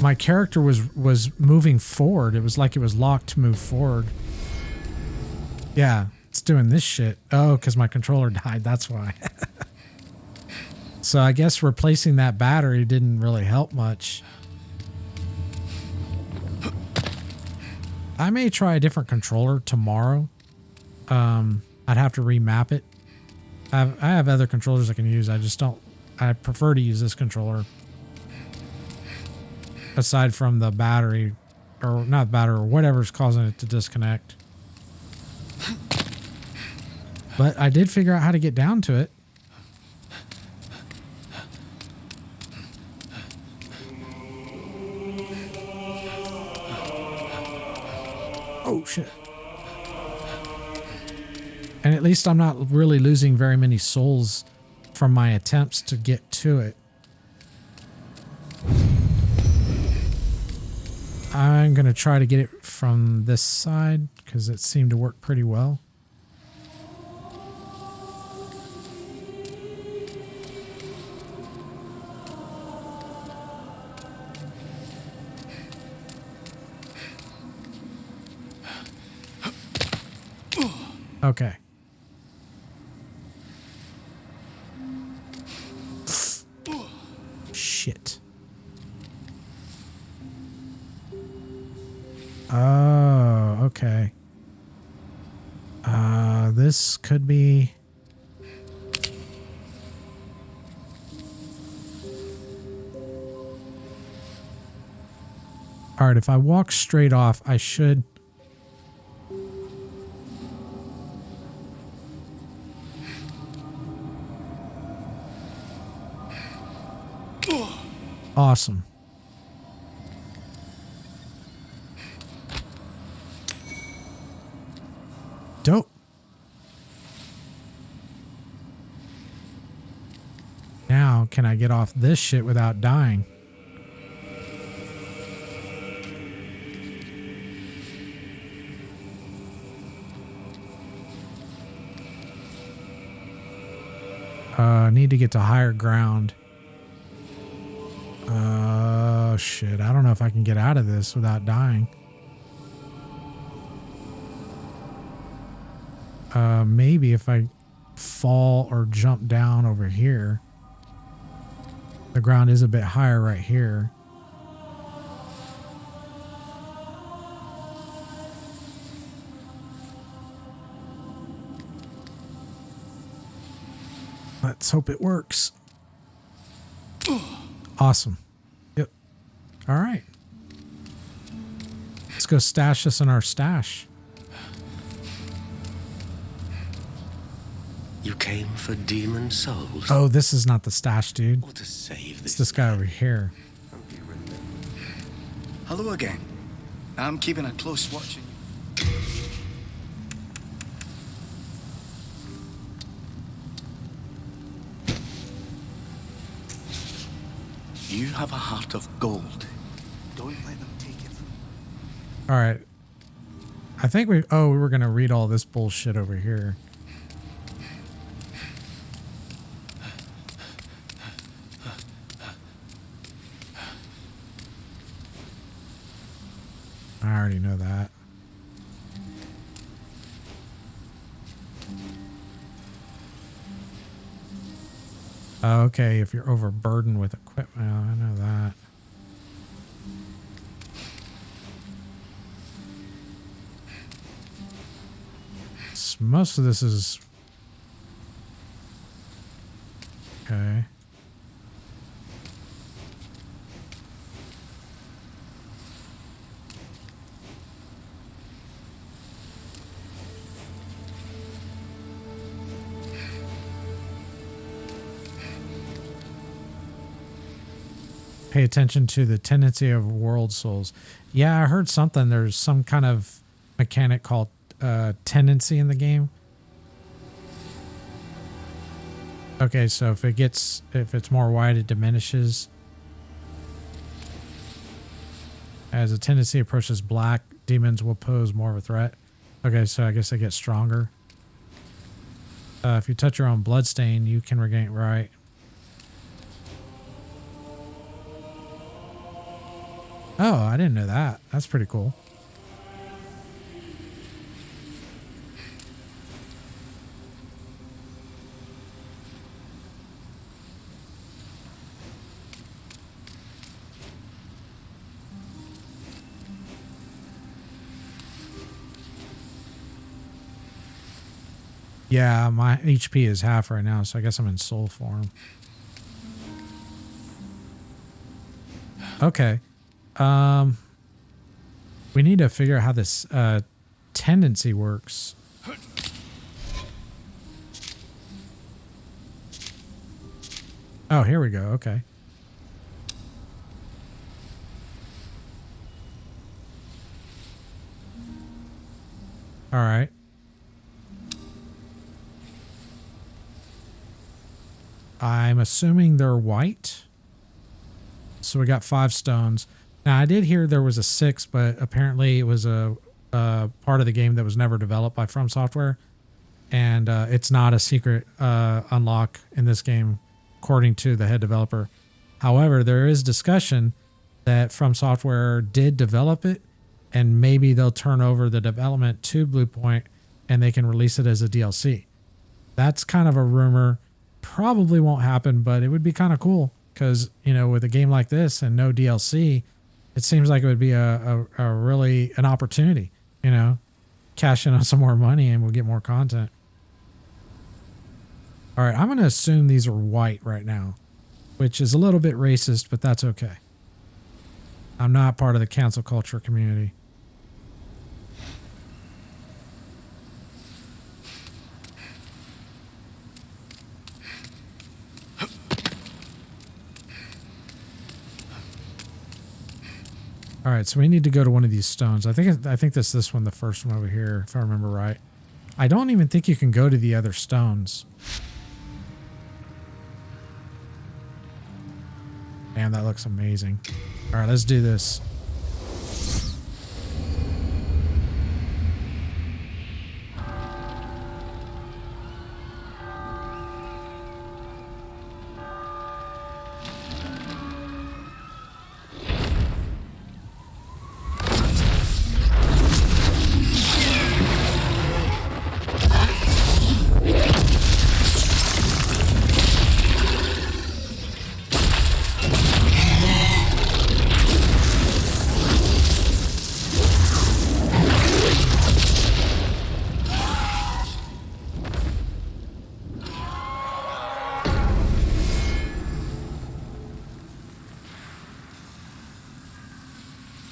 My character was moving forward. It was like it was locked to move forward. Yeah, it's doing this shit. Oh, because my controller died. That's why. So I guess replacing that battery didn't really help much. I may try a different controller tomorrow. I'd have to remap it. I have other controllers I can use. I just don't. I prefer to use this controller. Aside from the battery, or not battery, or whatever's causing it to disconnect. But I did figure out how to get down to it. Oh, shit. And at least I'm not really losing very many souls from my attempts to get to it. I'm going to try to get it from this side because it seemed to work pretty well. Okay. Shit. Oh, okay. This could be... All right, if I walk straight off, I should... Awesome. Dope. Now, can I get off this shit without dying? Need to get to higher ground. Oh, shit. I don't know if I can get out of this without dying. Maybe if I fall or jump down over here. The ground is a bit higher right here. Let's hope it works. Awesome. Yep. All right. Let's go stash this in our stash. You came for demon souls? Oh, this is not the stash, dude. Or to save It's this guy over here. Hello again. I'm keeping a close watch on you. You have a heart of gold. Don't let them take it from you. All right. I think we were going to read all this bullshit over here. I already know that. Okay, if you're overburdened with equipment, I know that. Most of this is okay. Pay attention to the tendency of world souls. Yeah, I heard something. There's some kind of mechanic called tendency in the game. Okay, so if it's more wide, it diminishes. As a tendency approaches black, demons will pose more of a threat. Okay, so I guess they get stronger. If you touch your own bloodstain, you can regain right. Oh, I didn't know that. That's pretty cool. Yeah, my HP is half right now, so I guess I'm in soul form. Okay. We need to figure out how this tendency works. Oh, here we go. Okay. All right. I'm assuming they're white. So we got 5 stones. Now, I did hear there was a 6, but apparently it was a part of the game that was never developed by From Software. And it's not a secret unlock in this game, according to the head developer. However, there is discussion that From Software did develop it, and maybe they'll turn over the development to Bluepoint and they can release it as a DLC. That's kind of a rumor. Probably won't happen, but it would be kind of cool because, you know, with a game like this and no DLC, it seems like it would be a really an opportunity, you know, cash in on some more money and we'll get more content. All right, I'm going to assume these are white right now, which is a little bit racist, but that's okay. I'm not part of the cancel culture community. All right, so we need to go to one of these stones. I think this one, the first one over here, if I remember right. I don't even think you can go to the other stones. Man, that looks amazing. All right, let's do this.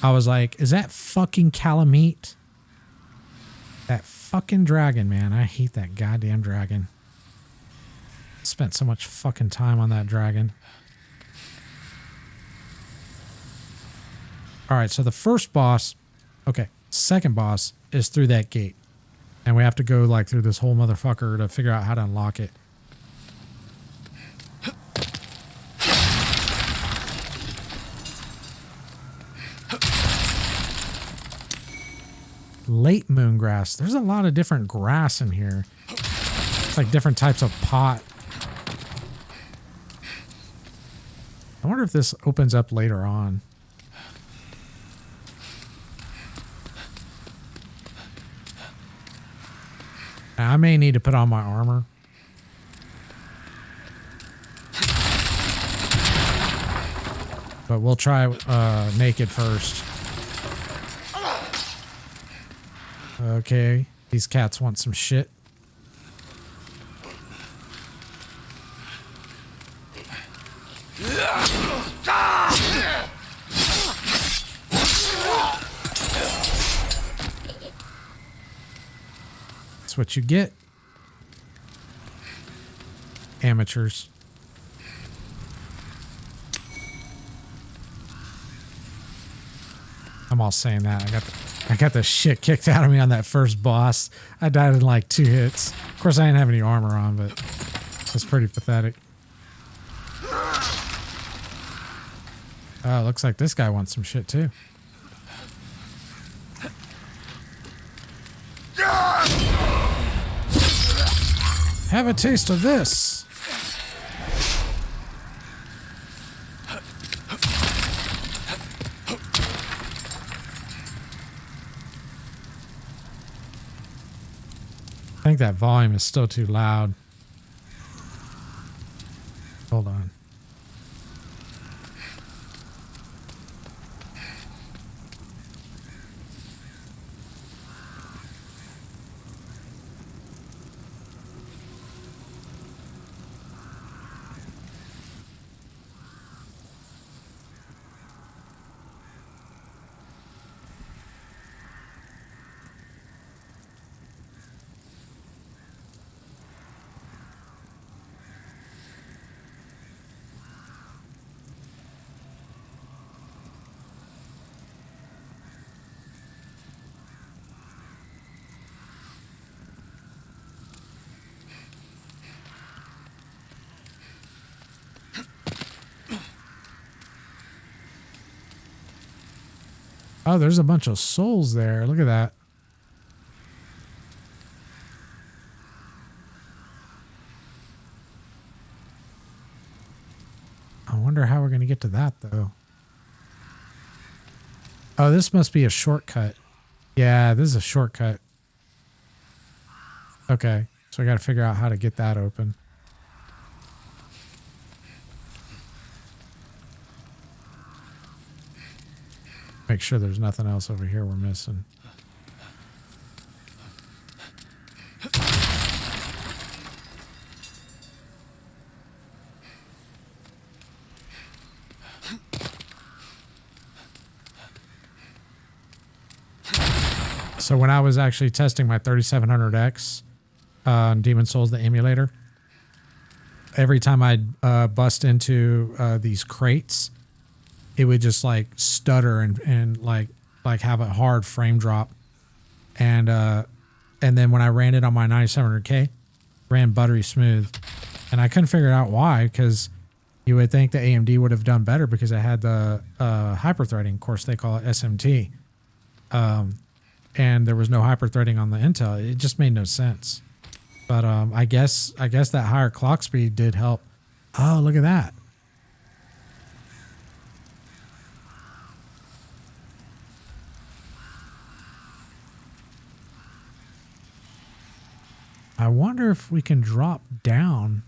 I was like, is that fucking Calamite? That fucking dragon, man. I hate that goddamn dragon. Spent so much fucking time on that dragon. Alright, so the first boss, okay, second boss is through that gate. And we have to go like through this whole motherfucker to figure out how to unlock it. Late moon grass. There's a lot of different grass in here. It's like different types of pot. I wonder if this opens up later on. Now, I may need to put on my armor. But we'll try naked first. Okay, these cats want some shit. That's what you get. Amateurs. I'm all saying that. I got the shit kicked out of me on that first boss. I died in like 2 hits. Of course, I didn't have any armor on, but it's pretty pathetic. Oh, looks like this guy wants some shit too. Have a taste of this. I think that volume is still too loud. Hold on. Oh, there's a bunch of souls there. Look at that. I wonder how we're going to get to that, though. Oh, this must be a shortcut. Yeah, this is a shortcut. Okay, so I got to figure out how to get that open. Make sure there's nothing else over here we're missing. So when I was actually testing my 3700X on Demon Souls, the emulator, every time I'd bust into these crates, it would just like stutter and like have a hard frame drop. And then when I ran it on my 9700K, ran buttery smooth. And I couldn't figure out why, because you would think the AMD would have done better because it had the hyperthreading. Of course, they call it SMT. And there was no hyperthreading on the Intel. It just made no sense. But I guess that higher clock speed did help. Oh, look at that. I wonder if we can drop down.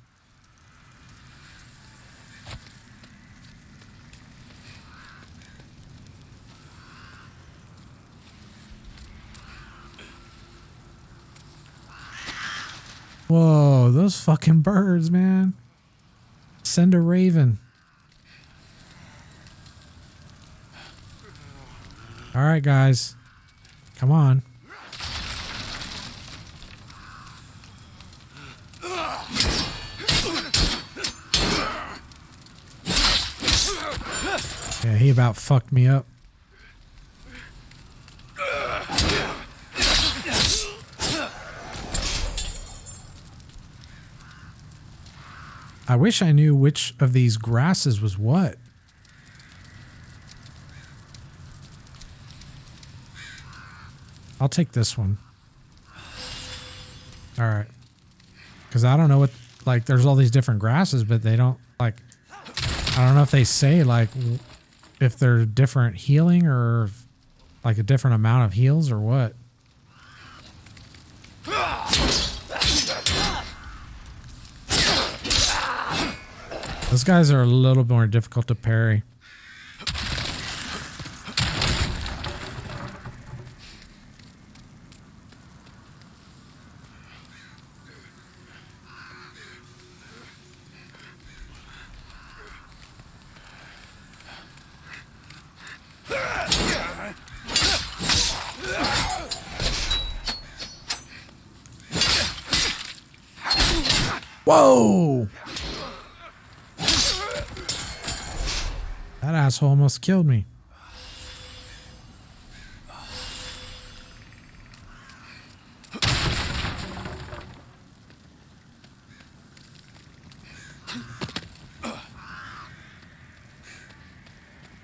Whoa, those fucking birds, man. Send a raven. All right, guys. Come on. Yeah, he about fucked me up. I wish I knew which of these grasses was what. I'll take this one. All right. Because I don't know what, like, there's all these different grasses, but they don't, like, I don't know if they say, like, if they're different healing or, like, a different amount of heals or what. Those guys are a little more difficult to parry. Whoa! That asshole almost killed me.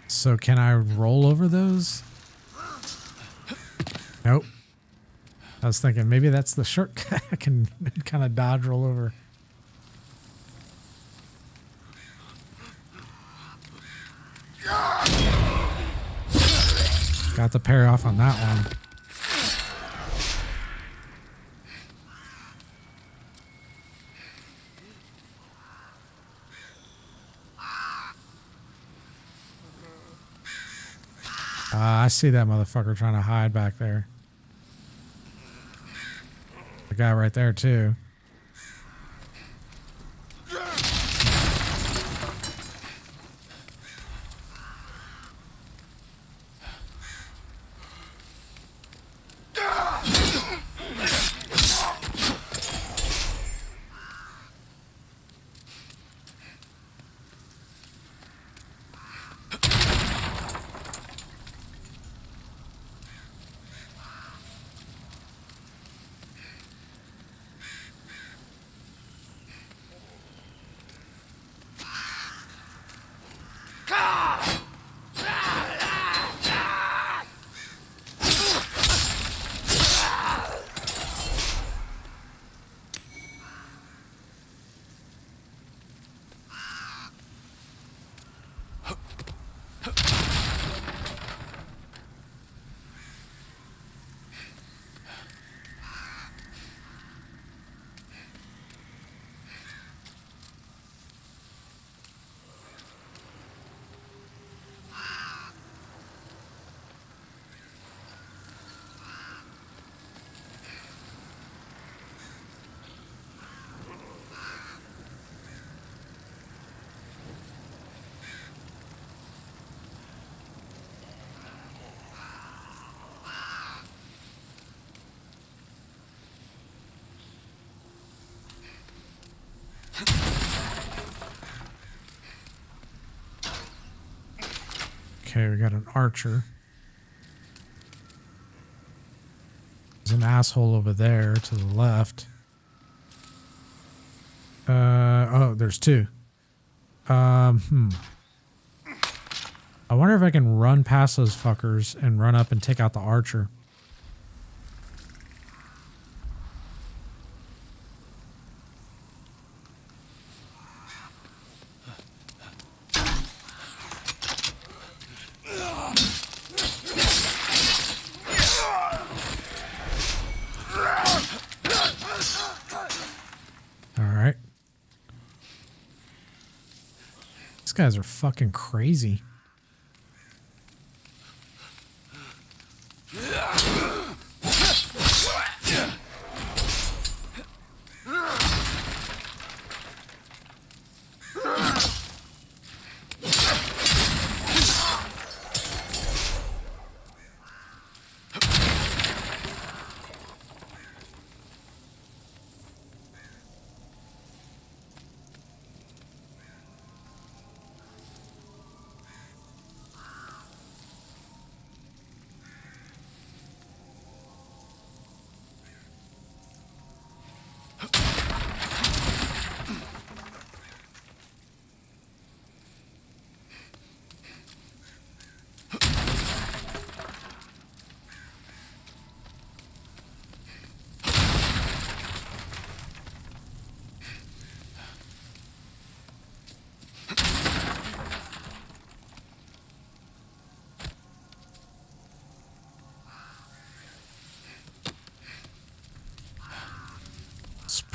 So can I roll over those? Nope. I was thinking maybe that's the shortcut. I can kind of dodge roll over. Got the parry off on that one. I see that motherfucker trying to hide back there. The guy right there too. Okay, we got an archer. There's an asshole over there to the left. Oh, there's two. I wonder if I can run past those fuckers and run up and take out the archer. Guys are fucking crazy.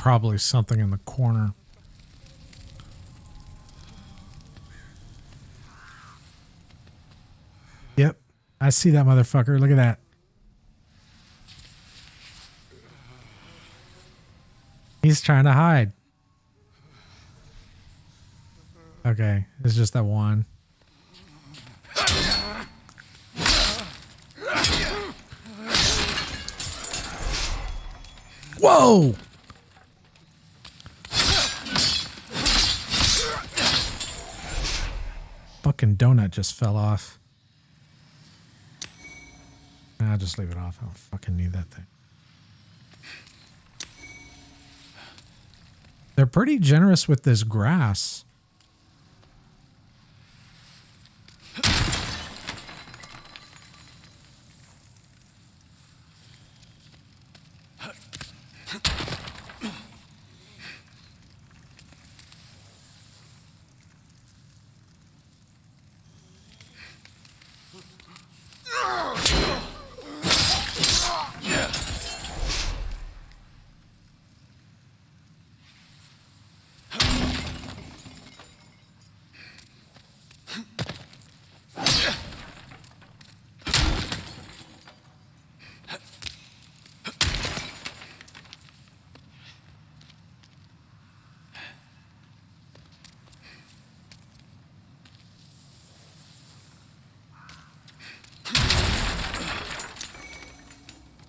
probably something in the corner. Yep. I see that motherfucker. Look at that. He's trying to hide. Okay. It's just that one. Whoa! Fucking donut just fell off. I'll just leave it off. I don't fucking need that thing. They're pretty generous with this grass.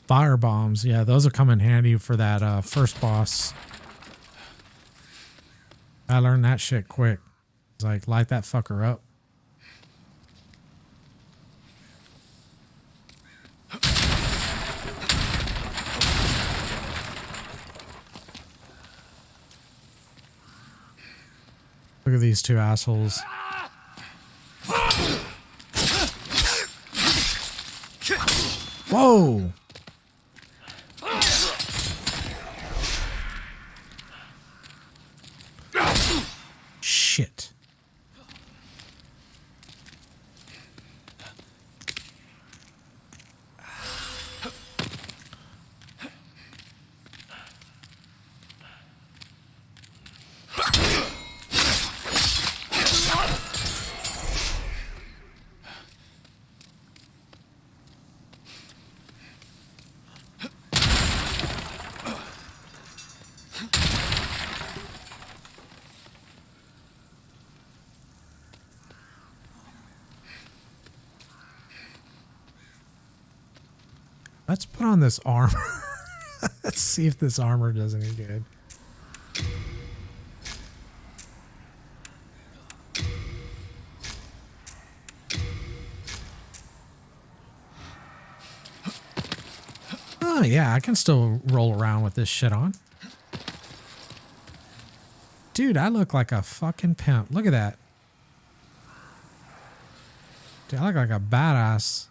Fire bombs. Yeah, those will come in handy for that first boss. I learned that shit quick. It's like, light that fucker up. Look at these two assholes. Whoa! Shit. Let's put on this armor. Let's see if this armor does any good. Oh, yeah, I can still roll around with this shit on. Dude, I look like a fucking pimp. Look at that. Dude, I look like a badass.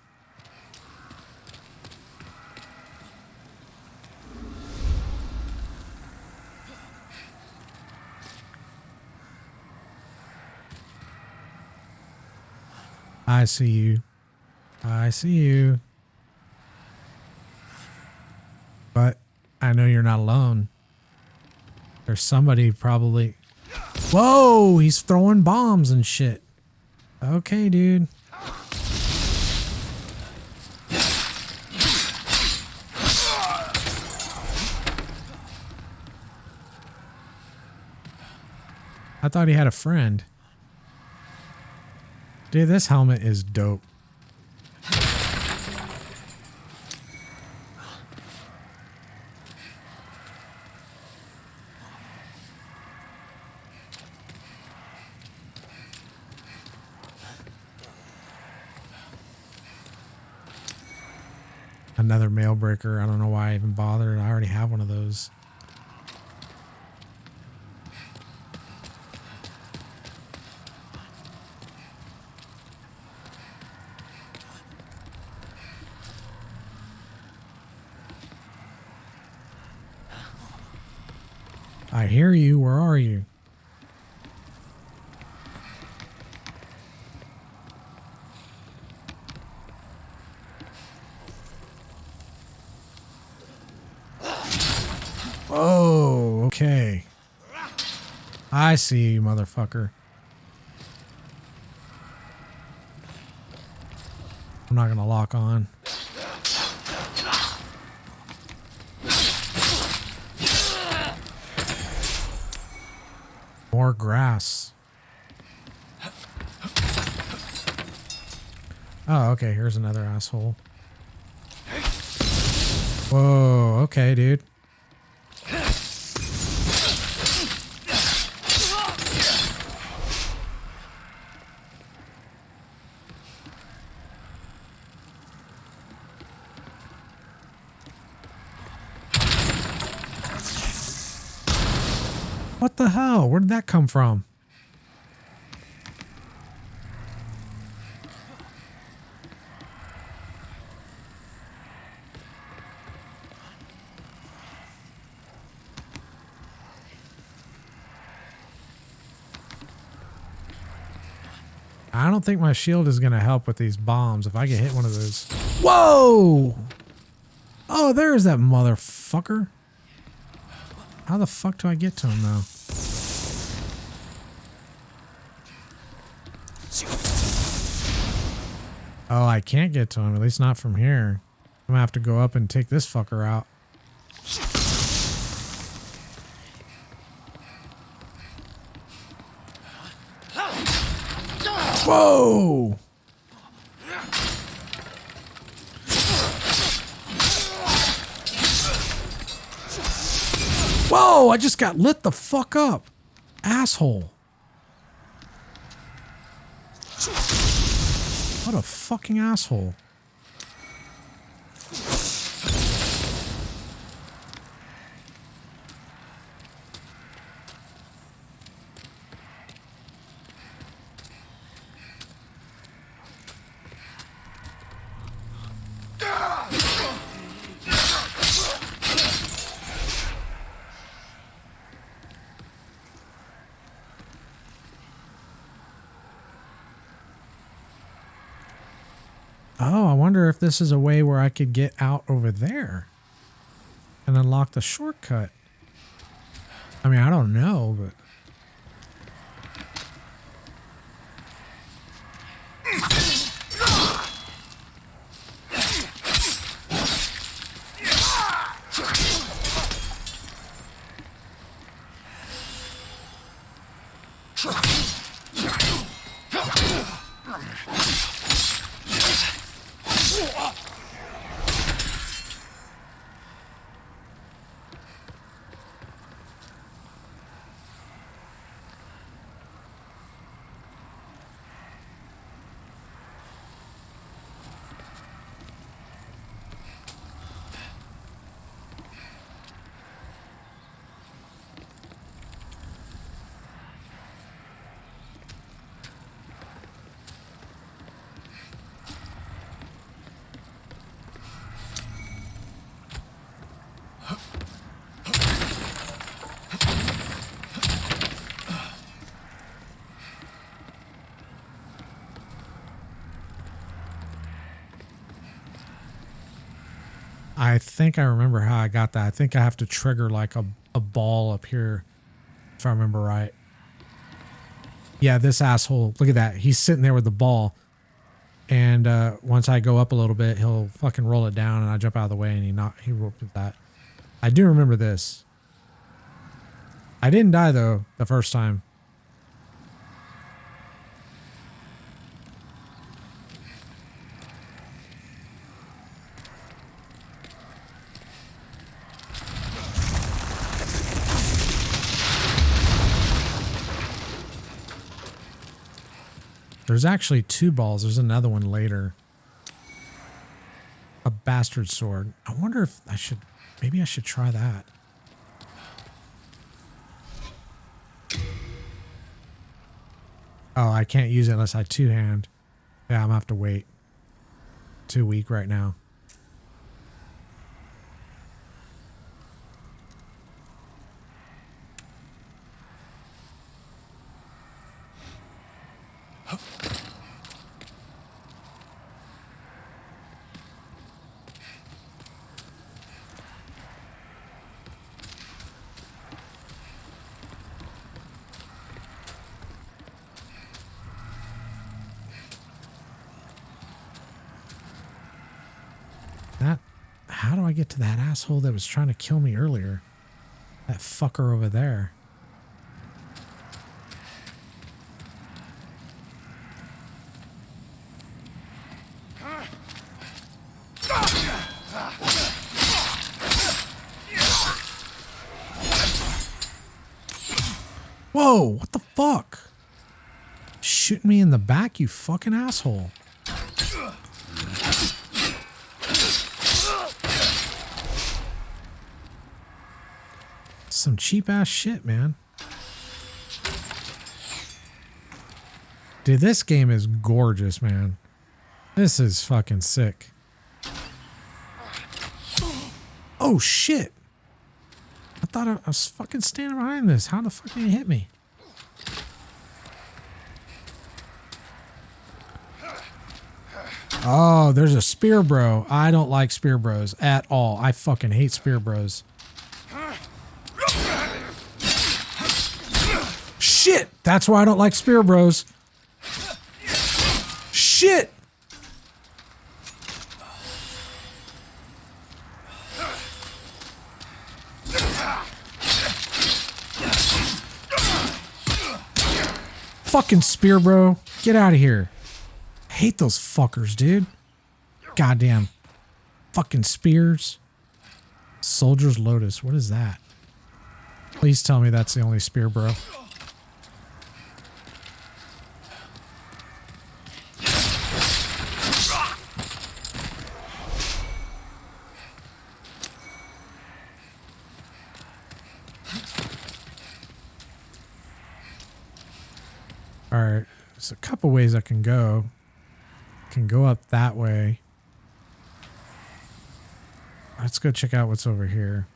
I see you. I see you. But I know you're not alone. There's somebody probably... Whoa! He's throwing bombs and shit. Okay, dude. I thought he had a friend. Dude, this helmet is dope. Another mail breaker. I don't know why I even bothered. I already have one of those. I hear you. Where are you? Oh, Okay. I see you, motherfucker. I'm not gonna lock on. More grass. Oh, okay. Here's another asshole. Whoa. Okay, dude. What the hell? Where did that come from? I don't think my shield is going to help with these bombs if I get hit one of those. Whoa! Oh, there's that motherfucker. How the fuck do I get to him now? Oh, I can't get to him, at least not from here. I'm gonna have to go up and take this fucker out. Whoa! Whoa, I just got lit the fuck up. Asshole. What a fucking asshole. Oh, I wonder if this is a way where I could get out over there and unlock the shortcut. I mean, I don't know, but... I think I remember how I got that. I think I have to trigger like a ball up here, if I remember right. Yeah, this asshole. Look at that. He's sitting there with the ball. And once I go up a little bit, he'll fucking roll it down and I jump out of the way and he whooped with that. I do remember this. I didn't die though the first time. There's actually two balls. There's another one later. A bastard sword. I wonder if I should... Maybe I should try that. Oh, I can't use it unless I two-hand. Yeah, I'm gonna have to wait. Too weak right now. how do I get to that asshole that was trying to kill me earlier? That fucker over there. Whoa, what the fuck? Shooting me in the back, you fucking asshole. Some cheap ass shit, man. Dude, this game is gorgeous, man. This is fucking sick. Oh shit. I thought I was fucking standing behind this. How the fuck did he hit me? Oh, there's a spear bro. I don't like spear bros at all. I fucking hate spear bros. Shit! That's why I don't like spear bros. Shit! Fucking spear bro. Get out of here. I hate those fuckers, dude. Goddamn. Fucking spears. Soldier's Lotus. What is that? Please tell me that's the only spear bro. Alright, there's a couple ways I can go. I can go up that way. Let's go check out what's over here.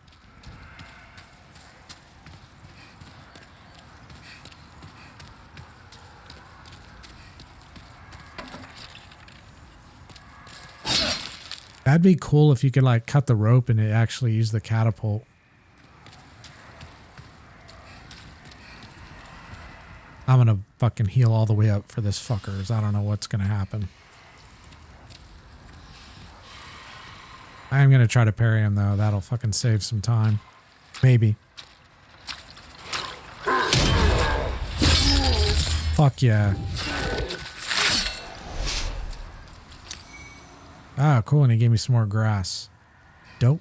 That'd be cool if you could like cut the rope and it actually use the catapult. I'm gonna fucking heal all the way up for this fuckers. I don't know what's gonna happen. I am gonna try to parry him though. That'll fucking save some time. Maybe. Fuck yeah. Ah, cool. And he gave me some more grass. Dope.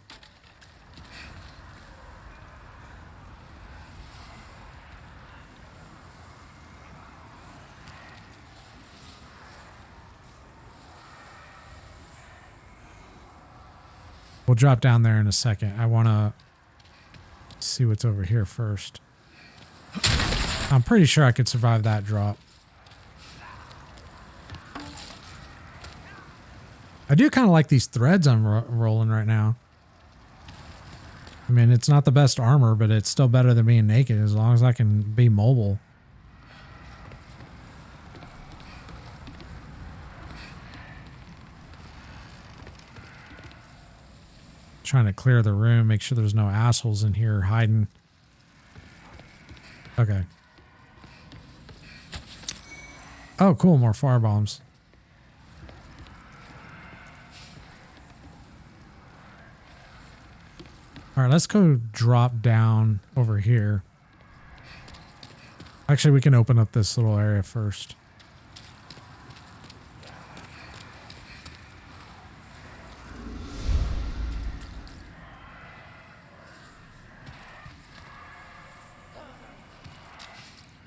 We'll drop down there in a second. I want to see what's over here first. I'm pretty sure I could survive that drop. I do kind of like these threads I'm rolling right now. I mean, it's not the best armor, but it's still better than being naked as long as I can be mobile. Trying to clear the room, make sure there's no assholes in here hiding. Okay. Oh, cool. More firebombs. All right, let's go drop down over here. Actually, we can open up this little area first.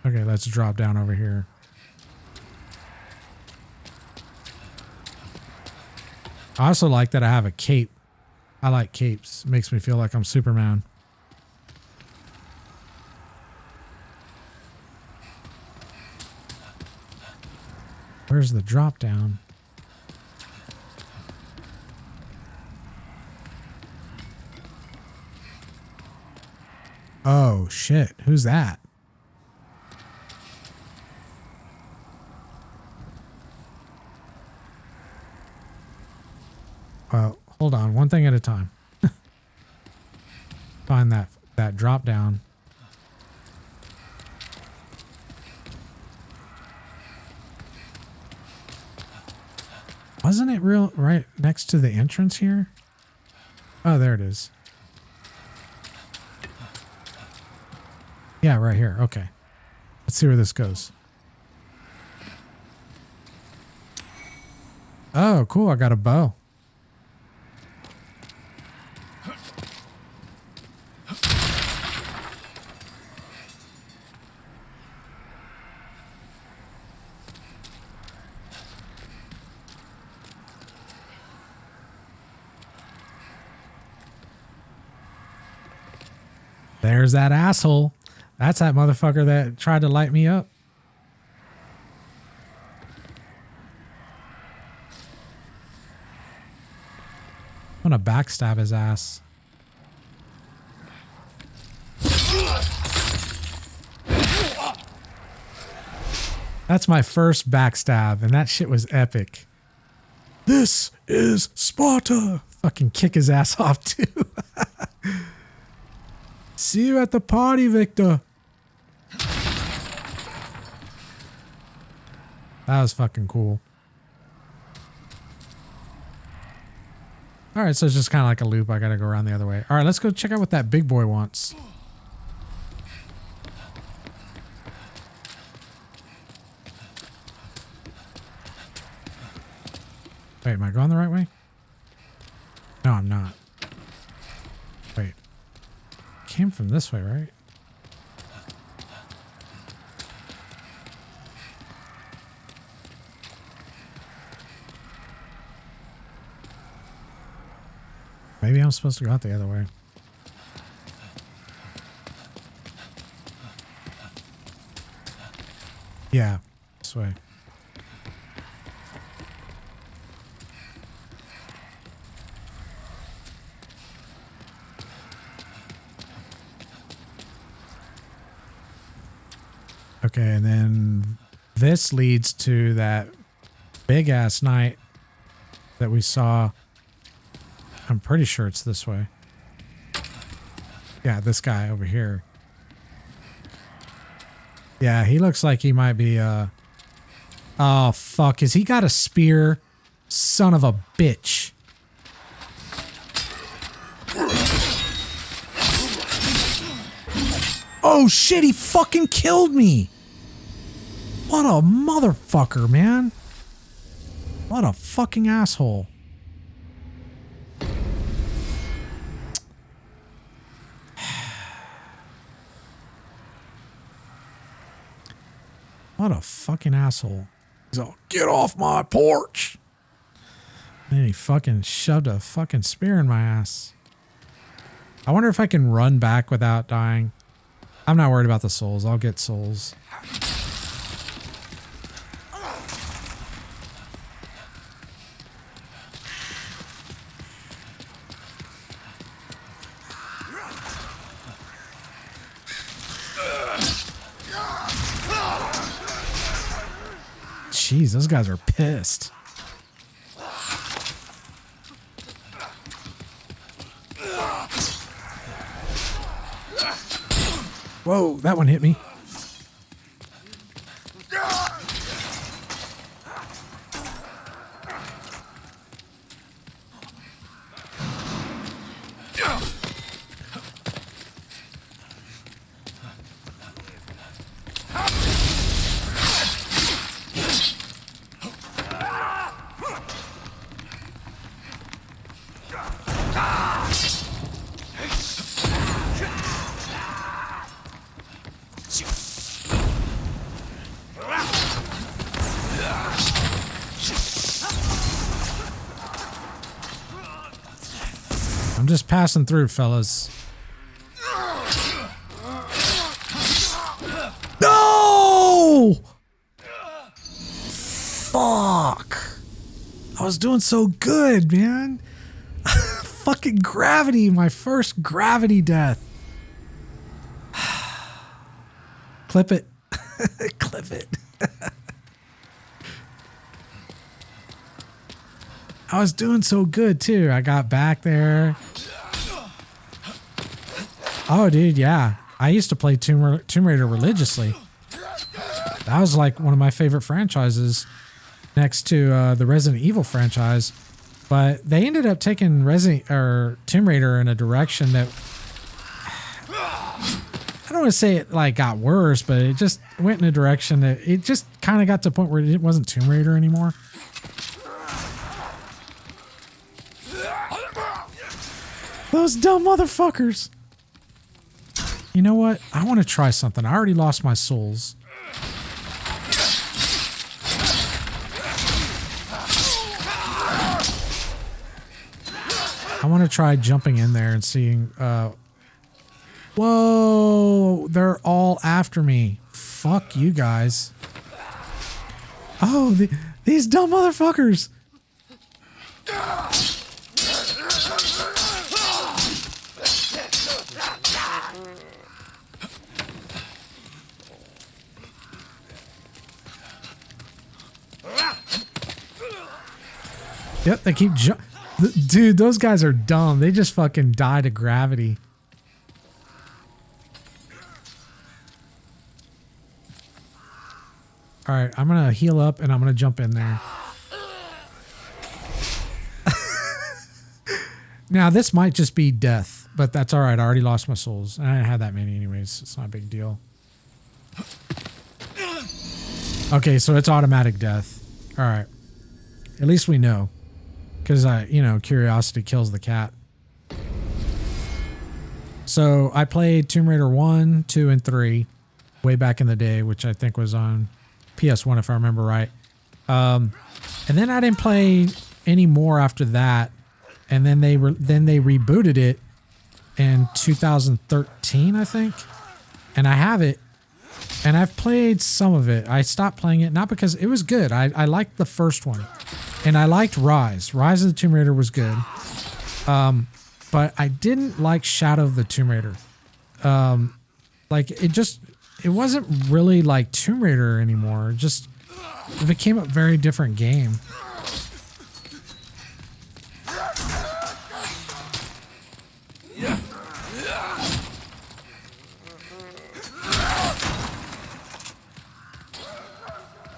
Okay, let's drop down over here. I also like that I have a cape. I like capes. It makes me feel like I'm Superman. Where's the drop down? Oh, shit. Who's that? Well, hold on. One thing at a time. Find that drop down. Wasn't it right next to the entrance here? Oh, there it is. Yeah, right here. Okay. Let's see where this goes. Oh, cool. I got a bow. There's that asshole. That's that motherfucker that tried to light me up. I'm gonna backstab his ass. That's my first backstab, and that shit was epic. This is Sparta. Fucking kick his ass off too. See you at the party, Victor. That was fucking cool. All right, so it's just kind of like a loop. I got to go around the other way. All right, let's go check out what that big boy wants. Wait, am I going the right way? No, I'm not. Wait. Came from this way, right? Maybe I'm supposed to go out the other way. Yeah, this way. Okay, and then this leads to that big ass knight that we saw. I'm pretty sure it's this way. Yeah, this guy over here. Yeah, he looks like he might be oh fuck, has he got a spear? Son of a bitch. Oh shit, he fucking killed me. What a motherfucker, man. What a fucking asshole. What a fucking asshole. He's all, get off my porch. And he fucking shoved a fucking spear in my ass. I wonder if I can run back without dying. I'm not worried about the souls. I'll get souls. Jeez, those guys are pissed. Whoa, that one hit me. I'm just passing through, fellas. No! Fuck. I was doing so good, man. Fucking gravity, my first gravity death. Clip it. Clip it. I was doing so good too. I got back there. Oh, dude, yeah. I used to play Tomb Raider religiously. That was like one of my favorite franchises next to the Resident Evil franchise. But they ended up taking Tomb Raider in a direction that I don't want to say it like got worse, but it just went in a direction that it just kind of got to the point where it wasn't Tomb Raider anymore. Those dumb motherfuckers. You know what? I want to try something. I already lost my souls. I want to try jumping in there and seeing... whoa! They're all after me. Fuck you guys. Oh, these dumb motherfuckers. Yep, they keep dude, those guys are dumb. They just fucking die to gravity. All right, I'm going to heal up and I'm going to jump in there. Now, this might just be death, but that's all right. I already lost my souls. And I didn't have that many anyways. It's not a big deal. Okay, so it's automatic death. All right. At least we know. Because, curiosity kills the cat. So I played Tomb Raider 1, 2, and 3 way back in the day, which I think was on PS1 if I remember right. And then I didn't play any more after that. And then they rebooted it in 2013, I think. And I have it. And I've played some of it. I stopped playing it, not because it was good. I liked the first one. And I liked Rise. Rise of the Tomb Raider was good. But I didn't like Shadow of the Tomb Raider. It wasn't really like Tomb Raider anymore. It became a very different game.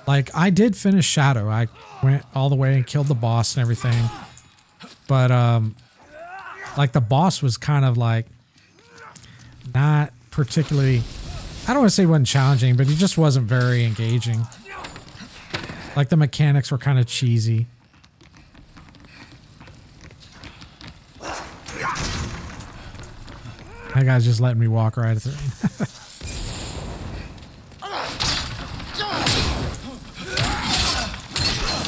Like, I did finish Shadow. I went all the way and killed the boss and everything. But, like, the boss was kind of, like, not particularly... I don't want to say it wasn't challenging, but he just wasn't very engaging. Like, the mechanics were kind of cheesy. That guy's just letting me walk right through.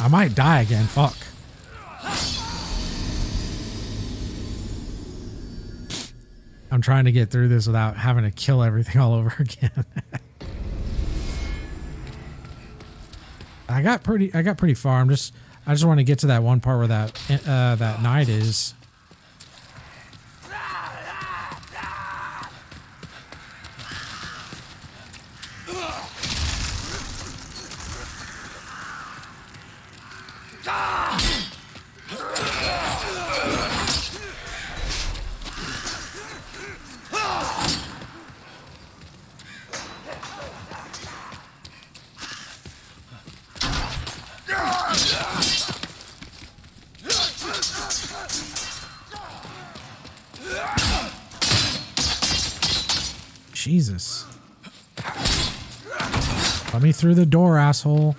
I might die again. Fuck. I'm trying to get through this without having to kill everything all over again. I got pretty far. I just want to get to that one part where that knight is. Jesus. Let me through the door, asshole.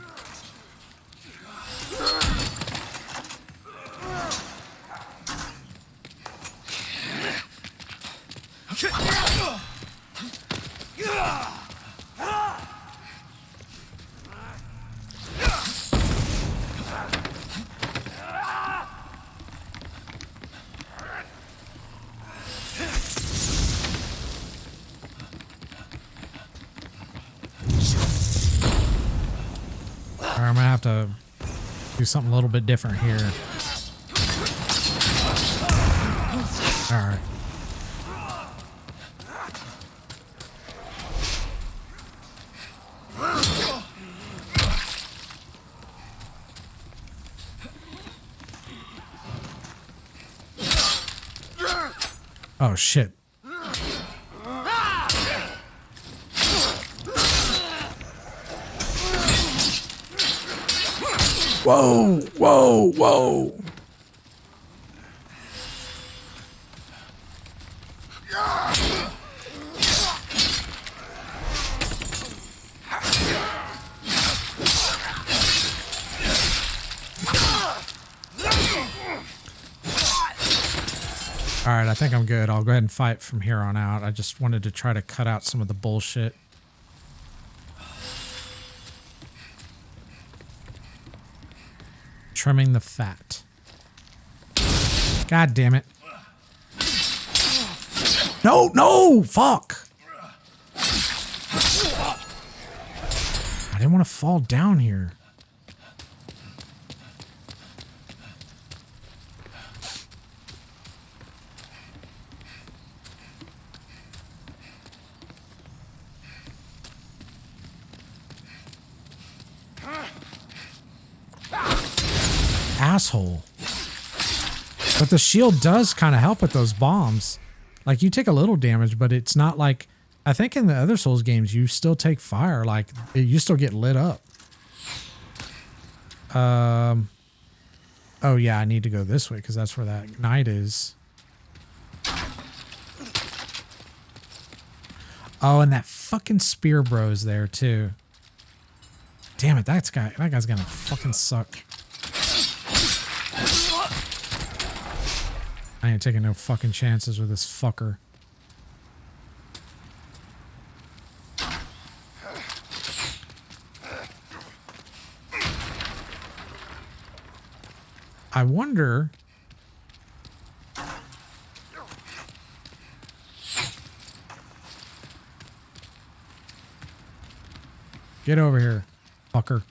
I'm gonna have to do something a little bit different here. All right. Oh shit. Whoa, whoa, whoa. All right, I think I'm good. I'll go ahead and fight from here on out. I just wanted to try to cut out some of the bullshit. Trimming the fat. God damn it. No, no, fuck. I didn't want to fall down here. Asshole. But the shield does kind of help with those bombs. Like, you take a little damage, but it's not like... I think in the other Souls games, you still take fire. Like, you still get lit up. Oh, yeah, I need to go this way because that's where that knight is. Oh, and that fucking spear bro's there, too. Damn it, that guy's gonna fucking suck. I ain't taking no fucking chances with this fucker. I wonder... Get over here, fucker.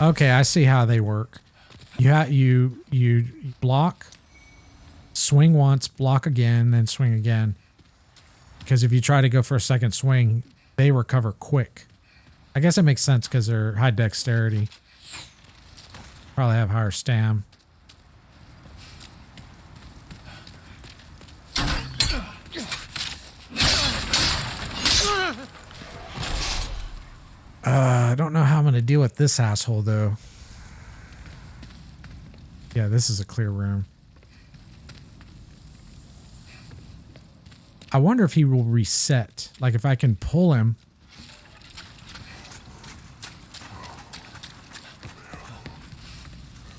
Okay, I see how they work. You block, swing once, block again, then swing again. Because if you try to go for a second swing, they recover quick. I guess it makes sense because they're high dexterity. Probably have higher stam. I don't know how I'm going to deal with this asshole, though. Yeah, this is a clear room. I wonder if he will reset. Like, if I can pull him.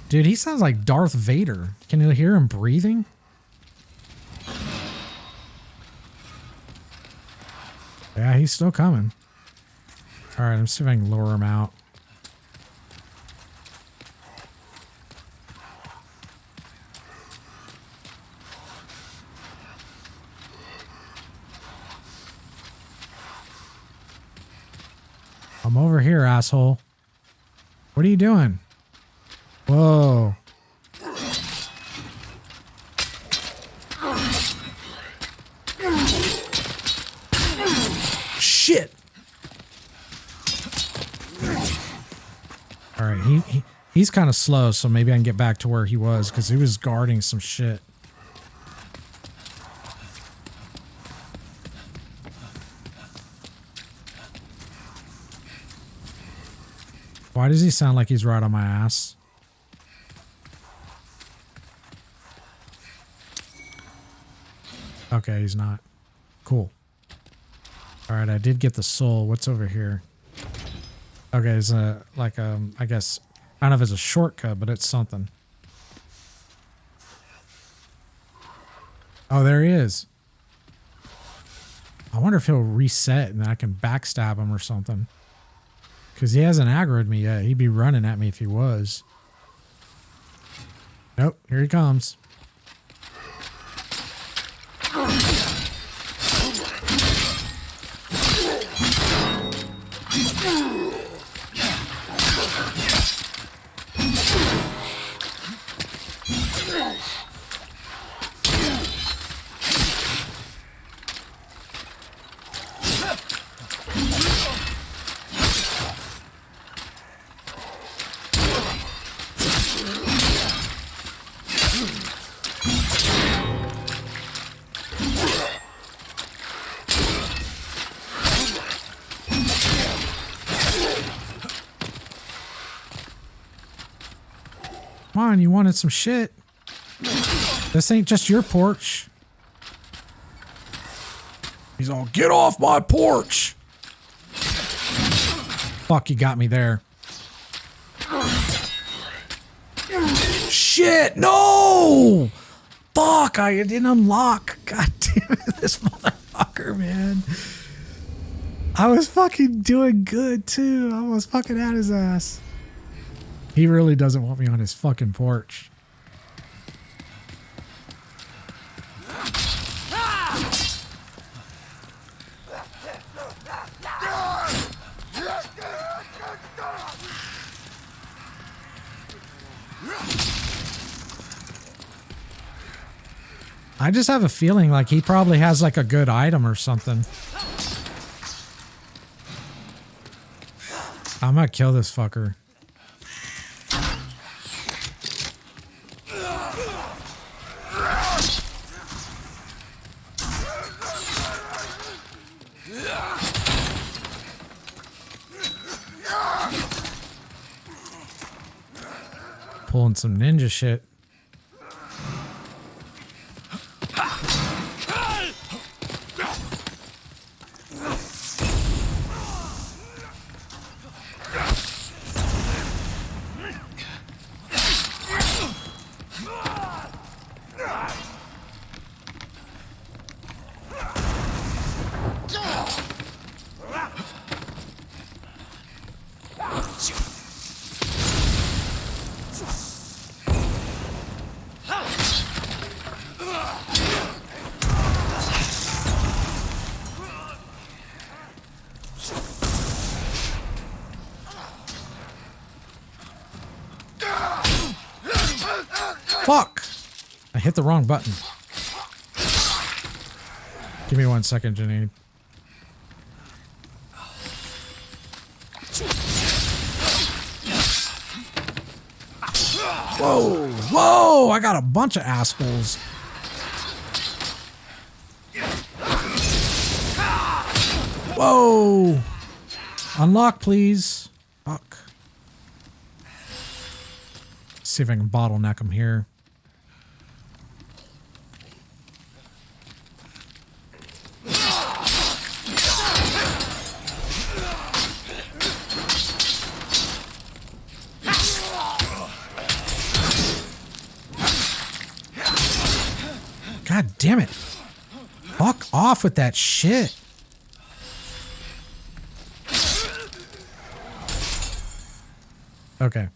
Dude, he sounds like Darth Vader. Can you hear him breathing? Yeah, he's still coming. All right, I'm see if I can lure him out. I'm over here, asshole. What are you doing? Whoa. Shit. All right, he's kind of slow, so maybe I can get back to where he was because he was guarding some shit. Why does he sound like he's right on my ass? Okay, he's not. Cool. All right, I did get the soul. What's over here? Okay, it's I guess, I don't know if it's a shortcut, but it's something. Oh, there he is. I wonder if he'll reset and then I can backstab him or something. Because he hasn't aggroed me yet. He'd be running at me if he was. Nope, here he comes. Come on, you wanted some shit. This ain't just your porch. He's all, get off my porch. Fuck, you got me there. Shit, no! Fuck, I didn't unlock. God damn it, this motherfucker, man. I was fucking doing good, too. I was fucking at his ass. He really doesn't want me on his fucking porch. I just have a feeling like he probably has like a good item or something. I'm gonna kill this fucker. Pulling some ninja shit. Fuck! I hit the wrong button. Give me 1 second, Janine. Whoa! Whoa! I got a bunch of assholes. Whoa! Unlock, please. Fuck. See if I can bottleneck him here. God damn it. Fuck off with that shit. Okay.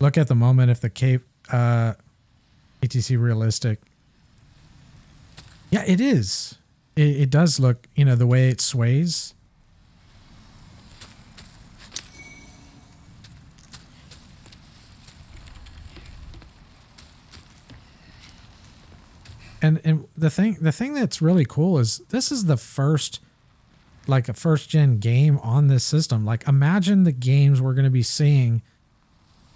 Look at the moment if the cape ATC realistic. Yeah, it is. It does look, you know, the way it sways. And the thing that's really cool is this is the first, like a first gen game on this system. Like imagine the games we're going to be seeing,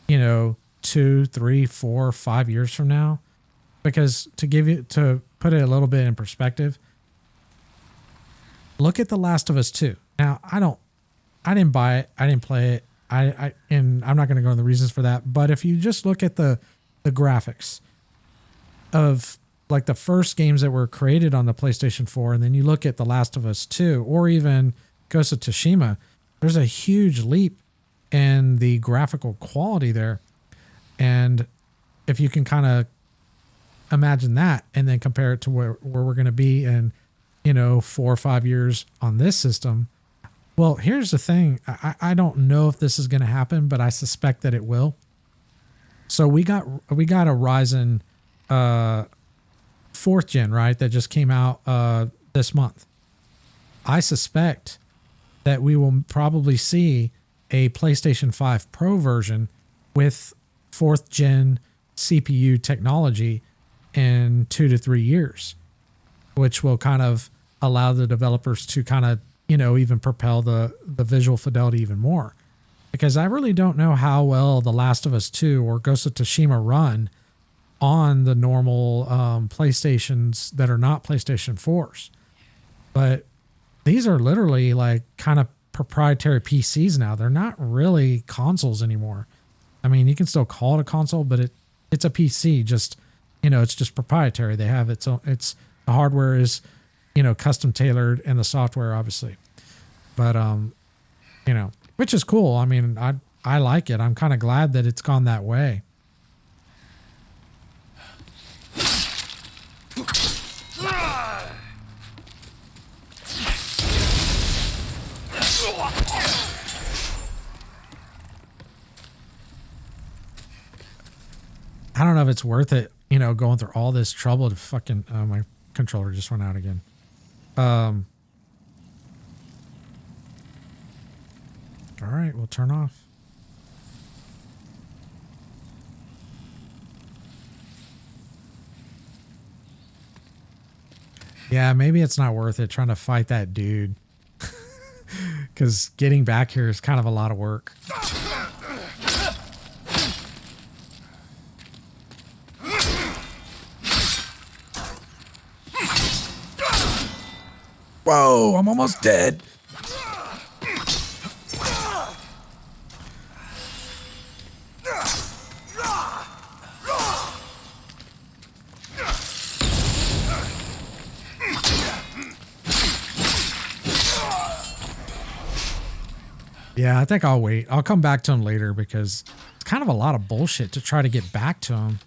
you know, 2, 3, 4, 5 years from now. Because to put it a little bit in perspective, look at The Last of Us 2. Now I didn't buy it. I didn't play it. And I'm not going to go into the reasons for that. But if you just look at the graphics of like the first games that were created on the PlayStation 4, and then you look at The Last of Us 2 or even Ghost of Tsushima, there's a huge leap in the graphical quality there. And if you can kind of imagine that and then compare it to where we're going to be in, you know, 4 or 5 years on this system. Well, here's the thing. I don't know if this is going to happen, but I suspect that it will. So we got a Ryzen 4th gen, right? That just came out this month. I suspect that we will probably see a PlayStation 5 Pro version with 4th gen CPU technology in 2 to 3 years, which will kind of allow the developers to kind of, you know, even propel the visual fidelity even more. Because I really don't know how well The Last of Us 2 or Ghost of Tsushima run on the normal PlayStations that are not PlayStation 4s. But these are literally like kind of proprietary PCs now. They're not really consoles anymore. I mean, you can still call it a console, but it's a PC. Just, you know, it's just proprietary. They have its own. The hardware is, you know, custom tailored, and the software obviously. But you know, which is cool. I mean, I like it. I'm kind of glad that it's gone that way. I don't know if it's worth it, you know, going through all this trouble to fucking... my controller just went out again. All right, we'll turn off. Yeah, maybe it's not worth it trying to fight that dude. Because getting back here is kind of a lot of work. Whoa, I'm almost dead. Yeah, I think I'll wait. I'll come back to him later because it's kind of a lot of bullshit to try to get back to him.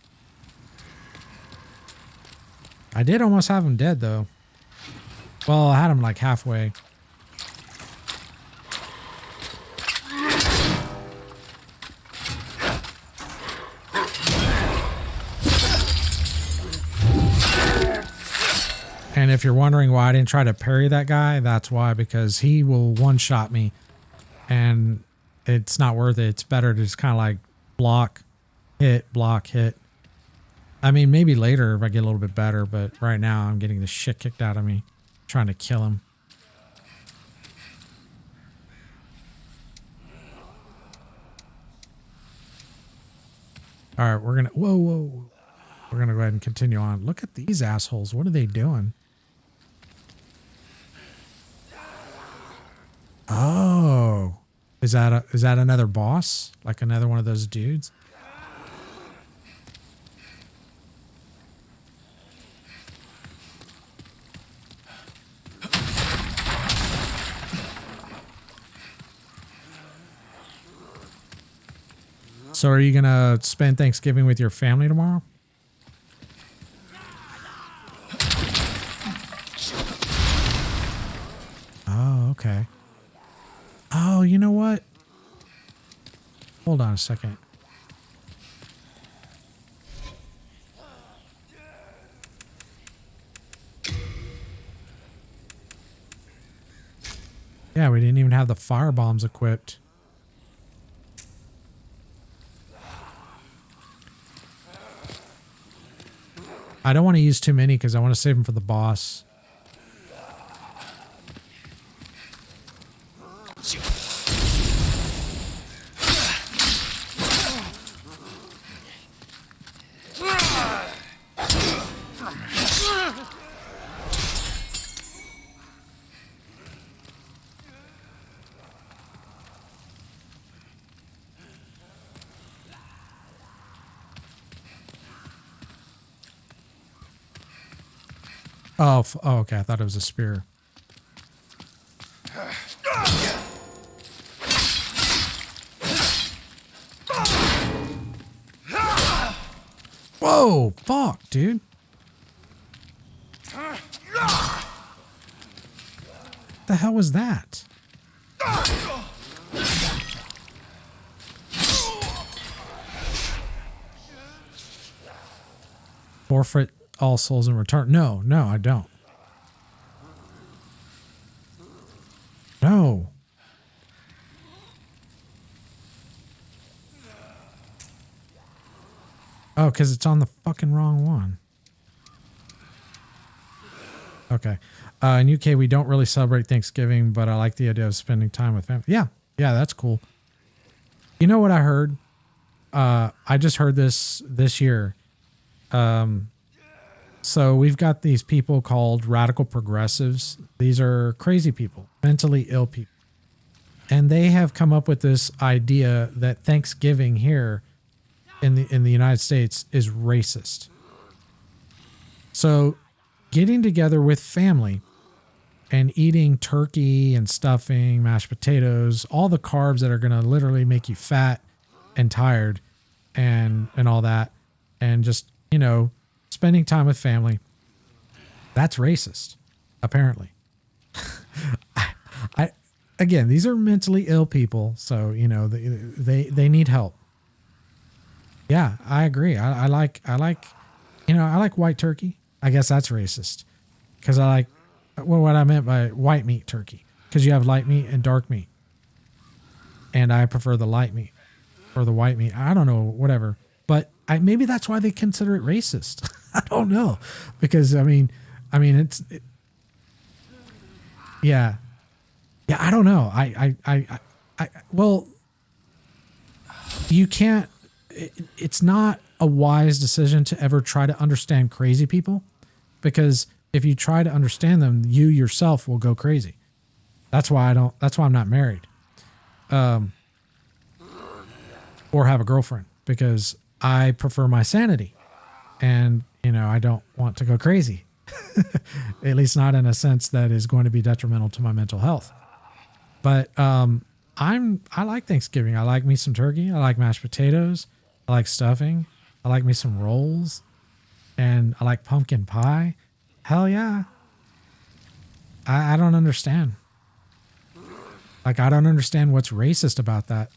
I did almost have him dead, though. Well, I had him like halfway. And if you're wondering why I didn't try to parry that guy, that's why, because he will one-shot me. And it's not worth it. It's better to just kind of like block, hit. I mean, maybe later if I get a little bit better, but right now I'm getting the shit kicked out of me trying to kill him. All right, we're gonna... Whoa. We're gonna go ahead and continue on. Look at these assholes. What are they doing? Oh. Is that another boss? Like another one of those dudes? So are you going to spend Thanksgiving with your family tomorrow? Oh, okay. Oh, you know what? Hold on a second. Yeah, we didn't even have the fire bombs equipped. I don't want to use too many because I want to save them for the boss. Oh, okay. I thought it was a spear. Whoa, fuck, dude. The hell was that? Forfeit all souls in return. No, I don't. No. Oh, because it's on the fucking wrong one. Okay. In UK, we don't really celebrate Thanksgiving, but I like the idea of spending time with family. Yeah, that's cool. You know what I heard? I just heard this year. So we've got these people called radical progressives. These are crazy people, mentally ill people. And they have come up with this idea that Thanksgiving here in the United States is racist. So getting together with family and eating turkey and stuffing, mashed potatoes, all the carbs that are going to literally make you fat and tired and all that, and just, you know, spending time with family, that's racist, apparently. I again, these are mentally ill people, so, you know, they need help. Yeah, I agree. I like, you know, I like white turkey. I guess that's racist because I like, well, what I meant by white meat turkey, because you have light meat and dark meat, and I prefer the light meat or the white meat. I don't know, whatever. But maybe that's why they consider it racist. I don't know, because I mean, yeah. I don't know. Well, you can't. It's not a wise decision to ever try to understand crazy people, because if you try to understand them, you yourself will go crazy. That's why I'm not married, or have a girlfriend, because I prefer my sanity, and, you know, I don't want to go crazy, at least not in a sense that is going to be detrimental to my mental health. But I like Thanksgiving. I like me some turkey. I like mashed potatoes. I like stuffing. I like me some rolls, and I like pumpkin pie. Hell yeah. I don't understand. Like, I don't understand what's racist about that.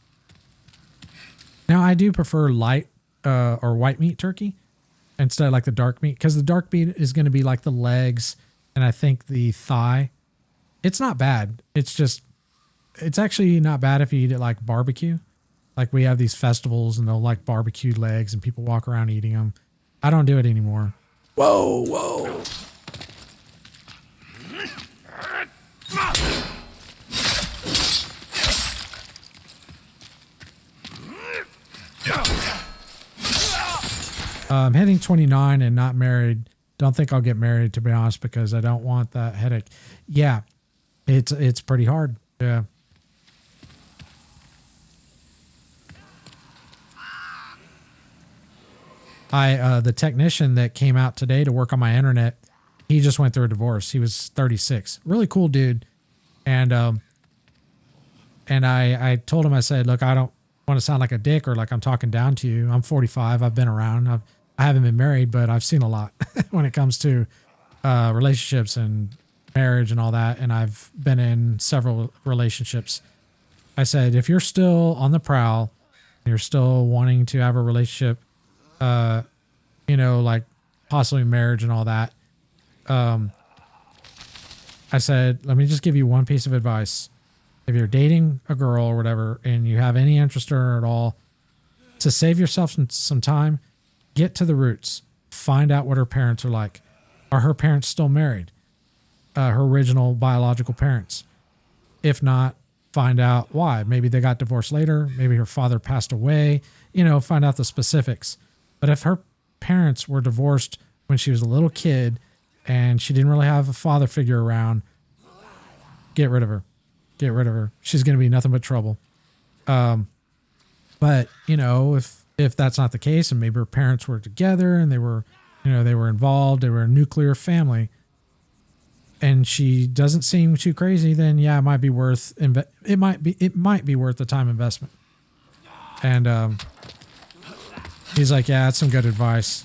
Now, I do prefer light or white meat turkey instead of like the dark meat, because the dark meat is going to be like the legs and I think the thigh. It's not bad. It's actually not bad if you eat it like barbecue. Like, we have these festivals and they'll like barbecued legs and people walk around eating them. I don't do it anymore. Whoa. I'm hitting 29 and not married. Don't think I'll get married, to be honest, because I don't want that headache. Yeah, it's pretty hard. Yeah. The technician that came out today to work on my internet, he just went through a divorce. He was 36. Really cool dude. And I told him, I said, look, I don't want to sound like a dick or like I'm talking down to you. I'm 45. I've been around. I haven't been married, but I've seen a lot when it comes to relationships and marriage and all that. And I've been in several relationships. I said, if you're still on the prowl, you're still wanting to have a relationship, you know, like possibly marriage and all that. I said, let me just give you one piece of advice. If you're dating a girl or whatever, and you have any interest in her at all, to save yourself some time, get to the roots. Find out what her parents are like. Are her parents still married? Her original biological parents. If not, find out why. Maybe they got divorced later. Maybe her father passed away. You know, find out the specifics. But if her parents were divorced when she was a little kid and she didn't really have a father figure around, get rid of her. Get rid of her. She's going to be nothing but trouble. But, you know, if that's not the case, and maybe her parents were together and they were involved, they were a nuclear family, and she doesn't seem too crazy, then yeah, it might be worth the time investment. And he's like, yeah, that's some good advice.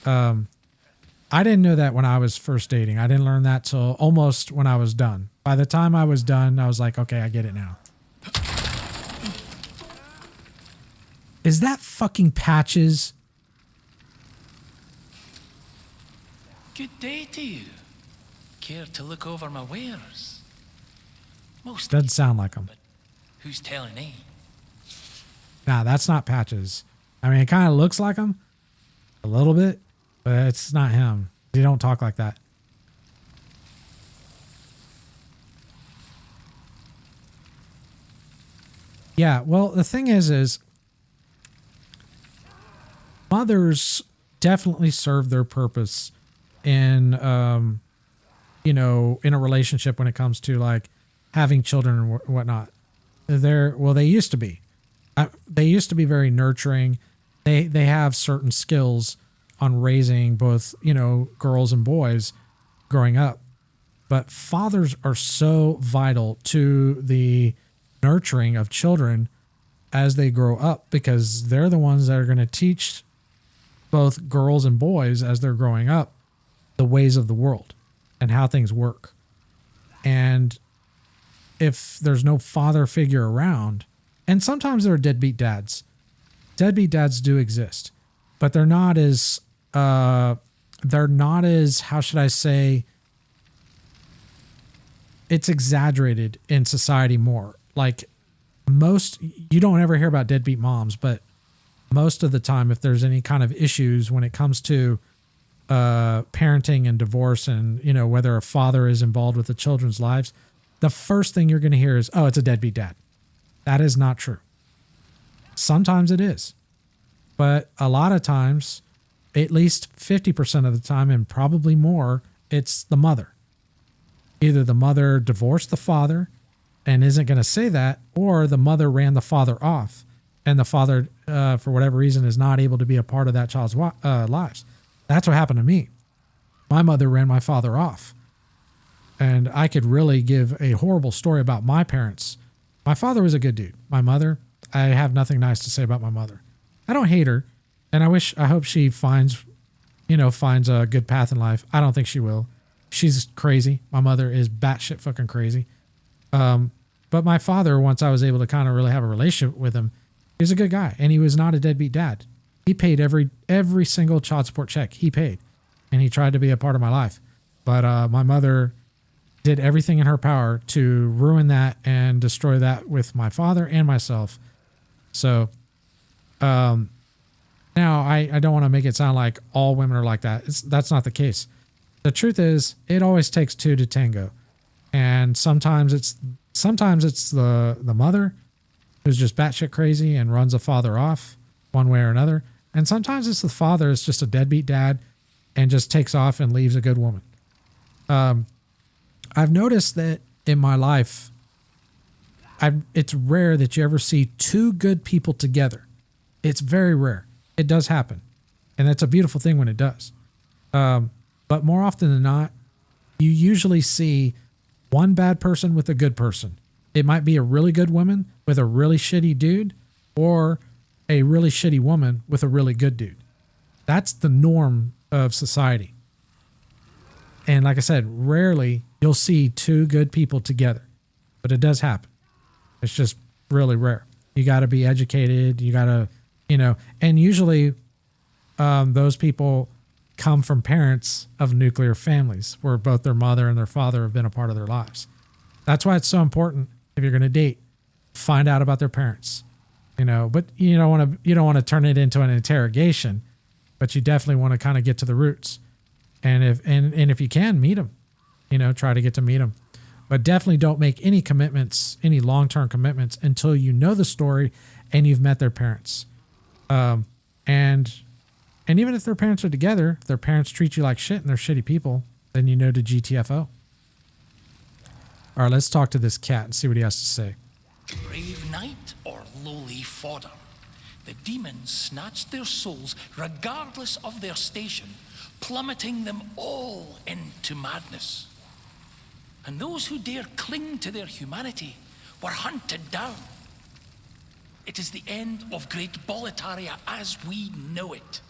I didn't know that when I was first dating. I didn't learn that till almost when I was done. By the time I was done, I was like, okay, I get it now. Is that fucking Patches? Good day to you. Care to look over my wares? Most doesn't sound like him. But who's telling, eh? Nah, that's not Patches. I mean, it kind of looks like him a little bit, but it's not him. He don't talk like that. Yeah, well, the thing is mothers definitely serve their purpose in, you know, in a relationship when it comes to like having children and whatnot. They used to be. They used to be very nurturing. They have certain skills on raising both, girls and boys growing up. But fathers are so vital to the nurturing of children as they grow up, because they're the ones that are going to teach both girls and boys as they're growing up the ways of the world and how things work. And if there's no father figure around, and sometimes there are deadbeat dads. Deadbeat dads do exist, but they're not as, how should I say, it's exaggerated in society more. Like you don't ever hear about deadbeat moms, but most of the time, if there's any kind of issues when it comes to parenting and divorce and, whether a father is involved with the children's lives, the first thing you're going to hear is, oh, it's a deadbeat dad. That is not true. Sometimes it is, but a lot of times, at least 50% of the time, and probably more, it's the mother. Either the mother divorced the father and isn't going to say that, or the mother ran the father off and the father, for whatever reason, is not able to be a part of that child's lives. That's what happened to me. My mother ran my father off. And I could really give a horrible story about my parents. My father was a good dude. My mother, I have nothing nice to say about my mother. I don't hate her, and I hope she finds a good path in life. I don't think she will. She's crazy. My mother is batshit fucking crazy. But my father, once I was able to kind of really have a relationship with him, he was a good guy, and he was not a deadbeat dad. He paid every single child support check he paid, and he tried to be a part of my life. But my mother did everything in her power to ruin that and destroy that with my father and myself. So now I don't want to make it sound like all women are like that. That's not the case. The truth is, it always takes two to tango. And sometimes it's the mother who's just batshit crazy and runs the father off one way or another. And sometimes it's the father is just a deadbeat dad and just takes off and leaves a good woman. I've noticed that in my life, it's rare that you ever see two good people together. It's very rare. It does happen. And that's a beautiful thing when it does. But more often than not, you usually see one bad person with a good person. It might be a really good woman with a really shitty dude, or a really shitty woman with a really good dude. That's the norm of society. And like I said, rarely you'll see two good people together, but it does happen. It's just really rare. You got to be educated. You got to, and usually those people come from parents of nuclear families where both their mother and their father have been a part of their lives. That's why it's so important, if you're going to date, find out about their parents, but you don't want to turn it into an interrogation, but you definitely want to kind of get to the roots. And if you can, meet them, try to get to meet them, but definitely don't make any commitments, any long-term commitments, until you know the story and you've met their parents. And even if their parents are together, if their parents treat you like shit and they're shitty people, then you know to GTFO. All right, let's talk to this cat and see what he has to say. Brave knight or lowly fodder, the demons snatched their souls regardless of their station, plummeting them all into madness. And those who dare cling to their humanity were hunted down. It is the end of Great Boletaria as we know it.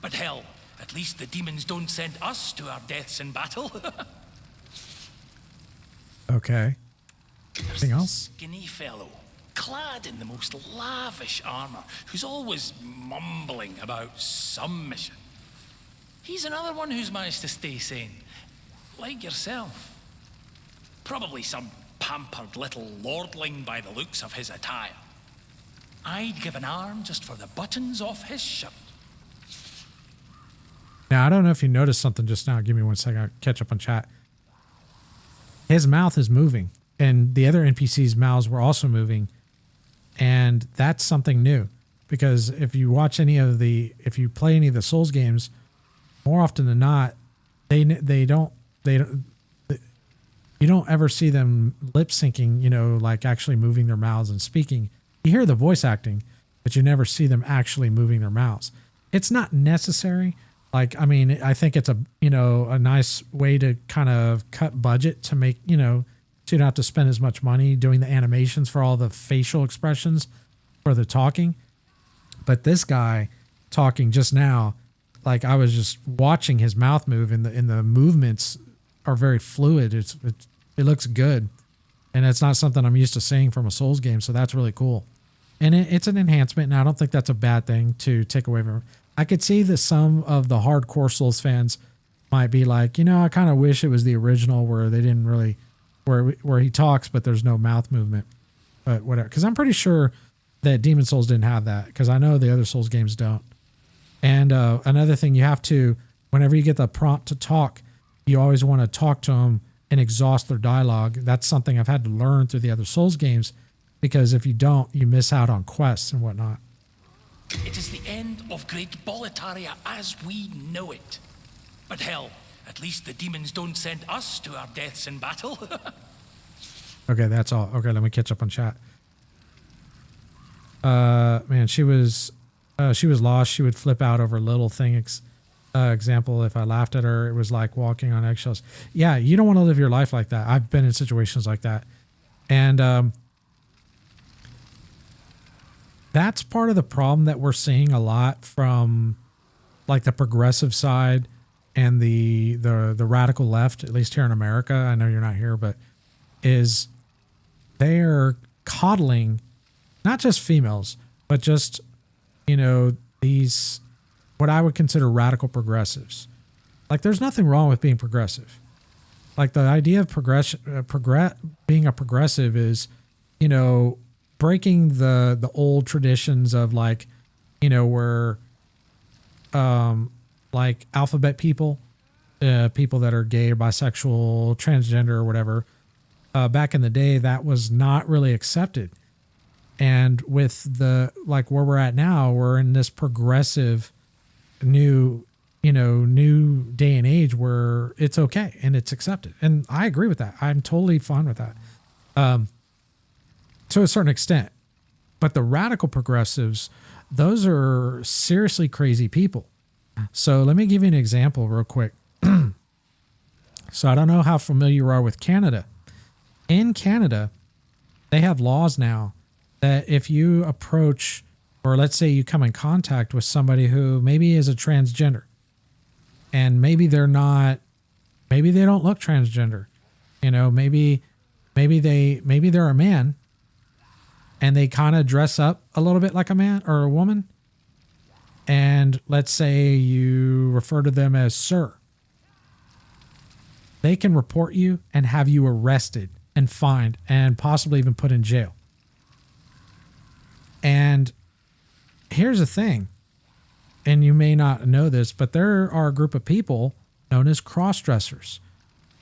But hell, at least the demons don't send us to our deaths in battle. Okay. Anything else? Skinny fellow, clad in the most lavish armor, who's always mumbling about some mission. He's another one who's managed to stay sane, like yourself. Probably some pampered little lordling by the looks of his attire. I'd give an arm just for the buttons off his shirt. Now, I don't know if you noticed something just now. Give me 1 second. I'll catch up on chat. His mouth is moving, and the other NPCs' mouths were also moving. And that's something new, because if you play any of the Souls games, more often than not, they don't you don't ever see them lip syncing, you know, like actually moving their mouths and speaking. You hear the voice acting, but you never see them actually moving their mouths. It's not necessary. Like, I mean, I think it's a, you know, a nice way to kind of cut budget to make, you know, so you don't have to spend as much money doing the animations for all the facial expressions for the talking. But this guy talking just now, like I was just watching his mouth move, and the movements are very fluid. It looks good, and it's not something I'm used to seeing from a Souls game. So that's really cool, and it's an enhancement. And I don't think that's a bad thing to take away from. I could see that some of the hardcore Souls fans might be like, you know, I kind of wish it was the original where they didn't really, where he talks but there's no mouth movement, but whatever. Because I'm pretty sure that Demon Souls didn't have that, because I know the other Souls games don't. And another thing, you have to, whenever you get the prompt to talk, you always want to talk to them and exhaust their dialogue. That's something I've had to learn through the other Souls games, because if you don't, you miss out on quests and whatnot. It is the end of Great Boletaria as we know it. But hell, at least the demons don't send us to our deaths in battle. Okay, that's all. Okay, let me catch up on chat. Man, she was lost. She would flip out over little things. Example, if I laughed at her, it was like walking on eggshells. Yeah, you don't want to live your life like that. I've been in situations like that. And that's part of the problem that we're seeing a lot from like the progressive side and the radical left, at least here in America. I know you're not here, but is they're coddling not just females, but just, you know, these, what I would consider radical progressives. Like, there's nothing wrong with being progressive. Like, the idea of being a progressive is, you know, breaking the old traditions of, like, you know, where like alphabet people, people that are gay or bisexual, transgender or whatever, back in the day, that was not really accepted. And with the, like, where we're at now, we're in this progressive new day and age where it's okay and it's accepted. And I agree with that. I'm totally fine with that. To a certain extent. But the radical progressives, those are seriously crazy people. So let me give you an example real quick. So I don't know how familiar you are with Canada. In Canada, they have laws now that if you approach, or let's say you come in contact with somebody who maybe is a transgender, and maybe they're not, maybe they don't look transgender, you know, maybe they're a man and they kind of dress up a little bit like a man or a woman. And let's say you refer to them as sir. They can report you and have you arrested and fined and possibly even put in jail. And here's the thing, and you may not know this, but there are a group of people known as cross-dressers.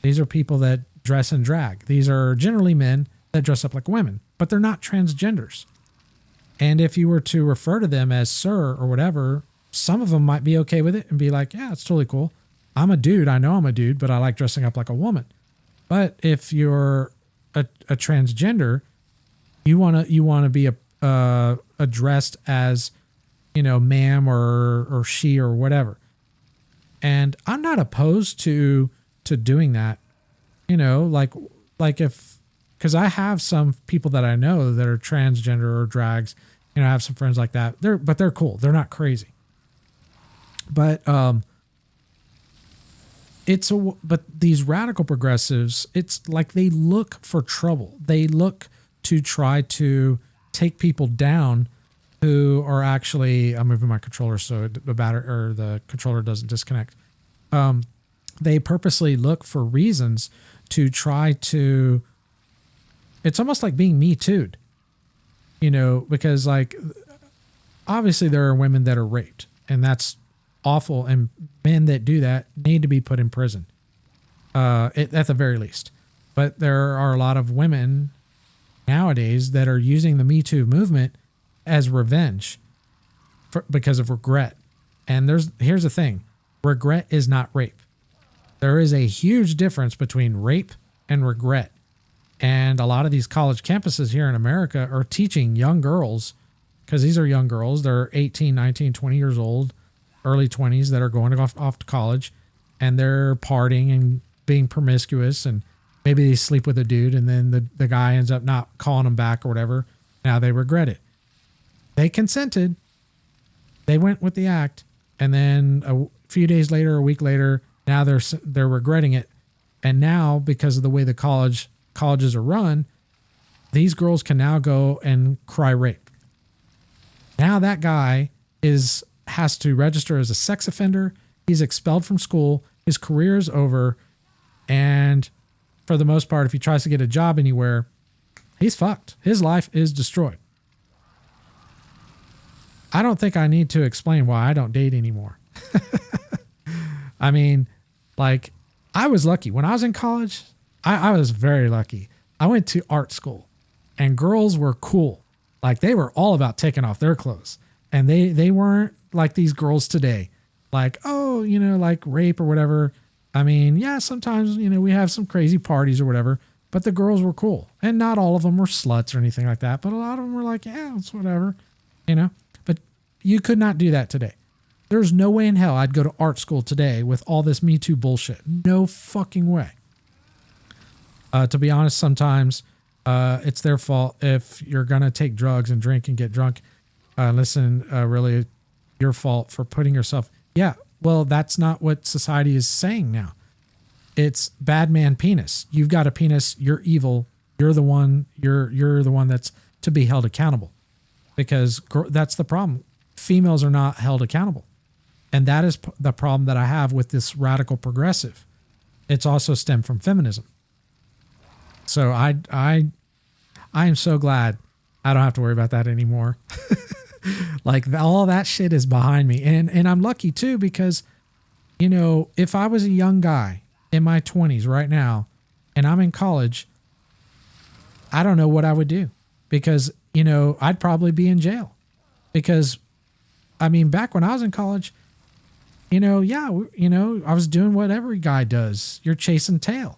These are people that dress in drag. These are generally men that dress up like women, but they're not transgenders. And if you were to refer to them as sir or whatever, some of them might be okay with it and be like, yeah, it's totally cool. I'm a dude. I know I'm a dude, but I like dressing up like a woman. But if you're a transgender, you want to be addressed as, you know, ma'am or she or whatever. And I'm not opposed to doing that, you know, like if, because I have some people that I know that are transgender or drags, you know, I have some friends like that. They're cool. They're not crazy. But but these radical progressives, it's like they look for trouble. They look to try to take people down who are actually, I'm moving my controller so the battery or the controller doesn't disconnect. They purposely look for reasons to try to, it's almost like being Me Too'd, you know, because like, obviously there are women that are raped and that's awful. And men that do that need to be put in prison, at the very least. But there are a lot of women nowadays that are using the Me Too movement as revenge because of regret. And here's the thing. Regret is not rape. There is a huge difference between rape and regret. And a lot of these college campuses here in America are teaching young girls, because these are young girls, they're 18, 19, 20 years old, early 20s, that are going off to college, and they're partying and being promiscuous, and maybe they sleep with a dude, and then the guy ends up not calling them back or whatever. Now they regret it. They consented. They went with the act. And then a few days later, a week later, now they're regretting it. And now, because of the way the colleges are run, these girls can now go and cry rape. Now that guy has to register as a sex offender. He's expelled from school. His career is over. And for the most part, if he tries to get a job anywhere, he's fucked. His life is destroyed. I don't think I need to explain why I don't date anymore. I mean, like, I was lucky. When I was in college, I was very lucky. I went to art school, and girls were cool. Like, they were all about taking off their clothes. And they weren't like these girls today. Like, oh, like rape or whatever. I mean, yeah, sometimes, we have some crazy parties or whatever, but the girls were cool. And not all of them were sluts or anything like that, but a lot of them were like, yeah, it's whatever, But you could not do that today. There's no way in hell I'd go to art school today with all this Me Too bullshit. No fucking way. To be honest, sometimes it's their fault if you're going to take drugs and drink and get drunk. Really your fault for putting yourself. Yeah. Well, that's not what society is saying now. It's bad man penis. You've got a penis. You're evil. You're the one. You're the one that's to be held accountable, because that's the problem. Females are not held accountable, and that is the problem that I have with this radical progressive. It's also stemmed from feminism. So I am so glad I don't have to worry about that anymore. Like, all that shit is behind me. And I'm lucky too, because, if I was a young guy in my 20s right now and I'm in college, I don't know what I would do, because, I'd probably be in jail. Because, I mean, back when I was in college, I was doing what every guy does. You're chasing tail.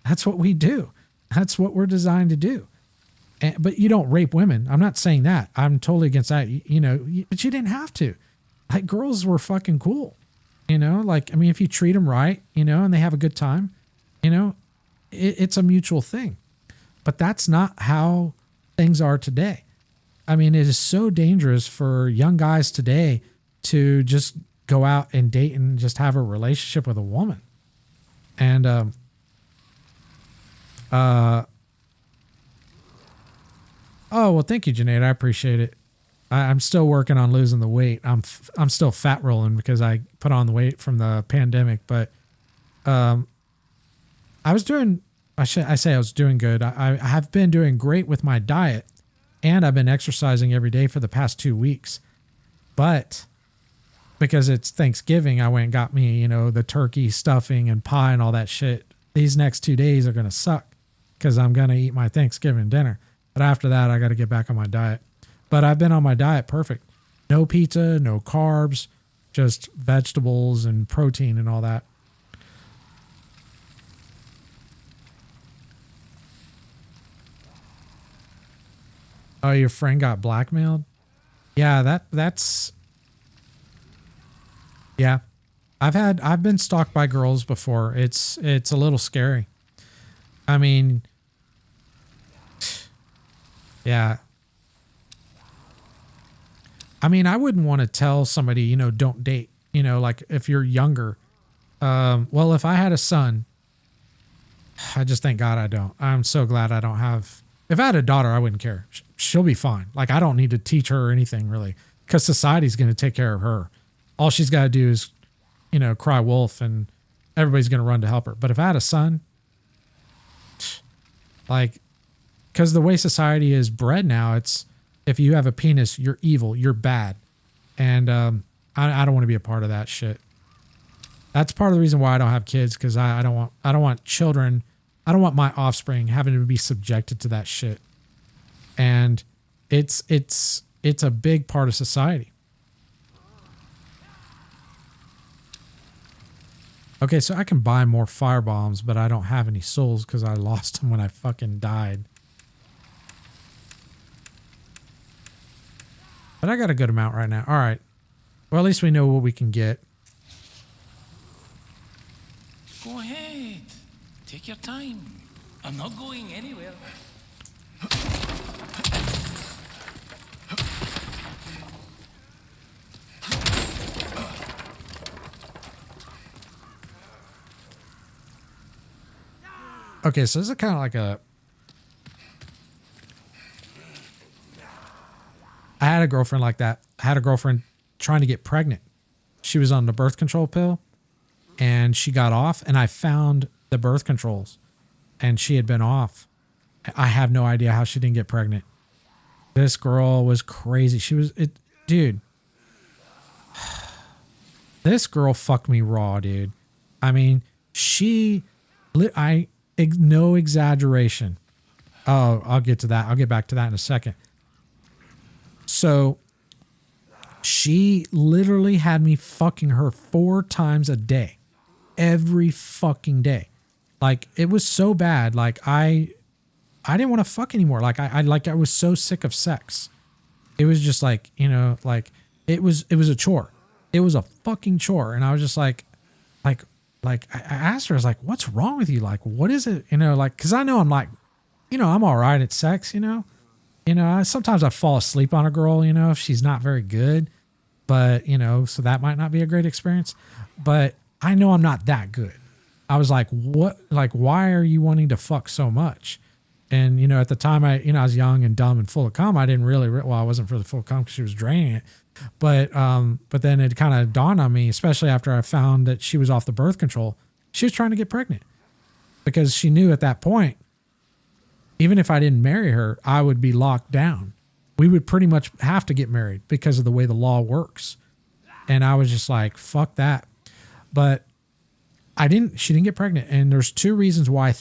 That's what we do. That's what we're designed to do. But you don't rape women. I'm not saying that. I'm totally against that. But you didn't have to. Like, girls were fucking cool. If you treat them right, and they have a good time, it's a mutual thing. But that's not how things are today. I mean, it is so dangerous for young guys today to just go out and date and just have a relationship with a woman. And, oh, well, thank you, Janae. I appreciate it. I'm still working on losing the weight. I'm still fat rolling because I put on the weight from the pandemic, but, I was doing good. I have been doing great with my diet, and I've been exercising every day for the past 2 weeks, but because it's Thanksgiving, I went and got me, the turkey stuffing and pie and all that shit. These next 2 days are going to suck because I'm going to eat my Thanksgiving dinner. But after that, I got to get back on my diet. But I've been on my diet perfect. No pizza, no carbs, just vegetables and protein and all that. Oh, your friend got blackmailed? Yeah, that's... Yeah. I've been stalked by girls before. It's a little scary. I mean... Yeah. I mean, I wouldn't want to tell somebody, don't date, like if you're younger. Well, if I had a son, I just thank God I don't. I'm so glad I don't have. If I had a daughter, I wouldn't care. She'll be fine. Like, I don't need to teach her anything really, because society's going to take care of her. All she's got to do is, cry wolf, and everybody's going to run to help her. But if I had a son, like, because the way society is bred now, it's if you have a penis, you're evil, you're bad. And I don't want to be a part of that shit. That's part of the reason why I don't have kids, because I don't want children. I don't want my offspring having to be subjected to that shit. And it's a big part of society. Okay, so I can buy more fire bombs, but I don't have any souls because I lost them when I fucking died. But I got a good amount right now. All right. Well, at least we know what we can get. Go ahead. Take your time. I'm not going anywhere. Okay, so this is kind of like a... I had a girlfriend like that. I had a girlfriend trying to get pregnant. She was on the birth control pill and she got off, and I found the birth controls and she had been off. I have no idea how she didn't get pregnant. This girl was crazy. Dude, this girl fucked me raw, dude. I mean, no exaggeration. Oh, I'll get to that. I'll get back to that in a second. So she literally had me fucking her 4 times a day, every fucking day. Like, it was so bad. Like, I didn't want to fuck anymore. Like, I was so sick of sex. It was just like, you know, like it was a chore. It was a fucking chore. And I was just like I asked her, I was like, what's wrong with you? Like, what is it? You know, like, cause I know I'm like, you know, I'm all right at sex, you know, sometimes I fall asleep on a girl, you know, if she's not very good, but you know, so that might not be a great experience, but I know I'm not that good. I was like, what, like, why are you wanting to fuck so much? And, you know, at the time I was young and dumb and full of cum. I didn't really, well, I wasn't for the full cum because she was draining it. But then it kind of dawned on me, especially after I found that she was off the birth control. She was trying to get pregnant because she knew at that point, even if I didn't marry her, I would be locked down. We would pretty much have to get married because of the way the law works. And I was just like, fuck that. But she didn't get pregnant. And there's 2 reasons why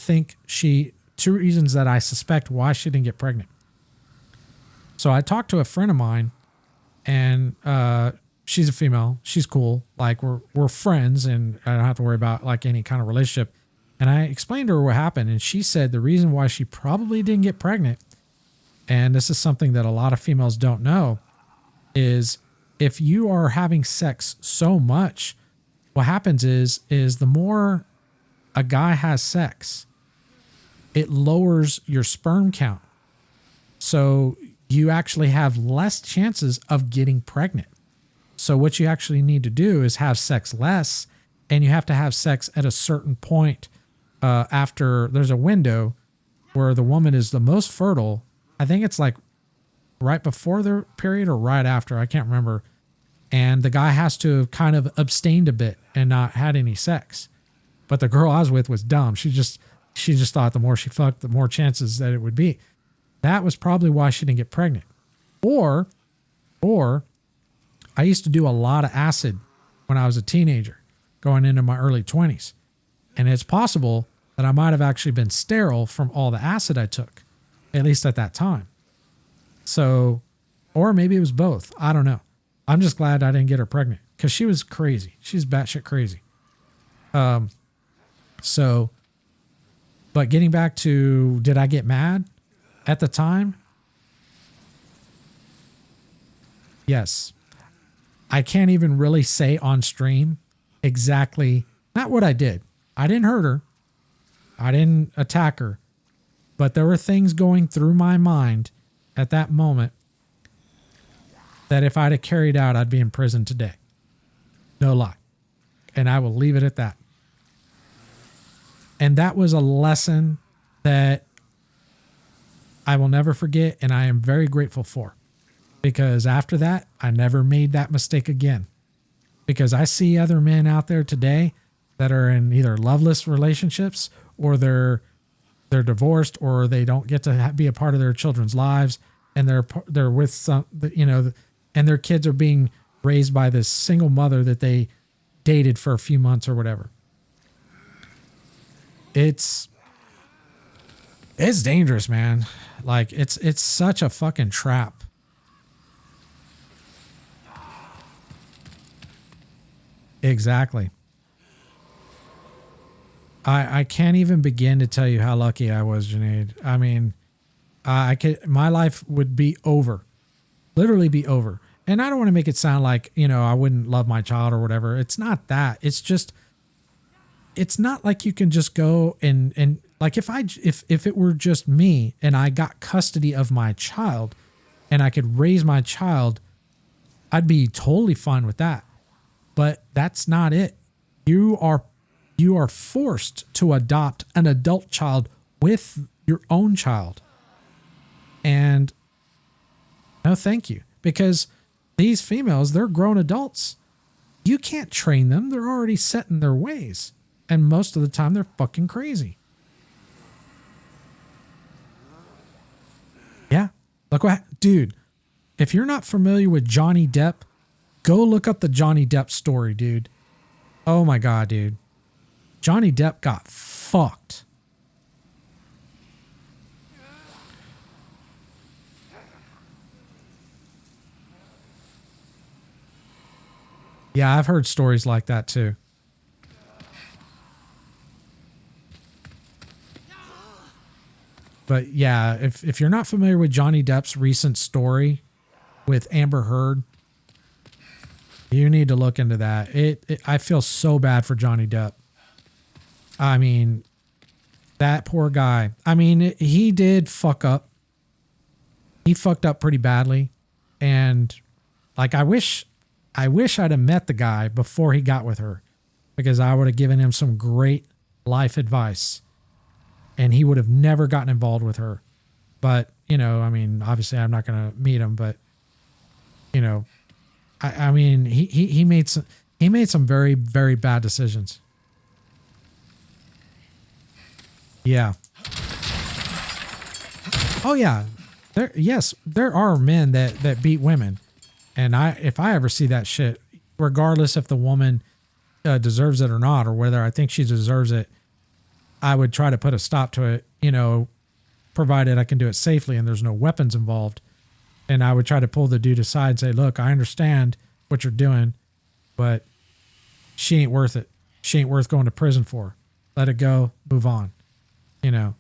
two reasons that I suspect why she didn't get pregnant. So I talked to a friend of mine, and she's a female. She's cool. Like, we're friends, and I don't have to worry about like any kind of relationship. And I explained to her what happened, and she said the reason why she probably didn't get pregnant, and this is something that a lot of females don't know, is if you are having sex so much, what happens is the more a guy has sex, it lowers your sperm count. So you actually have less chances of getting pregnant. So what you actually need to do is have sex less, and you have to have sex at a certain point after there's a window where the woman is the most fertile. I think it's like right before their period or right after. I can't remember. And the guy has to have kind of abstained a bit and not had any sex. But the girl I was with was dumb. She just thought the more she fucked, the more chances that it would be. That was probably why she didn't get pregnant. Or I used to do a lot of acid when I was a teenager, going into my early 20s. And it's possible that I might have actually been sterile from all the acid I took, at least at that time. So, or maybe it was both. I don't know. I'm just glad I didn't get her pregnant because she was crazy. She's batshit crazy. But getting back to, did I get mad at the time? Yes. I can't even really say on stream exactly, not what I did. I didn't hurt her. I didn't attack her. But there were things going through my mind at that moment that if I'd have carried out, I'd be in prison today. No lie. And I will leave it at that. And that was a lesson that I will never forget, and I am very grateful for. Because after that, I never made that mistake again. Because I see other men out there today that are in either loveless relationships, or they're divorced, or they don't get to be a part of their children's lives, and they're with some, you know, and their kids are being raised by this single mother that they dated for a few months or whatever. It's dangerous, man. Like, it's such a fucking trap. Exactly. I can't even begin to tell you how lucky I was, Junaid. I mean, my life would be over, literally be over. And I don't want to make it sound like, you know, I wouldn't love my child or whatever. It's not that. It's just, it's not like you can just go and like if it were just me and I got custody of my child and I could raise my child, I'd be totally fine with that. But that's not it. You are forced to adopt an adult child with your own child. And no, thank you. Because these females, they're grown adults. You can't train them. They're already set in their ways. And most of the time, they're fucking crazy. Yeah. Look what, dude, if you're not familiar with Johnny Depp, go look up the Johnny Depp story, dude. Oh my God, dude. Johnny Depp got fucked. Yeah, I've heard stories like that too. But yeah, if you're not familiar with Johnny Depp's recent story with Amber Heard, you need to look into that. I feel so bad for Johnny Depp. I mean, that poor guy. I mean, he did fuck up. He fucked up pretty badly. And like, I wish I'd have met the guy before he got with her, because I would have given him some great life advice and he would have never gotten involved with her. But, you know, I mean, obviously I'm not going to meet him, but you know, I mean, he made some very, very bad decisions. Yeah. Oh yeah. There are men that beat women. And if I ever see that shit, regardless if the woman deserves it or not, or whether I think she deserves it, I would try to put a stop to it, you know, provided I can do it safely and there's no weapons involved. And I would try to pull the dude aside and say, look, I understand what you're doing, but she ain't worth it. She ain't worth going to prison for. Let it go, move on, you know.